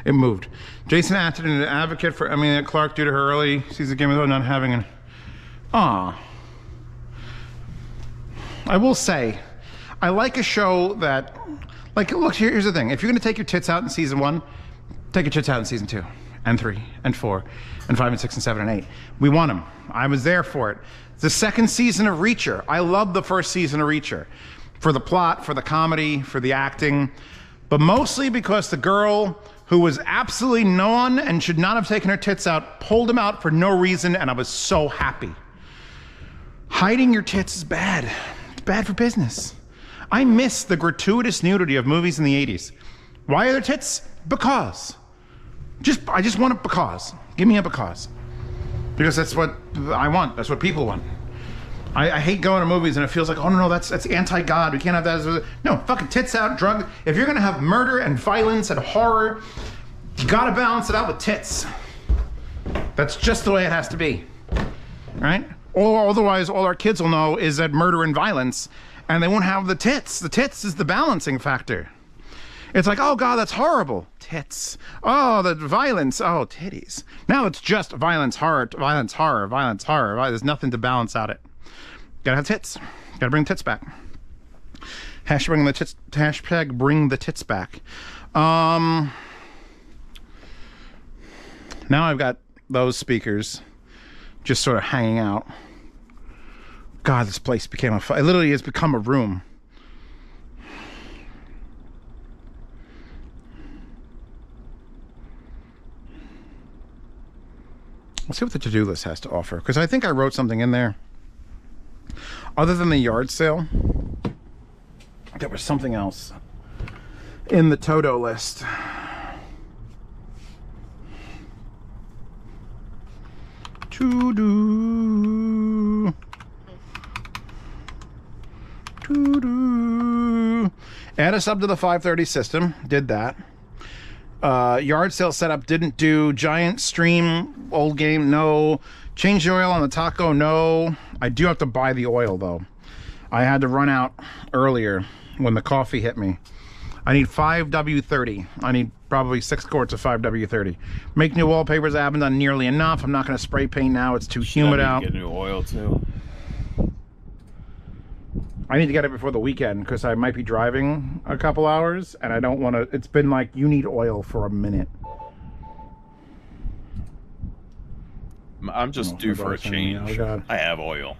It moved. Jason Atherton, an advocate for Emilia Clarke due to her early season Game of Thrones not having an... Aw. I will say, I like a show that, like, look, here's the thing. If you're going to take your tits out in season 1, take your tits out in season 2, and 3, and 4, and 5, and 6, and 7, and 8. We want them. I was there for it. The second season of Reacher. I loved the first season of Reacher. For the plot, for the comedy, for the acting, but mostly because the girl who was absolutely no one and should not have taken her tits out pulled them out for no reason, and I was so happy. Hiding your tits is bad. It's bad for business. I miss the gratuitous nudity of movies in the 80s. Why are there tits? Because. I just want it because. Give me a because. Because that's what I want. That's what people want. I hate going to movies and it feels like, oh no, that's anti-God. We can't have that. No, fucking tits out, drug. If you're gonna have murder and violence and horror, you gotta balance it out with tits. That's just the way it has to be, right? Or otherwise, all our kids will know is that murder and violence, and they won't have the tits. The tits is the balancing factor. It's like, oh God, that's horrible. Tits. Oh, the violence. Oh, titties. Now it's just violence, horror, violence, horror, violence, horror. There's nothing to balance out it. Gotta have tits. Gotta bring tits back. Hashtag bring the tits back. Now I've got those speakers just sort of hanging out. God, this place became it literally has become a room. Let's see what the to-do list has to offer, because I think I wrote something in there. Other than the yard sale, there was something else in the Toto list. To-do. To-do. Add a sub to the 530 system. Did that. Yard sale setup, didn't do. Giant stream, old game, no. Change the oil on the taco, no. I do have to buy the oil, though. I had to run out earlier when the coffee hit me. I need 5W30. I need probably 6 quarts of 5W30. Make new wallpapers. I haven't done nearly enough. I'm not going to spray paint now. It's too humid out. Get new oil, too. I need to get it before the weekend because I might be driving a couple hours and I don't want to. It's been like, you need oil for a minute. I'm just due for a change. Oh, God. I have oil.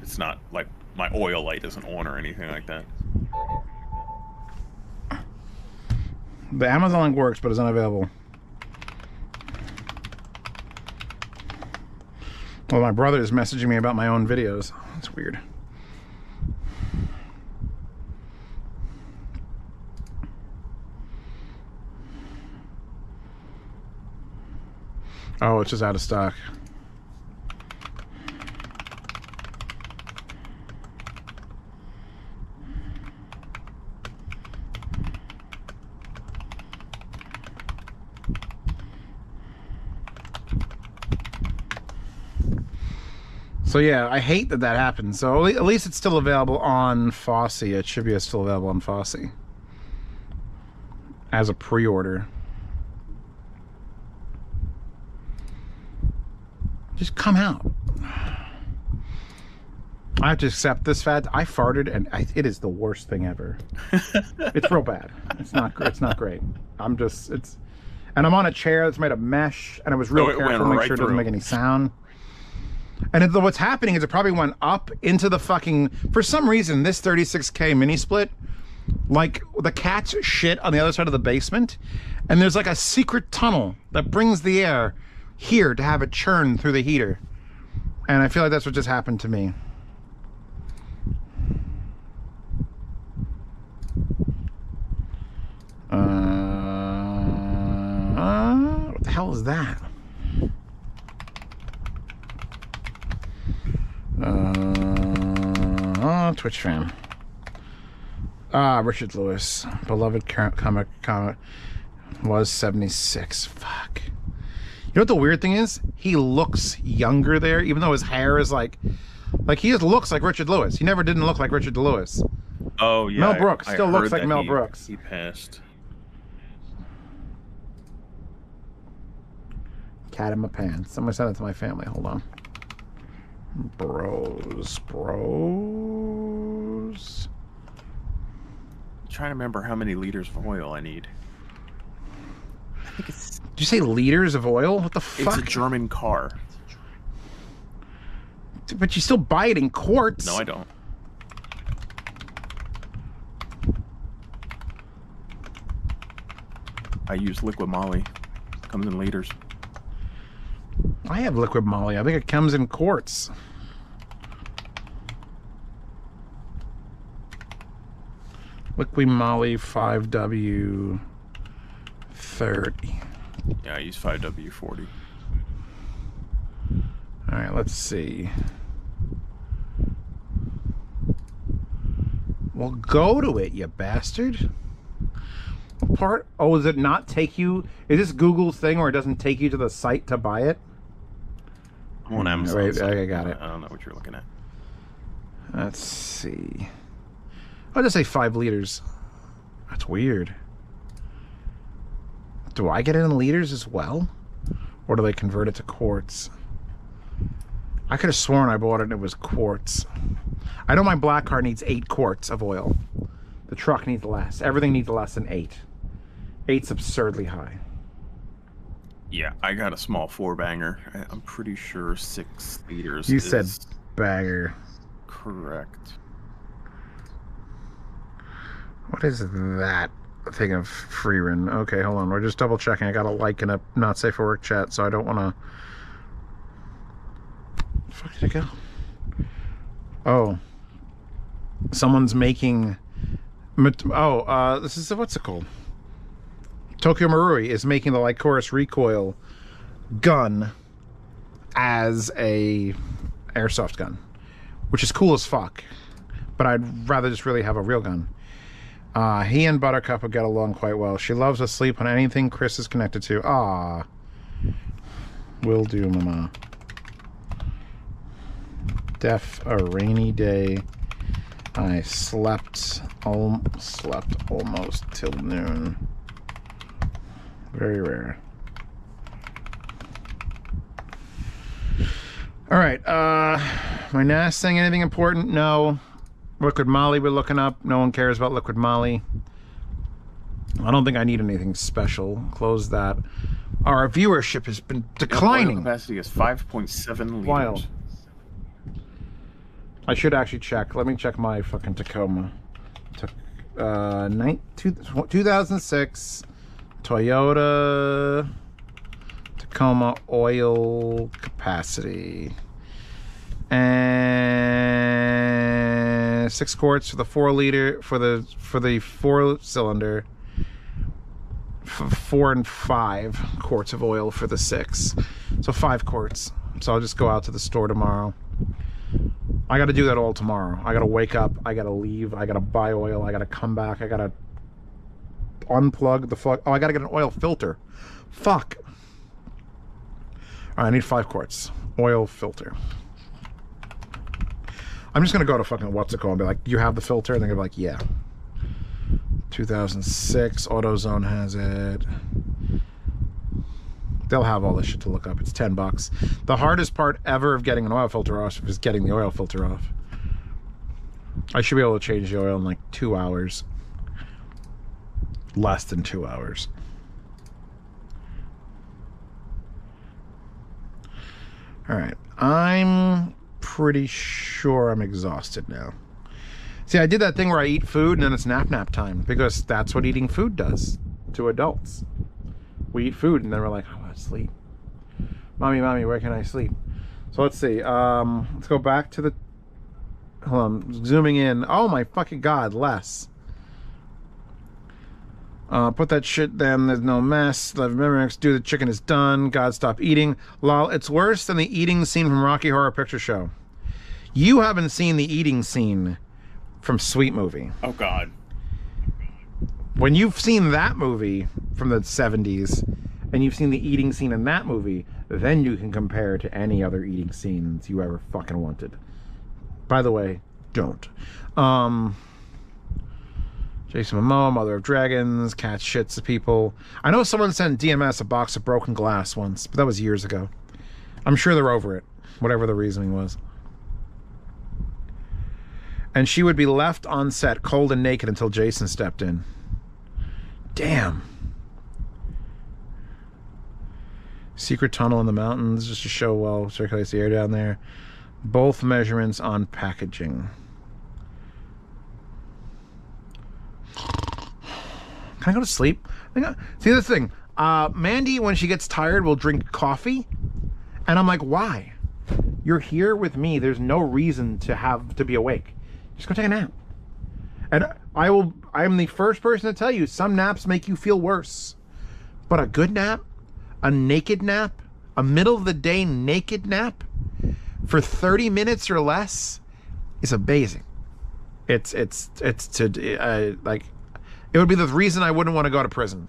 It's not like my oil light isn't on or anything like that. The Amazon link works, but it's unavailable. Well, my brother is messaging me about my own videos. That's weird. Oh, it's just out of stock. So yeah, I hate that that happened. So at least it's still available on Fossey. It should be still available on Fossey as a pre-order. Just come out. I have to accept this fact. I farted, and it is the worst thing ever. It's real bad. It's not. It's not great. I'm just. It's, and I'm on a chair that's made of mesh, and I was real careful to make sure it doesn't make any sound. And what's happening is it probably went up into the fucking. For some reason, this 36K mini split, like the cat's shit on the other side of the basement, and there's like a secret tunnel that brings the air here to have it churn through the heater. And I feel like that's what just happened to me. What the hell is that? Twitch fan. Richard Lewis, beloved comic was 76. Fuck. You know what the weird thing is? He looks younger there, even though his hair is like he just looks like Richard Lewis. He never didn't look like Richard Lewis. Oh yeah. Mel Brooks I still looks heard like that Mel Brooks. He passed. Cat in my pants. Somebody sent it to my family. Hold on. Bros. I'm trying to remember how many liters of oil I need. I think it's. Did you say liters of oil? What the fuck? It's a German car. But you still buy it in quarts. No, I don't. I use liquid moly. Comes in liters. I have liquid moly. I think it comes in quarts. Liquid moly 5W30. Yeah, I use 5W40. Alright, let's see. Well, go to it, you bastard. What part? Oh, does it not take you? Is this Google's thing where it doesn't take you to the site to buy it? I'm on Amazon. Wait, I got it. I don't know what you're looking at. Let's see. I'll just say 5 liters. That's weird. Do I get it in liters as well? Or do they convert it to quarts? I could have sworn I bought it and it was quarts. I know my black car needs 8 quarts of oil. The truck needs less. Everything needs less than 8. 8's absurdly high. Yeah, I got a small 4-banger. I'm pretty sure 6 liters. You said bagger. Correct. What is that thing of free run? Okay, hold on. We're just double checking. I got a like in a not safe for work chat, so I don't want to fuck did it go? Oh. Someone's making... this is... What's it called? Tokyo Marui is making the Lycoris recoil gun as a airsoft gun, which is cool as fuck. But I'd rather just really have a real gun. He and Buttercup will get along quite well. She loves to sleep on anything Chris is connected to. Ah, will do, mama. Def a rainy day. I slept almost till noon. Very rare. All right. My NAS saying anything important? No. Liquid Molly we're looking up. No one cares about Liquid Molly. I don't think I need anything special. Close that. Our viewership has been declining. Oil capacity is 5.7 liters. Wild. I should actually check. Let me check my fucking Tacoma. 2006 Toyota Tacoma oil capacity. And 6 quarts for the 4 liter for the 4 cylinder. 4 and 5 quarts of oil for the 6. So 5 quarts. So I'll just go out to the store tomorrow. I got to do that all tomorrow. I got to wake up. I got to leave. I got to buy oil. I got to come back. I got to unplug the fuck. Oh, I got to get an oil filter. Fuck. All right, I need 5 quarts. Oil filter. I'm just going to go to fucking what's it called and be like, you have the filter? And they're going to be like, yeah. 2006. AutoZone has it. They'll have all this shit to look up. It's $10. The hardest part ever of getting an oil filter off is getting the oil filter off. I should be able to change the oil in like 2 hours. Less than 2 hours. All right. I'm pretty sure I'm exhausted now. See, I did that thing where I eat food and then it's nap time because that's what eating food does to adults. We eat food and then we're like, I want to sleep. Mommy, where can I sleep? So let's see. Let's go back to the... Hold on. Zooming in. Oh my fucking God, less. Put that shit then. There's no mess. Love memories. Do the chicken is done. God, stop eating. Lol, it's worse than the eating scene from Rocky Horror Picture Show. You haven't seen the eating scene from Sweet Movie. Oh God. When you've seen that movie from the 70s and you've seen the eating scene in that movie, then you can compare to any other eating scenes you ever fucking wanted. By the way, don't. Jason Momoa, Mother of Dragons, cat shits at people. I know someone sent DMS a box of broken glass once, but that was years ago. I'm sure they're over it, whatever the reasoning was. And she would be left on set cold and naked until Jason stepped in. Damn. Secret tunnel in the mountains just to show well circulates the air down there. Both measurements on packaging. Can I go to sleep? See the thing. Mandy, when she gets tired, will drink coffee, and I'm like, why? You're here with me. There's no reason to be awake. Just go take a nap. And I am the first person to tell you, some naps make you feel worse. But a good nap, a naked nap, a middle of the day naked nap for 30 minutes or less is amazing. It's like, it would be the reason I wouldn't want to go to prison.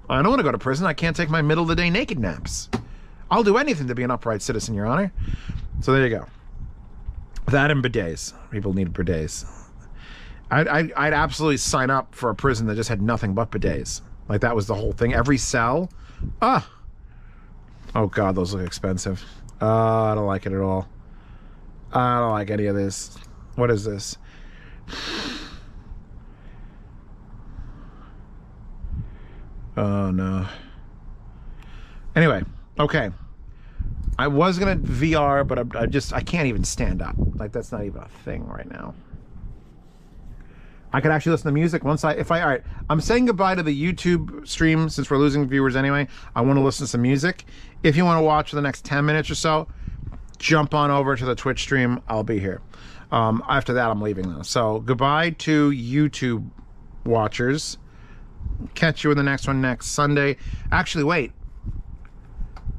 I don't want to go to prison. I can't take my middle of the day naked naps. I'll do anything to be an upright citizen, Your Honor. So there you go. That and bidets. People need bidets. I'd absolutely sign up for a prison that just had nothing but bidets. Like that was the whole thing. Every cell. Oh God, those look expensive. I don't like it at all. I don't like any of this. What is this? Oh no. Anyway, okay. I was gonna VR, but I can't even stand up. Like that's not even a thing right now. I could actually listen to music once all right, I'm saying goodbye to the YouTube stream since we're losing viewers anyway. I want to listen to some music. If you want to watch for the next 10 minutes or so, jump on over to the Twitch stream. I'll be here. After that, I'm leaving though. So goodbye to YouTube watchers. Catch you in the next one next Sunday. Actually, wait.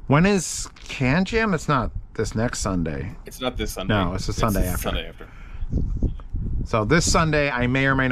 When is Can Jam? It's not this next Sunday. It's not this Sunday. No, it's the Sunday after. Sunday after. So this Sunday, I may or may not